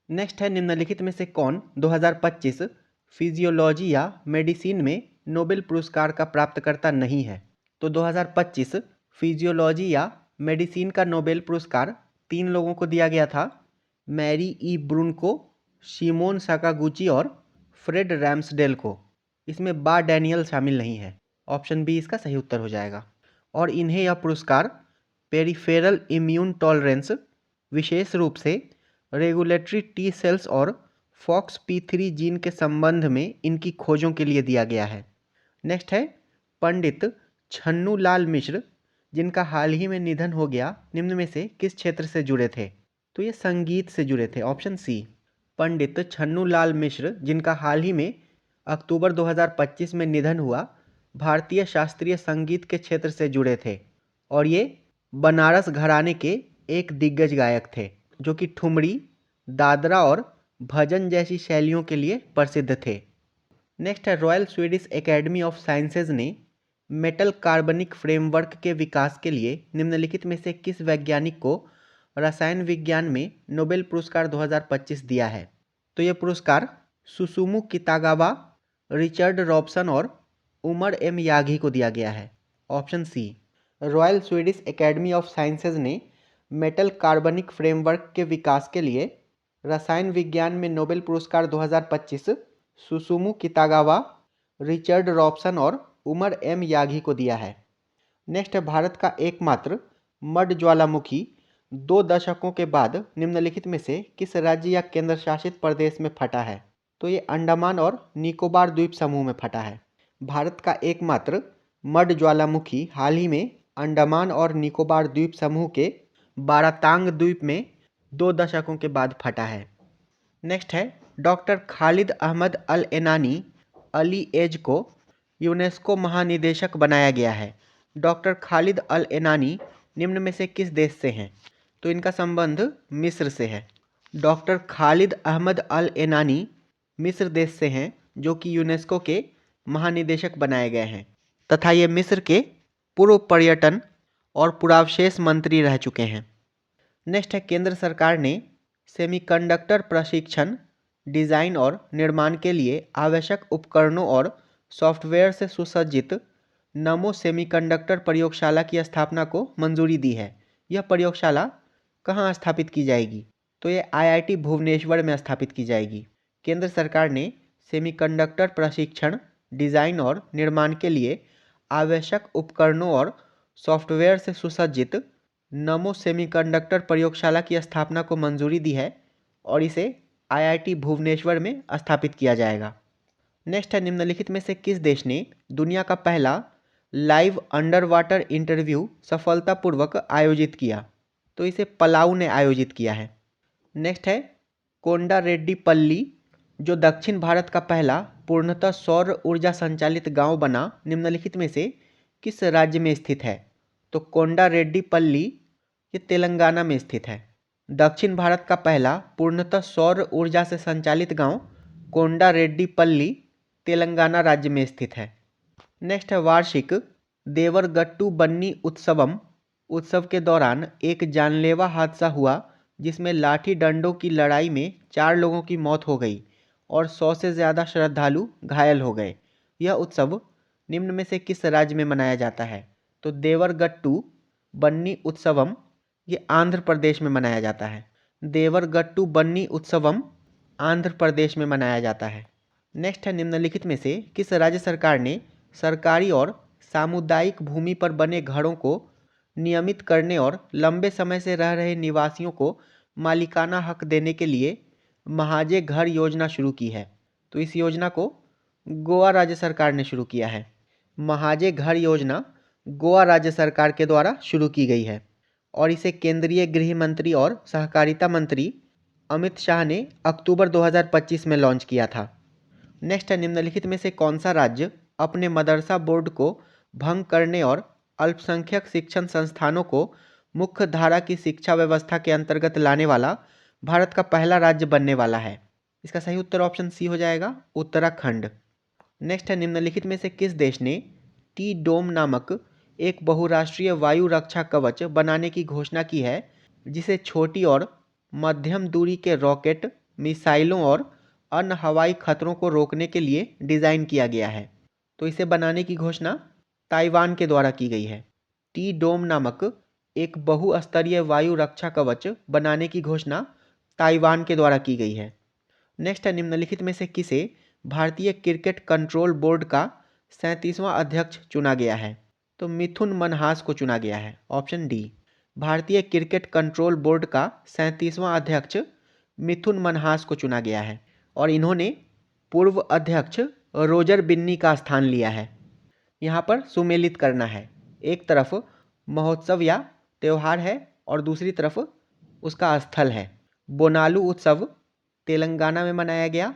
नेक्स्ट है, निम्नलिखित में से कौन 2025 फिजियोलॉजी या मेडिसिन में नोबेल पुरस्कार का प्राप्तकर्ता नहीं है? तो 2025 फिजियोलॉजी या मेडिसिन का नोबेल पुरस्कार 3 लोगों को दिया गया था, मैरी ई ब्रुनको, शिमोन साकागुची और फ्रेड रैम्सडेल को। इसमें बा डैनियल शामिल नहीं है। ऑप्शन बी इसका सही उत्तर हो जाएगा। और इन्हें यह पुरस्कार पेरिफेरल इम्यून टॉलरेंस, विशेष रूप से रेगुलेटरी टी सेल्स और FOXP3 जीन के संबंध में इनकी खोजों के लिए दिया गया है। नेक्स्ट है, पंडित छन्नू लाल मिश्र, जिनका हाल ही में निधन हो गया, निम्न में से किस क्षेत्र से जुड़े थे? तो ये संगीत से जुड़े थे। Option C. पंडित छन्नू लाल मिश्र, जिनका हाल ही में अक्टूबर 2025 में निधन हुआ, भारतीय शास्त्रीय संगीत के क्षेत्र से जुड़े थे और ये बनारस घराने के एक दिग्गज गायक थे जो कि ठुमरी, दादरा और भजन जैसी शैलियों के लिए प्रसिद्ध थे। नेक्स्ट है, royal Swedish Academy of Sciences ने मेटल कार्बनिक फ्रेमवर्क के विकास के लिए निम्नलिखित में से किस वैज्ञानिक को रसायन विज्ञान में नोबेल पुरस्कार 2025 दिया है? तो ये पुरस्कार सुसुमु कितागावा, रिचर्ड रॉबसन और उमर एम यागी को दिया गया है। Option C. Royal Swedish Academy of Sciences ने मेटल कार्बनिक फ्रेमवर्क के विकास के लिए रसायन विज्ञान में नोबेल पुरस्कार 2025 सुसुमु कितागावा, रिचर्ड रॉबसन और उमर एम यागी को दिया है। नेक्स्ट है, भारत का एकमात्र मड ज्वालामुखी 2 दशकों के बाद निम्नलिखित में से किस राज्य या केंद्र शासित प्रदेश में फटा है? तो ये अंडमान और निकोबार द्वीप समूह में फटा है। भारत का एकमात्र मड ज्वालामुखी हाल ही में अंडमान और निकोबार द्वीप समूह के बारातांग द्वीप में 2 दशकों के बाद फटा है। नेक्स्ट है, डॉक्टर खालिद अहमद अल एनानी अली एज को यूनेस्को महानिदेशक बनाया गया है। डॉक्टर खालिद अल एनानी निम्न में से किस देश से हैं? तो इनका संबंध मिस्र से है। डॉक्टर खालिद अहमद अल एनानी मिस्र देश से हैं जो कि यूनेस्को के महानिदेशक बनाए गए हैं तथा ये मिस्र के पूर्व पर्यटन और पुरावशेष मंत्री रह चुके हैं। नेक्स्ट है, केंद्र सरकार ने सेमीकंडक्टर प्रशिक्षण, डिज़ाइन और निर्माण के लिए आवश्यक उपकरणों और सॉफ्टवेयर से सुसज्जित नमो सेमीकंडक्टर प्रयोगशाला की स्थापना को मंजूरी दी है। यह प्रयोगशाला कहाँ स्थापित की जाएगी? तो ये IIT भुवनेश्वर में स्थापित की जाएगी। केंद्र सरकार ने सेमीकंडक्टर प्रशिक्षण, डिज़ाइन और निर्माण के लिए आवश्यक उपकरणों और सॉफ्टवेयर से सुसज्जित नमो सेमीकंडक्टर प्रयोगशाला की स्थापना को मंजूरी दी है और इसे IIT भुवनेश्वर में स्थापित किया जाएगा। नेक्स्ट है, निम्नलिखित में से किस देश ने दुनिया का पहला लाइव अंडर वाटर इंटरव्यू सफलतापूर्वक आयोजित किया? तो इसे पलाऊ ने आयोजित किया है। नेक्स्ट है, कोंडारेड्डीपल्ली जो दक्षिण भारत का पहला पूर्णतः सौर ऊर्जा संचालित गांव बना, निम्नलिखित में से किस राज्य में स्थित है? तो कोंडारेड्डीपल्ली ये तेलंगाना में स्थित है। दक्षिण भारत का पहला पूर्णतः सौर ऊर्जा से संचालित गांव कोंडारेड्डीपल्ली तेलंगाना राज्य में स्थित है। नेक्स्ट है, वार्षिक देवरगट्टू बन्नी उत्सवम उत्सव के दौरान एक जानलेवा हादसा हुआ जिसमें लाठी डंडों की लड़ाई में 4 लोगों की मौत हो गई और 100 से ज़्यादा श्रद्धालु घायल हो गए। यह उत्सव निम्न में से किस राज्य में मनाया जाता है? तो देवरगट्टू बन्नी उत्सवम ये आंध्र प्रदेश में मनाया जाता है। देवरगट्टू बन्नी उत्सवम आंध्र प्रदेश में मनाया जाता है। नेक्स्ट है, निम्नलिखित में से किस राज्य सरकार ने सरकारी और सामुदायिक भूमि पर बने घरों को नियमित करने और लंबे समय से रह रहे निवासियों को मालिकाना हक देने के लिए महाजे घर योजना शुरू की है? तो इस योजना को गोवा राज्य सरकार ने शुरू किया है। महाजे घर योजना गोवा राज्य सरकार के द्वारा शुरू की गई है और इसे केंद्रीय गृह मंत्री और सहकारिता मंत्री अमित शाह ने अक्टूबर 2025 में लॉन्च किया था। नेक्स्ट है, निम्नलिखित में से कौन सा राज्य अपने मदरसा बोर्ड को भंग करने और अल्पसंख्यक शिक्षण संस्थानों को मुख्य धारा की शिक्षा व्यवस्था के अंतर्गत लाने वाला भारत का पहला राज्य बनने वाला है? इसका सही उत्तर ऑप्शन सी हो जाएगा, उत्तराखंड। नेक्स्ट है, निम्नलिखित में से किस देश ने टी डोम नामक एक बहुराष्ट्रीय वायु रक्षा कवच बनाने की घोषणा की है, जिसे छोटी और मध्यम दूरी के रॉकेट, मिसाइलों और अन्य हवाई खतरों को रोकने के लिए डिज़ाइन किया गया है? तो इसे बनाने की घोषणा ताइवान के द्वारा की गई है। टी डोम नामक एक बहुस्तरीय वायु रक्षा कवच बनाने की घोषणा ताइवान के द्वारा की गई है। नेक्स्ट है, निम्नलिखित में से किसे भारतीय क्रिकेट कंट्रोल बोर्ड का 37वां अध्यक्ष चुना गया है? तो मिथुन मनहास को चुना गया है, ऑप्शन डी। भारतीय क्रिकेट कंट्रोल बोर्ड का 37वां अध्यक्ष मिथुन मनहास को चुना गया है और इन्होंने पूर्व अध्यक्ष रोजर बिन्नी का स्थान लिया है। यहाँ पर सुमेलित करना है, एक तरफ महोत्सव या त्यौहार है और दूसरी तरफ उसका स्थल है। बोनालू उत्सव तेलंगाना में मनाया गया,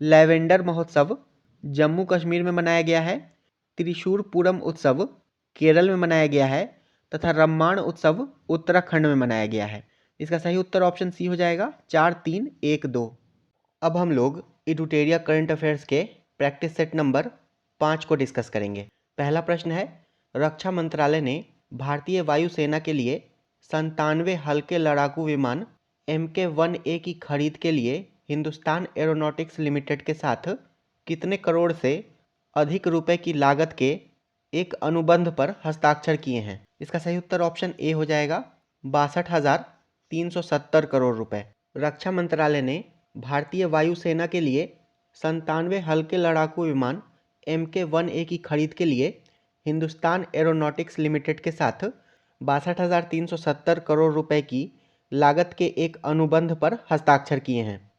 लैवेंडर महोत्सव जम्मू कश्मीर में मनाया गया है, त्रिशूर पूरम उत्सव केरल में मनाया गया है तथा रम्माण उत्सव उत्तराखंड में मनाया गया है। इसका सही उत्तर ऑप्शन सी हो जाएगा, 4, 3, 1, 2। अब हम लोग इडुटेरिया करंट अफेयर्स के प्रैक्टिस सेट नंबर 5 को डिस्कस करेंगे। पहला प्रश्न है, रक्षा मंत्रालय ने भारतीय वायुसेना के लिए 97 हल्के लड़ाकू विमान MK-1A की खरीद के लिए हिंदुस्तान एरोनॉटिक्स लिमिटेड के साथ कितने करोड़ से अधिक रुपए की लागत के एक अनुबंध पर हस्ताक्षर किए हैं? इसका सही उत्तर ऑप्शन ए हो जाएगा, 62,370 करोड़ रुपए। रक्षा मंत्रालय ने भारतीय वायुसेना के लिए 97 हल्के लड़ाकू विमान MK-1A की खरीद के लिए हिंदुस्तान एरोनॉटिक्स लिमिटेड के साथ 62,370 करोड़ रुपए की लागत के एक अनुबंध पर हस्ताक्षर किए हैं।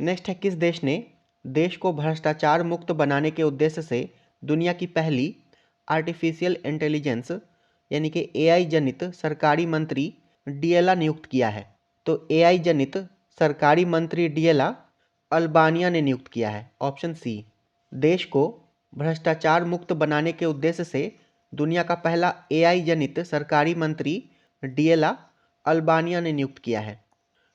नेक्स्ट है, किस देश ने देश को भ्रष्टाचार मुक्त बनाने के उद्देश्य से दुनिया की पहली आर्टिफिशियल इंटेलिजेंस यानी कि AI जनित सरकारी मंत्री डिएला नियुक्त किया है? तो AI जनित सरकारी मंत्री डिएला अल्बानिया ने नियुक्त किया है, ऑप्शन सी। देश को भ्रष्टाचार मुक्त बनाने के उद्देश्य से दुनिया का पहला AI जनित सरकारी मंत्री डिएला अल्बानिया ने नियुक्त किया है।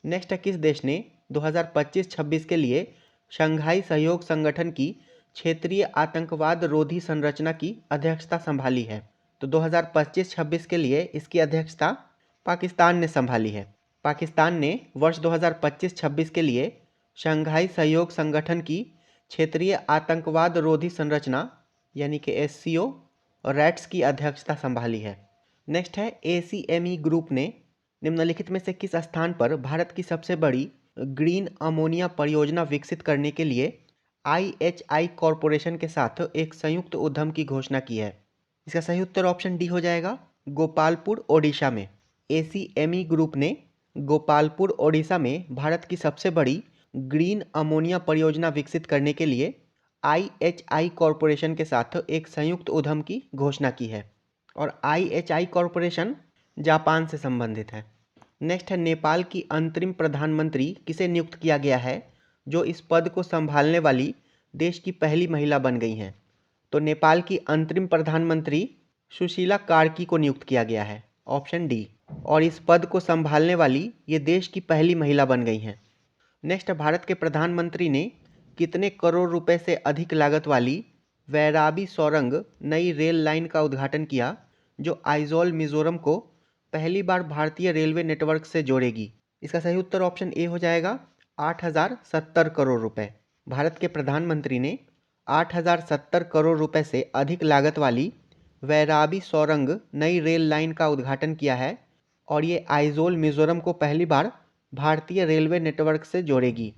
नेक्स्ट है, किस देश ने 2025-26 के लिए शंघाई सहयोग संगठन की क्षेत्रीय आतंकवाद रोधी संरचना की अध्यक्षता संभाली है? तो 2025-26 के लिए इसकी अध्यक्षता पाकिस्तान ने संभाली है। पाकिस्तान ने वर्ष 2025-26 के लिए शंघाई सहयोग संगठन की क्षेत्रीय आतंकवाद रोधी संरचना यानी कि SCO रैट्स की अध्यक्षता संभाली है। नेक्स्ट है, ACME ग्रुप ने निम्नलिखित में से किस स्थान पर भारत की सबसे बड़ी ग्रीन अमोनिया परियोजना विकसित करने के लिए IHI कॉरपोरेशन के साथ एक संयुक्त उद्यम की घोषणा की है? इसका सही उत्तर ऑप्शन डी हो जाएगा, गोपालपुर ओडिशा में। ACME ग्रुप ने गोपालपुर ओडिशा में भारत की सबसे बड़ी ग्रीन अमोनिया परियोजना विकसित करने के लिए IHI कॉरपोरेशन के साथ एक संयुक्त उद्यम की घोषणा की है और IHI कॉरपोरेशन जापान से संबंधित है। नेक्स्ट है, नेपाल की अंतरिम प्रधानमंत्री किसे नियुक्त किया गया है जो इस पद को संभालने वाली देश की पहली महिला बन गई हैं? तो नेपाल की अंतरिम प्रधानमंत्री सुशीला कार्की को नियुक्त किया गया है, ऑप्शन डी। और इस पद को संभालने वाली ये देश की पहली महिला बन गई हैं। नेक्स्ट, भारत के प्रधानमंत्री ने कितने करोड़ रुपए से अधिक लागत वाली वैराबी सौरंग नई रेल लाइन का उद्घाटन किया जो आइजोल मिजोरम को पहली बार भारतीय रेलवे नेटवर्क से जोड़ेगी? इसका सही उत्तर ऑप्शन ए हो जाएगा, 8,070 करोड़ रुपए। भारत के प्रधानमंत्री ने 8,070 करोड़ रुपए से अधिक लागत वाली वैराबी सौरंग नई रेल लाइन का उद्घाटन किया है और ये आइजोल मिजोरम को पहली बार भारतीय रेलवे नेटवर्क से जोड़ेगी।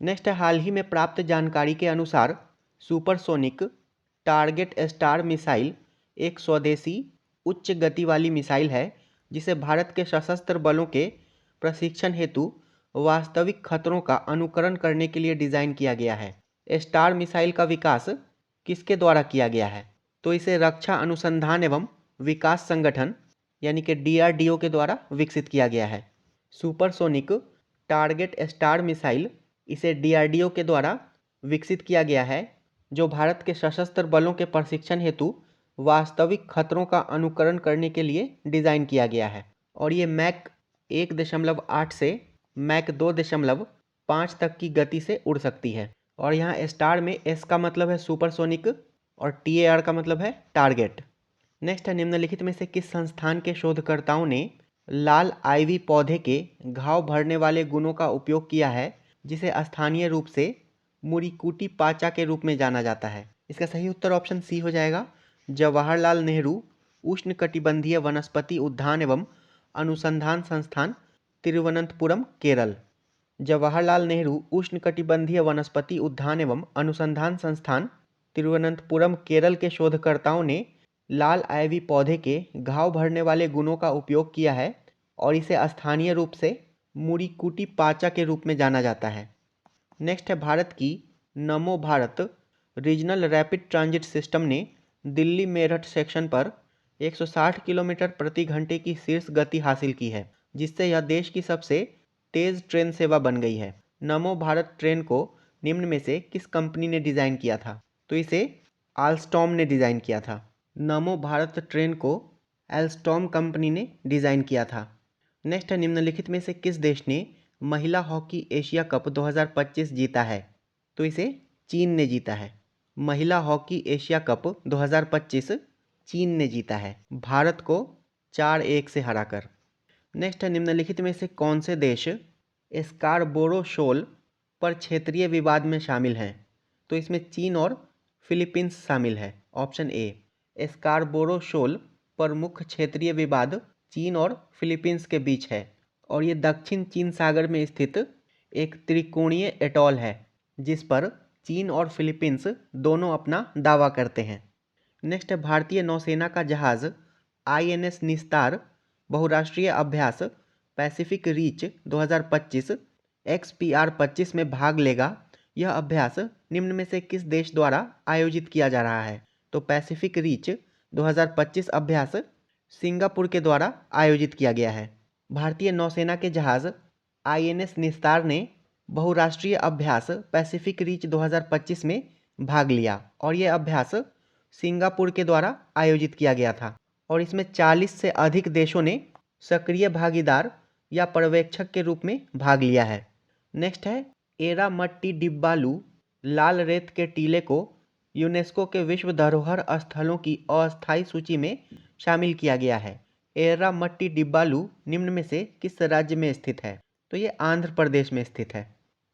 नेक्स्ट है, हाल ही में प्राप्त जानकारी के अनुसार सुपरसोनिक टारगेट स्टार मिसाइल एक स्वदेशी उच्च गति वाली मिसाइल है जिसे भारत के सशस्त्र बलों के प्रशिक्षण हेतु वास्तविक खतरों का अनुकरण करने के लिए डिज़ाइन किया गया है। स्टार मिसाइल का विकास किसके द्वारा किया गया है? तो इसे रक्षा अनुसंधान एवं विकास संगठन यानी कि DRDO के द्वारा विकसित किया गया है। सुपरसोनिक टारगेट स्टार मिसाइल, इसे डीआरडीओ के द्वारा विकसित किया गया है, जो भारत के सशस्त्र बलों के प्रशिक्षण हेतु वास्तविक खतरों का अनुकरण करने के लिए डिज़ाइन किया गया है। और ये मैक 1.8 से मैक 2.5 तक की गति से उड़ सकती है। और यहाँ स्टार में एस का मतलब है सुपरसोनिक और टीएआर का मतलब है टारगेट। नेक्स्ट है, निम्नलिखित में से किस संस्थान के शोधकर्ताओं ने लाल आइवी पौधे के घाव भरने वाले गुणों का उपयोग किया है, जिसे स्थानीय रूप से मुरीकुटी पाचा के रूप में जाना जाता है? इसका सही उत्तर ऑप्शन सी हो जाएगा, जवाहरलाल नेहरू उष्णकटिबंधीय वनस्पति उद्यान एवं अनुसंधान संस्थान, तिरुवनंतपुरम, केरल। जवाहरलाल नेहरू उष्णकटिबंधीय वनस्पति उद्यान एवं अनुसंधान संस्थान, तिरुवनंतपुरम, केरल के शोधकर्ताओं ने लाल आइवी पौधे के घाव भरने वाले गुणों का उपयोग किया है और इसे स्थानीय रूप से मुरीकुटी पाचा के रूप में जाना जाता है। नेक्स्ट है, भारत की नमो Bharat regional rapid transit system ने दिल्ली मेरठ सेक्शन पर 160 किलोमीटर प्रति घंटे की शीर्ष गति हासिल की है, जिससे यह देश की सबसे तेज़ ट्रेन सेवा बन गई है। नमो भारत ट्रेन को निम्न में से किस कंपनी ने डिज़ाइन किया था? तो इसे आलस्टॉम ने डिज़ाइन किया था। नमो भारत ट्रेन को एल्स्टॉम कंपनी ने डिज़ाइन किया था। नेक्स्ट है, निम्नलिखित में से किस देश ने महिला हॉकी एशिया कप 2025 जीता है? तो इसे चीन ने जीता है। महिला हॉकी एशिया कप 2025 चीन ने जीता है, भारत को 4-1 से हराकर। नेक्स्ट है, निम्नलिखित में से कौन से देश स्कारबोरो शोल पर क्षेत्रीय विवाद में शामिल हैं? तो इसमें चीन और फिलीपींस शामिल है। ऑप्शन ए, स्कारबोरो शोल पर मुख्य क्षेत्रीय विवाद चीन और फिलीपींस के बीच है और ये दक्षिण चीन सागर में स्थित एक त्रिकोणीय एटॉल है, जिस पर चीन और फिलीपींस दोनों अपना दावा करते हैं। नेक्स्ट है, भारतीय नौसेना का जहाज़ INS निस्तार बहुराष्ट्रीय अभ्यास पैसिफिक रीच 2025 XPR-25 में भाग लेगा। यह अभ्यास निम्न में से किस देश द्वारा आयोजित किया जा रहा है? तो पैसिफिक रीच 2025 अभ्यास सिंगापुर के द्वारा आयोजित किया गया है। भारतीय नौसेना के जहाज़ INS निस्तार ने बहुराष्ट्रीय अभ्यास पैसिफिक रीच 2025 में भाग लिया और यह अभ्यास सिंगापुर के द्वारा आयोजित किया गया था और इसमें 40 से अधिक देशों ने सक्रिय भागीदार या पर्यवेक्षक के रूप में भाग लिया है। नेक्स्ट है, एरामट्टीडिब्बालू लाल रेत के टीले को यूनेस्को के विश्व धरोहर स्थलों की अस्थायी सूची में शामिल किया गया है। एरामट्टीडिब्बालू निम्न में से किस राज्य में स्थित है? तो ये आंध्र प्रदेश में स्थित है।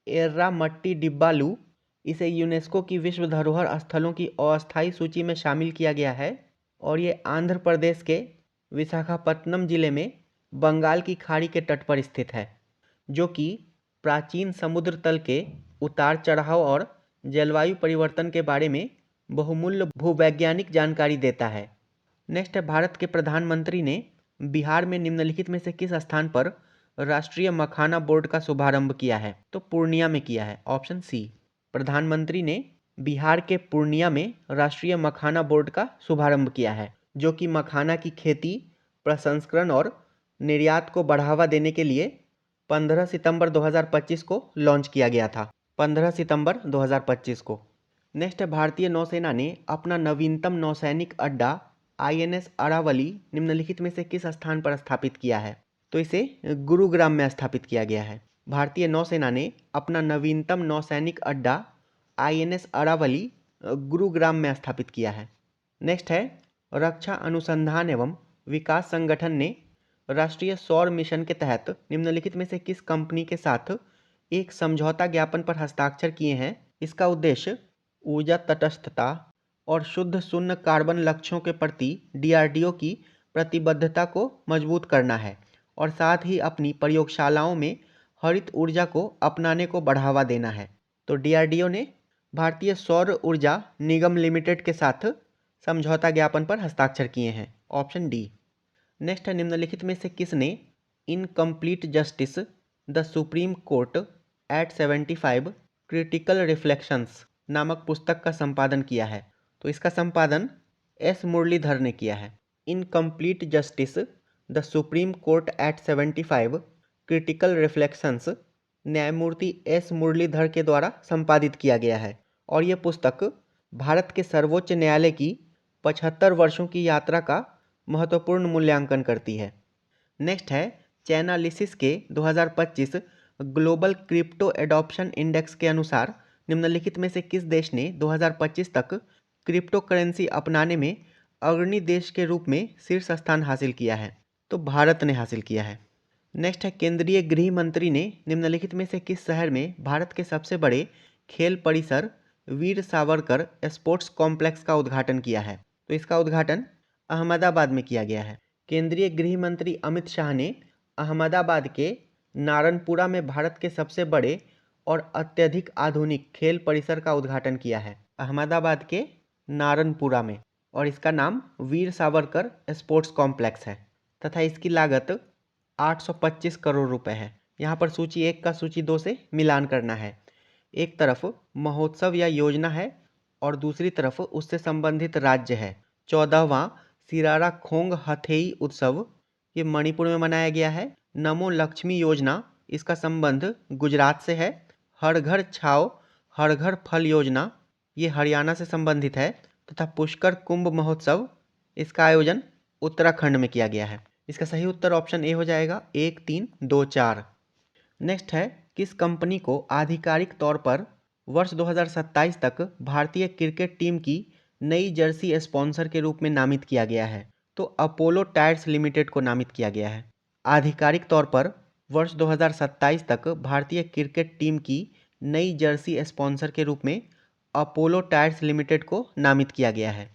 एरामट्टीडिब्बालू, इसे यूनेस्को की विश्व धरोहर स्थलों की अस्थायी सूची में शामिल किया गया है और ये आंध्र प्रदेश के विशाखापट्टनम जिले में बंगाल की खाड़ी के तट पर स्थित है, जो कि प्राचीन समुद्र तल के उतार चढ़ाव और जलवायु परिवर्तन के बारे में बहुमूल्य भूवैज्ञानिक जानकारी देता है। नेक्स्ट है, भारत के प्रधानमंत्री ने बिहार में निम्नलिखित में से किस स्थान पर राष्ट्रीय मखाना बोर्ड का शुभारंभ किया है? तो पूर्णिया में किया है। ऑप्शन सी, प्रधानमंत्री ने बिहार के पूर्णिया में राष्ट्रीय मखाना बोर्ड का शुभारंभ किया है, जो कि मखाना की खेती, प्रसंस्करण और निर्यात को बढ़ावा देने के लिए 15 सितंबर 2025 को लॉन्च किया गया था। 15 सितंबर 2025 को। नेक्स्ट है, भारतीय नौसेना ने अपना नवीनतम नौसैनिक अड्डा INS अरावली निम्नलिखित में से किस स्थान पर स्थापित किया है? तो इसे गुरुग्राम में स्थापित किया गया है। भारतीय नौसेना ने अपना नवीनतम नौसैनिक अड्डा INS अरावली गुरुग्राम में स्थापित किया है। नेक्स्ट है, रक्षा अनुसंधान एवं विकास संगठन ने राष्ट्रीय सौर मिशन के तहत निम्नलिखित में से किस कंपनी के साथ एक समझौता ज्ञापन पर हस्ताक्षर किए हैं? इसका उद्देश्य ऊर्जा तटस्थता और शुद्ध शून्य कार्बन लक्ष्यों के प्रति DRDO की प्रतिबद्धता को मजबूत करना है और साथ ही अपनी प्रयोगशालाओं में हरित ऊर्जा को अपनाने को बढ़ावा देना है। तो DRDO ने भारतीय सौर ऊर्जा निगम लिमिटेड के साथ समझौता ज्ञापन पर हस्ताक्षर किए हैं। Option D. नेक्स्ट है, निम्नलिखित में से किसने incomplete justice the supreme court at 75 critical reflections नामक पुस्तक का संपादन किया है? तो इसका संपादन S मुरलीधर ने किया है। Incomplete justice the supreme court at 75 critical reflections न्यायमूर्ति एस मुरलीधर के द्वारा संपादित किया गया है और ये पुस्तक भारत के सर्वोच्च न्यायालय की 75 वर्षों की यात्रा का महत्वपूर्ण मूल्यांकन करती है। नेक्स्ट है चैनालिसिस के 2025 ग्लोबल क्रिप्टो एडॉप्शन इंडेक्स के अनुसार निम्नलिखित में से किस देश ने 2025 तक क्रिप्टो करेंसी अपनाने में अग्रणी देश के रूप में शीर्ष स्थान हासिल किया है? तो भारत ने हासिल किया है। नेक्स्ट है केंद्रीय गृह मंत्री ने निम्नलिखित में से किस शहर में भारत के सबसे बड़े खेल परिसर वीर सावरकर स्पोर्ट्स कॉम्प्लेक्स का उद्घाटन किया है? तो इसका उद्घाटन अहमदाबाद में किया गया है। केंद्रीय गृह मंत्री अमित शाह ने अहमदाबाद के नारनपुरा में भारत के सबसे बड़े और अत्यधिक आधुनिक खेल परिसर का उद्घाटन किया है। अहमदाबाद के नारनपुरा में, और इसका नाम वीर सावरकर स्पोर्ट्स कॉम्प्लेक्स है तथा इसकी लागत 825 करोड़ रुपए है। यहाँ पर सूची 1 का सूची 2 से मिलान करना है। एक तरफ महोत्सव या योजना है और दूसरी तरफ उससे संबंधित राज्य है। 14वां सिरारा खोंग हथेई उत्सव ये मणिपुर में मनाया गया है। नमो लक्ष्मी योजना इसका संबंध गुजरात से है। हर घर छाओ हर घर फल योजना ये हरियाणा से संबंधित है तथा पुष्कर कुंभ महोत्सव इसका आयोजन उत्तराखंड में किया गया है। इसका सही उत्तर ऑप्शन ए हो जाएगा 1, 3, 2, 4। नेक्स्ट है किस कंपनी को आधिकारिक तौर पर वर्ष 2027 तक भारतीय क्रिकेट टीम की नई जर्सी स्पॉन्सर के रूप में नामित किया गया है? तो अपोलो टायर्स लिमिटेड को नामित किया गया है। आधिकारिक तौर पर वर्ष 2027 तक भारतीय क्रिकेट टीम की नई जर्सी स्पॉन्सर के रूप में अपोलो टायर्स लिमिटेड को नामित किया गया है।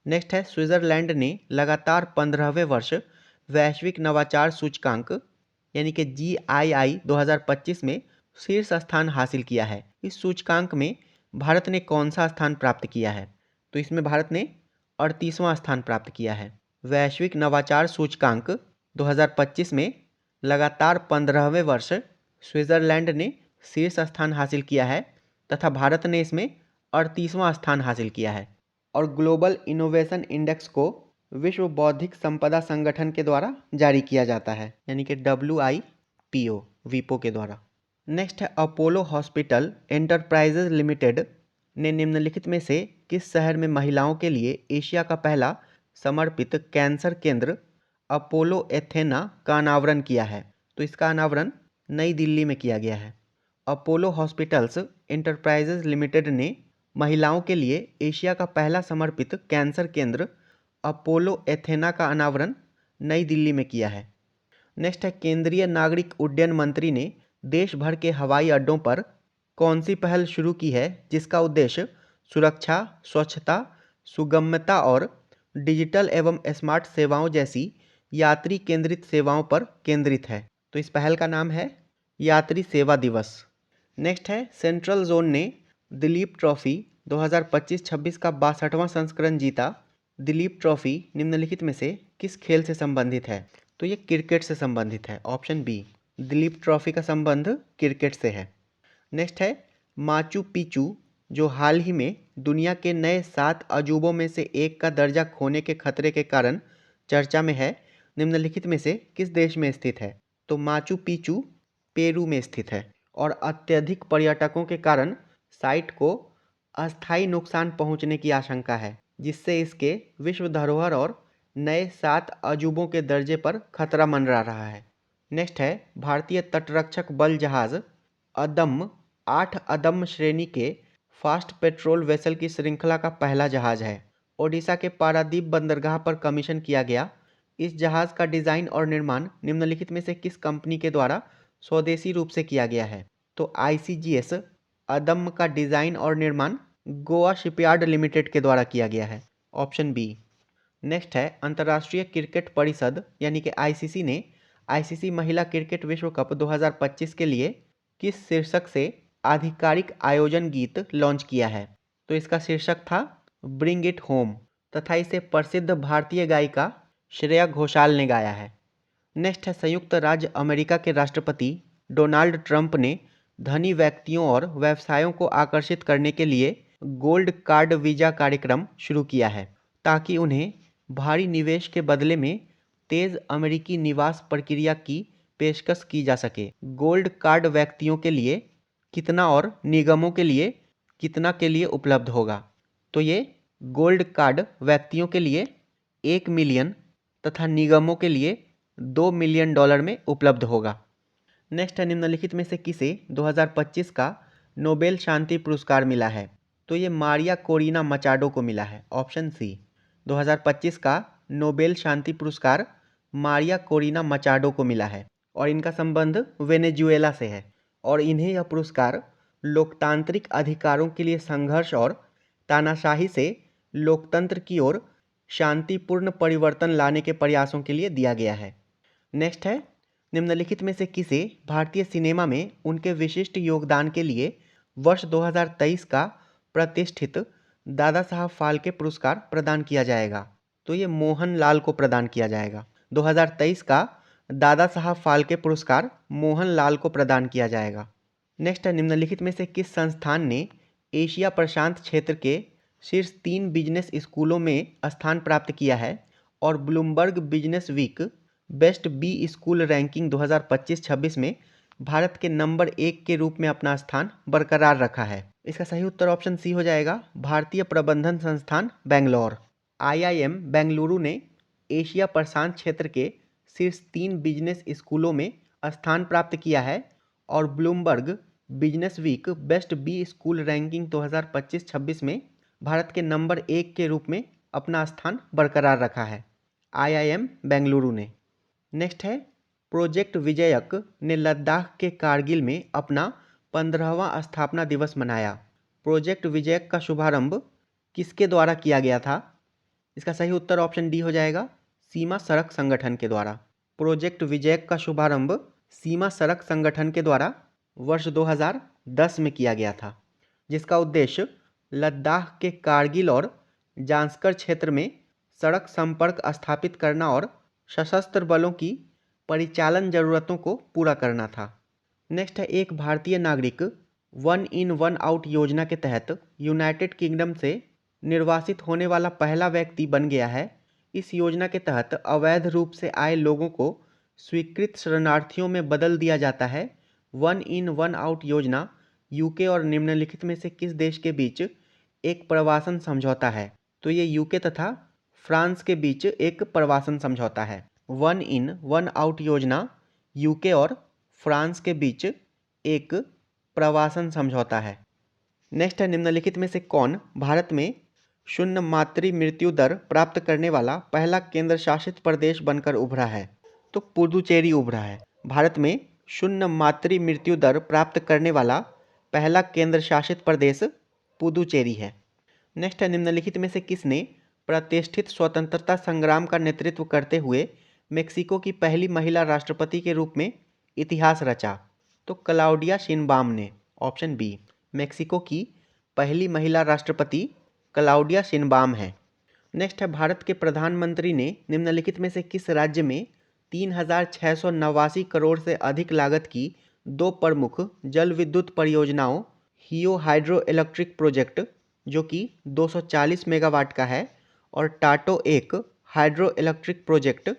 नेक्स्ट है स्विट्जरलैंड ने लगातार 15वें वर्ष वैश्विक नवाचार सूचकांक यानी कि GII 2025 में शीर्ष स्थान हासिल किया है। इस सूचकांक में भारत ने कौन सा स्थान प्राप्त किया है? तो इसमें भारत ने 38वां स्थान प्राप्त किया है। वैश्विक नवाचार सूचकांक 2025 में लगातार 15वें वर्ष स्विट्जरलैंड ने शीर्ष स्थान हासिल किया है तथा भारत ने इसमें 38वां स्थान हासिल किया है। और ग्लोबल इनोवेशन इंडेक्स को विश्व बौद्धिक संपदा संगठन के द्वारा जारी किया जाता है यानी कि WIPO वीपो के द्वारा। नेक्स्ट है अपोलो हॉस्पिटल एंटरप्राइजेज लिमिटेड ने निम्नलिखित में से किस शहर में महिलाओं के लिए एशिया का पहला समर्पित कैंसर केंद्र अपोलो एथेना का अनावरण किया है? तो इसका अनावरण नई दिल्ली में किया गया है। अपोलो हॉस्पिटल्स एंटरप्राइजेज लिमिटेड ने महिलाओं के लिए एशिया का पहला समर्पित कैंसर केंद्र अपोलो एथेना का अनावरण नई दिल्ली में किया है। नेक्स्ट है केंद्रीय नागरिक उड्डयन मंत्री ने देश भर के हवाई अड्डों पर कौन सी पहल शुरू की है जिसका उद्देश्य सुरक्षा, स्वच्छता, सुगमता और डिजिटल एवं स्मार्ट सेवाओं जैसी यात्री केंद्रित सेवाओं पर केंद्रित है? तो इस पहल का नाम है यात्री सेवा दिवस। नेक्स्ट है सेंट्रल जोन ने दिलीप ट्रॉफी 2025-26 का 62वां संस्करण जीता। दिलीप ट्रॉफी निम्नलिखित में से किस खेल से संबंधित है? तो ये क्रिकेट से संबंधित है, ऑप्शन बी। दिलीप ट्रॉफी का संबंध क्रिकेट से है। नेक्स्ट है माचू पिचू जो हाल ही में दुनिया के नए 7 अजूबों में से एक का दर्जा खोने के खतरे के कारण चर्चा में है, निम्नलिखित में से किस देश में स्थित है? तो माचू पिचू पेरू में स्थित है और अत्यधिक पर्यटकों के कारण साइट को अस्थायी नुकसान पहुंचने की आशंका है जिससे इसके विश्व धरोहर और नए 7 अजूबों के दर्जे पर खतरा मंडरा रहा है। नेक्स्ट है भारतीय तटरक्षक बल जहाज अदम्य 8 अदम्य श्रेणी के फास्ट पेट्रोल वेसल की श्रृंखला का पहला जहाज है। ओडिशा के पारादीप बंदरगाह पर कमीशन किया गया। इस जहाज का डिजाइन और निर्माण निम्नलिखित में से किस कंपनी के द्वारा स्वदेशी रूप से किया गया है? तो ICGS अदम्य का डिजाइन और निर्माण गोवा शिपयार्ड लिमिटेड के द्वारा किया गया है, ऑप्शन बी। नेक्स्ट है अंतर्राष्ट्रीय क्रिकेट परिषद यानी कि ICC ने ICC महिला क्रिकेट विश्व कप 2025 के लिए किस शीर्षक से आधिकारिक आयोजन गीत लॉन्च किया है? तो इसका शीर्षक था ब्रिंग इट होम तथा इसे प्रसिद्ध भारतीय गायिका श्रेया घोषाल ने गाया है। नेक्स्ट है संयुक्त राज्य अमेरिका के राष्ट्रपति डोनाल्ड ट्रंप ने धनी व्यक्तियों और व्यवसायों को आकर्षित करने के लिए गोल्ड कार्ड वीजा कार्यक्रम शुरू किया है ताकि उन्हें भारी निवेश के बदले में तेज अमेरिकी निवास प्रक्रिया की पेशकश की जा सके। गोल्ड कार्ड व्यक्तियों के लिए कितना और निगमों के लिए कितना के लिए उपलब्ध होगा? तो ये गोल्ड कार्ड व्यक्तियों के लिए 1 मिलियन तथा निगमों के लिए $2 मिलियन में उपलब्ध होगा। नेक्स्ट है, निम्नलिखित में से किसे 2025 का नोबेल शांति पुरस्कार मिला है? तो ये मारिया कोरिना मचाडो को मिला है, ऑप्शन सी। 2025 का नोबेल शांति पुरस्कार मारिया कोरिना मचाडो को मिला है और इनका संबंध वेनेजुएला से है और इन्हें यह पुरस्कार लोकतांत्रिक अधिकारों के लिए संघर्ष और तानाशाही से लोकतंत्र की ओर शांतिपूर्ण परिवर्तन लाने के प्रयासों के लिए दिया गया है। नेक्स्ट है, निम्नलिखित में से किसे भारतीय सिनेमा में उनके विशिष्ट योगदान के लिए वर्ष 2023 का प्रतिष्ठित दादा साहब फाल्के पुरस्कार प्रदान किया जाएगा? तो ये मोहन लाल को प्रदान किया जाएगा। 2023 का दादा साहब फाल्के पुरस्कार मोहन लाल को प्रदान किया जाएगा। नेक्स्ट है, निम्नलिखित में से किस संस्थान ने एशिया प्रशांत क्षेत्र के शीर्ष 3 बिजनेस स्कूलों में स्थान प्राप्त किया है और Bloomberg Businessweek best B school ranking 2025-26 में भारत के नंबर 1 के रूप में अपना स्थान बरकरार रखा है? इसका सही उत्तर ऑप्शन सी हो जाएगा, भारतीय प्रबंधन संस्थान बेंगलोर। IIM बेंगलुरु ने एशिया प्रशांत क्षेत्र के शीर्ष 3 बिजनेस स्कूलों में स्थान प्राप्त किया है और Bloomberg Businessweek best B school ranking 2025-26 में भारत के नंबर 1 के रूप में अपना स्थान बरकरार रखा है, IIM बेंगलुरु ने। नेक्स्ट है, प्रोजेक्ट विजयक ने लद्दाख के कारगिल में अपना 15वां स्थापना दिवस मनाया। प्रोजेक्ट विजयक का शुभारंभ किसके द्वारा किया गया था? इसका सही उत्तर ऑप्शन डी हो जाएगा, सीमा सड़क संगठन के द्वारा। प्रोजेक्ट विजयक का शुभारंभ सीमा सड़क संगठन के द्वारा वर्ष 2010 में किया गया था, जिसका उद्देश्य लद्दाख के कारगिल और जांस्कर क्षेत्र में सड़क संपर्क स्थापित करना और सशस्त्र बलों की परिचालन जरूरतों को पूरा करना था। नेक्स्ट है, एक भारतीय नागरिक 1 इन 1 आउट योजना के तहत यूनाइटेड किंगडम से निर्वासित होने वाला पहला व्यक्ति बन गया है। इस योजना के तहत अवैध रूप से आए लोगों को स्वीकृत शरणार्थियों में बदल दिया जाता है। 1 इन 1 आउट योजना यूके और निम्नलिखित में से किस देश के बीच एक प्रवासन समझौता है? तो ये यूके तथा फ्रांस के बीच एक प्रवासन समझौता है। 1 इन 1 आउट योजना यूके और फ्रांस के बीच एक प्रवासन समझौता है। नेक्स्ट है, निम्नलिखित में से कौन भारत में शून्य मातृ मृत्यु दर प्राप्त करने वाला पहला केंद्र शासित प्रदेश बनकर उभरा है? तो पुदुचेरी उभरा है। भारत में शून्य मातृ मृत्यु दर प्राप्त करने वाला पहला केंद्र शासित प्रदेश पुदुचेरी है। नेक्स्ट है, निम्नलिखित में से किसने प्रतिष्ठित स्वतंत्रता संग्राम का नेतृत्व करते हुए मेक्सिको की पहली महिला राष्ट्रपति के रूप में इतिहास रचा? तो क्लाउडिया शिनबाम ने, ऑप्शन बी। मेक्सिको की पहली महिला राष्ट्रपति क्लाउडिया शिनबाम है। नेक्स्ट है, भारत के प्रधानमंत्री ने निम्नलिखित में से किस राज्य में 3689 करोड़ से अधिक लागत की 2 प्रमुख जल विद्युत परियोजनाओं हियो हाइड्रो इलेक्ट्रिक प्रोजेक्ट जो कि 240 मेगावाट का है और टाटो 1 हाइड्रो इलेक्ट्रिक प्रोजेक्ट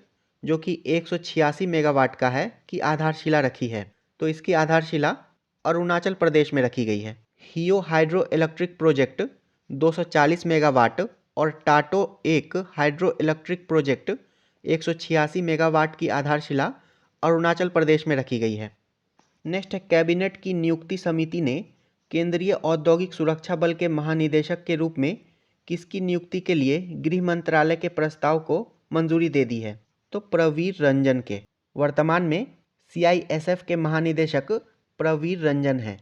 जो कि 186 मेगावाट का है की आधारशिला रखी है? तो इसकी आधारशिला अरुणाचल प्रदेश में रखी गई है। हियो हाइड्रो इलेक्ट्रिक प्रोजेक्ट 240 मेगावाट और टाटो 1 हाइड्रो इलेक्ट्रिक प्रोजेक्ट 186 मेगावाट की आधारशिला अरुणाचल प्रदेश में रखी गई है। नेक्स्ट है, कैबिनेट की नियुक्ति समिति ने केंद्रीय औद्योगिक सुरक्षा बल के महानिदेशक के रूप में किसकी नियुक्ति के लिए गृह मंत्रालय के प्रस्ताव को मंजूरी दे दी है? तो प्रवीर रंजन के। वर्तमान में CISF के महानिदेशक प्रवीर रंजन हैं।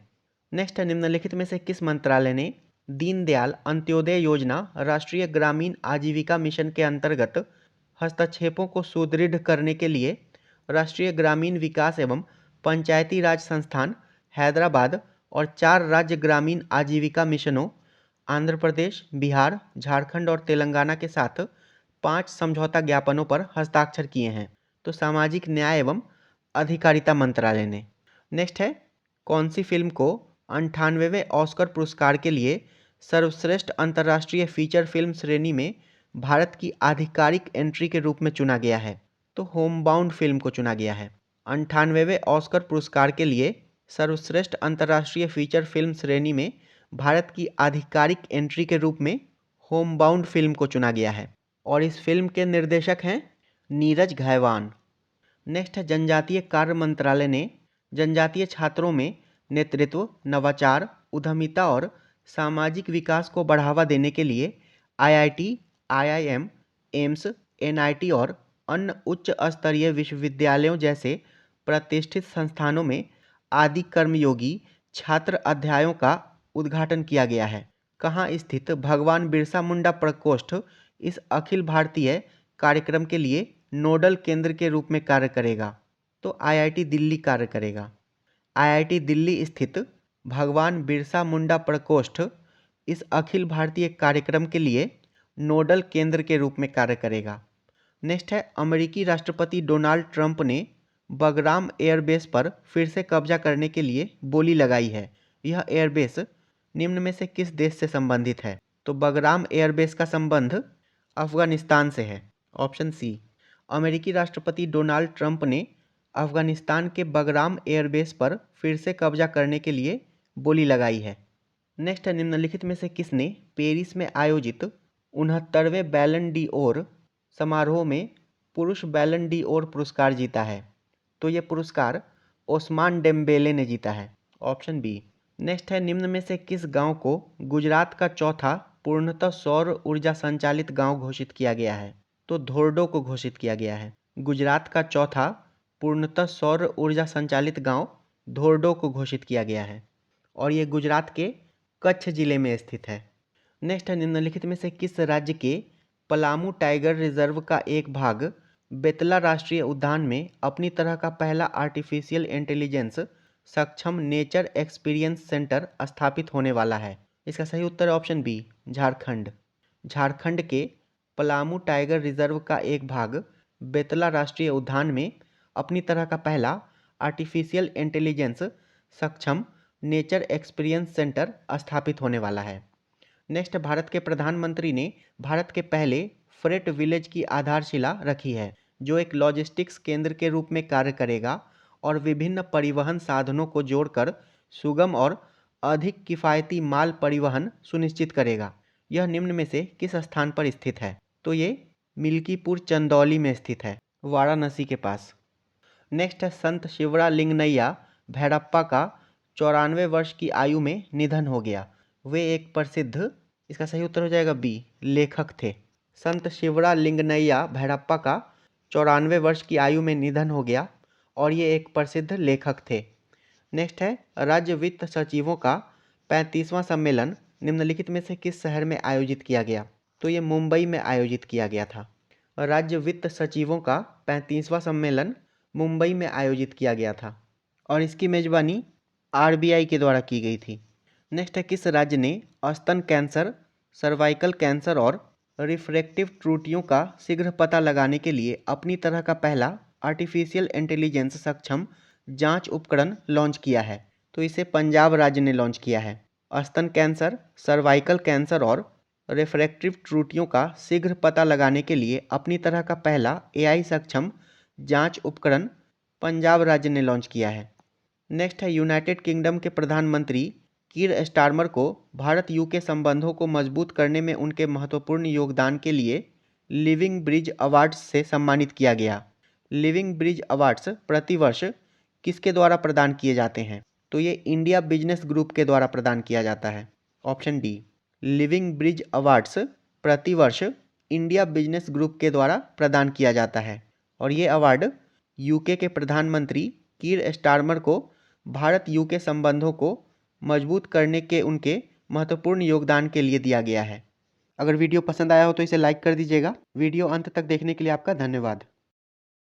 नेक्स्ट है, निम्नलिखित में से किस मंत्रालय ने दीनदयाल अंत्योदय योजना राष्ट्रीय ग्रामीण आजीविका मिशन के अंतर्गत हस्तक्षेपों को सुदृढ़ करने के लिए राष्ट्रीय ग्रामीण विकास एवं पंचायती राज संस्थान हैदराबाद और 4 राज्य ग्रामीण आजीविका मिशनों आंध्र प्रदेश, बिहार, झारखंड और तेलंगाना के साथ 5 समझौता ज्ञापनों पर हस्ताक्षर किए हैं? तो सामाजिक न्याय एवं अधिकारिता मंत्रालय ने। नेक्स्ट है, कौन सी फिल्म को 98वें ऑस्कर पुरस्कार के लिए सर्वश्रेष्ठ अंतर्राष्ट्रीय फीचर फिल्म श्रेणी में भारत की आधिकारिक एंट्री के रूप में चुना गया है? तो होमबाउंड फिल्म को चुना गया है। 98वें ऑस्कर पुरस्कार के लिए सर्वश्रेष्ठ अंतर्राष्ट्रीय फीचर फिल्म श्रेणी में भारत की आधिकारिक एंट्री के रूप में होमबाउंड फिल्म को चुना गया है और इस फिल्म के निर्देशक हैं नीरज घैवान। नेक्स्ट है, जनजातीय कार्य मंत्रालय ने जनजातीय छात्रों में नेतृत्व, नवाचार, उद्यमिता और सामाजिक विकास को बढ़ावा देने के लिए IIT, IIM, एम्स, NIT और अन्य उच्च स्तरीय विश्वविद्यालयों जैसे प्रतिष्ठित संस्थानों में आदि कर्मयोगी छात्र अध्यायों का उद्घाटन किया गया है। कहाँ स्थित भगवान बिरसा मुंडा प्रकोष्ठ इस अखिल भारतीय कार्यक्रम के लिए नोडल केंद्र के रूप में कार्य करेगा? तो IIT दिल्ली कार्य करेगा। IIT दिल्ली स्थित भगवान बिरसा मुंडा प्रकोष्ठ इस अखिल भारतीय कार्यक्रम के लिए नोडल केंद्र के रूप में कार्य करेगा। नेक्स्ट है, अमेरिकी राष्ट्रपति डोनाल्ड ट्रंप ने बगराम एयरबेस पर फिर से कब्जा करने के लिए बोली लगाई है। यह एयरबेस निम्न में से किस देश से संबंधित है? तो बगराम एयरबेस का संबंध अफगानिस्तान से है। Option C. अमेरिकी राष्ट्रपति डोनाल्ड ट्रंप ने अफगानिस्तान के बगराम एयरबेस पर फिर से कब्जा करने के लिए बोली लगाई है। नेक्स्ट है, निम्नलिखित में से किसने पेरिस में आयोजित 69वें बैलन डी ओर समारोह में पुरुष बैलन डी ओर पुरस्कार जीता है? तो ये पुरस्कार ओस्मान डेम्बेले ने जीता है। Option B. नेक्स्ट है, निम्न में से किस गांव को गुजरात का चौथा पूर्णतः सौर ऊर्जा संचालित गांव घोषित किया गया है? तो धोर्डो को घोषित किया गया है। गुजरात का चौथा पूर्णतः सौर ऊर्जा संचालित गांव धोर्डो को घोषित किया गया है और ये गुजरात के कच्छ जिले में स्थित है। नेक्स्ट है, निम्नलिखित में से किस राज्य के पलामू टाइगर रिजर्व का एक भाग बेतला राष्ट्रीय उद्यान में अपनी तरह का पहला आर्टिफिशियल इंटेलिजेंस सक्षम नेचर एक्सपीरियंस सेंटर स्थापित होने वाला है? इसका सही उत्तर है ऑप्शन बी, झारखंड। झारखंड के पलामू टाइगर रिजर्व का एक भाग बेतला राष्ट्रीय उद्यान में अपनी तरह का पहला आर्टिफिशियल इंटेलिजेंस सक्षम नेचर एक्सपीरियंस सेंटर स्थापित होने वाला है। नेक्स्ट, भारत के प्रधानमंत्री ने भारत के पहले फ्रेट विलेज की आधारशिला रखी है जो एक लॉजिस्टिक्स केंद्र के रूप में कार्य करेगा और विभिन्न परिवहन साधनों को जोड़कर सुगम और अधिक किफ़ायती माल परिवहन सुनिश्चित करेगा। यह निम्न में से किस स्थान पर स्थित है? तो ये मिल्कीपुर चंदौली में स्थित है, वाराणसी के पास। नेक्स्ट है, संत शिवरालिंगनैया भैरप्पा का 94 वर्ष की आयु में निधन हो गया। वे एक प्रसिद्ध, इसका सही उत्तर हो जाएगा बी, लेखक थे। संत शिवरालिंगनैया भैरप्पा का 94 वर्ष की आयु में निधन हो गया और ये एक प्रसिद्ध लेखक थे। नेक्स्ट है, राज्य वित्त सचिवों का 35वां सम्मेलन निम्नलिखित में से किस शहर में आयोजित किया गया? तो ये मुंबई में आयोजित किया गया था। राज्य वित्त सचिवों का 35वां सम्मेलन मुंबई में आयोजित किया गया था और इसकी मेजबानी RBI के द्वारा की गई थी। नेक्स्ट है, किस राज्य ने स्तन कैंसर, सर्वाइकल कैंसर और रिफ्रैक्टिव त्रुटियों का शीघ्र पता लगाने के लिए अपनी तरह का पहला आर्टिफिशियल इंटेलिजेंस सक्षम जांच उपकरण लॉन्च किया है? तो इसे पंजाब राज्य ने लॉन्च किया है। स्तन कैंसर, सर्वाइकल कैंसर और रिफ्रैक्टिव त्रुटियों का शीघ्र पता लगाने के लिए अपनी तरह का पहला AI सक्षम जांच उपकरण पंजाब राज्य ने लॉन्च किया है। नेक्स्ट है, यूनाइटेड किंगडम के प्रधानमंत्री कीर स्टारमर को भारत UK संबंधों को मजबूत करने में उनके महत्वपूर्ण योगदान के लिए लिविंग ब्रिज अवार्ड्स से सम्मानित किया गया। लिविंग ब्रिज अवार्ड्स प्रतिवर्ष किसके द्वारा प्रदान किए जाते हैं? तो ये इंडिया बिजनेस ग्रुप के द्वारा प्रदान किया जाता है। Option D. Living bridge awards प्रतिवर्ष इंडिया बिजनेस ग्रुप के द्वारा प्रदान किया जाता है और ये अवार्ड UK के प्रधानमंत्री कीर स्टारमर को भारत UK संबंधों को मजबूत करने के उनके महत्वपूर्ण योगदान के लिए दिया गया है। अगर वीडियो पसंद आया हो तो इसे लाइक कर दीजिएगा। वीडियो अंत तक देखने के लिए आपका धन्यवाद।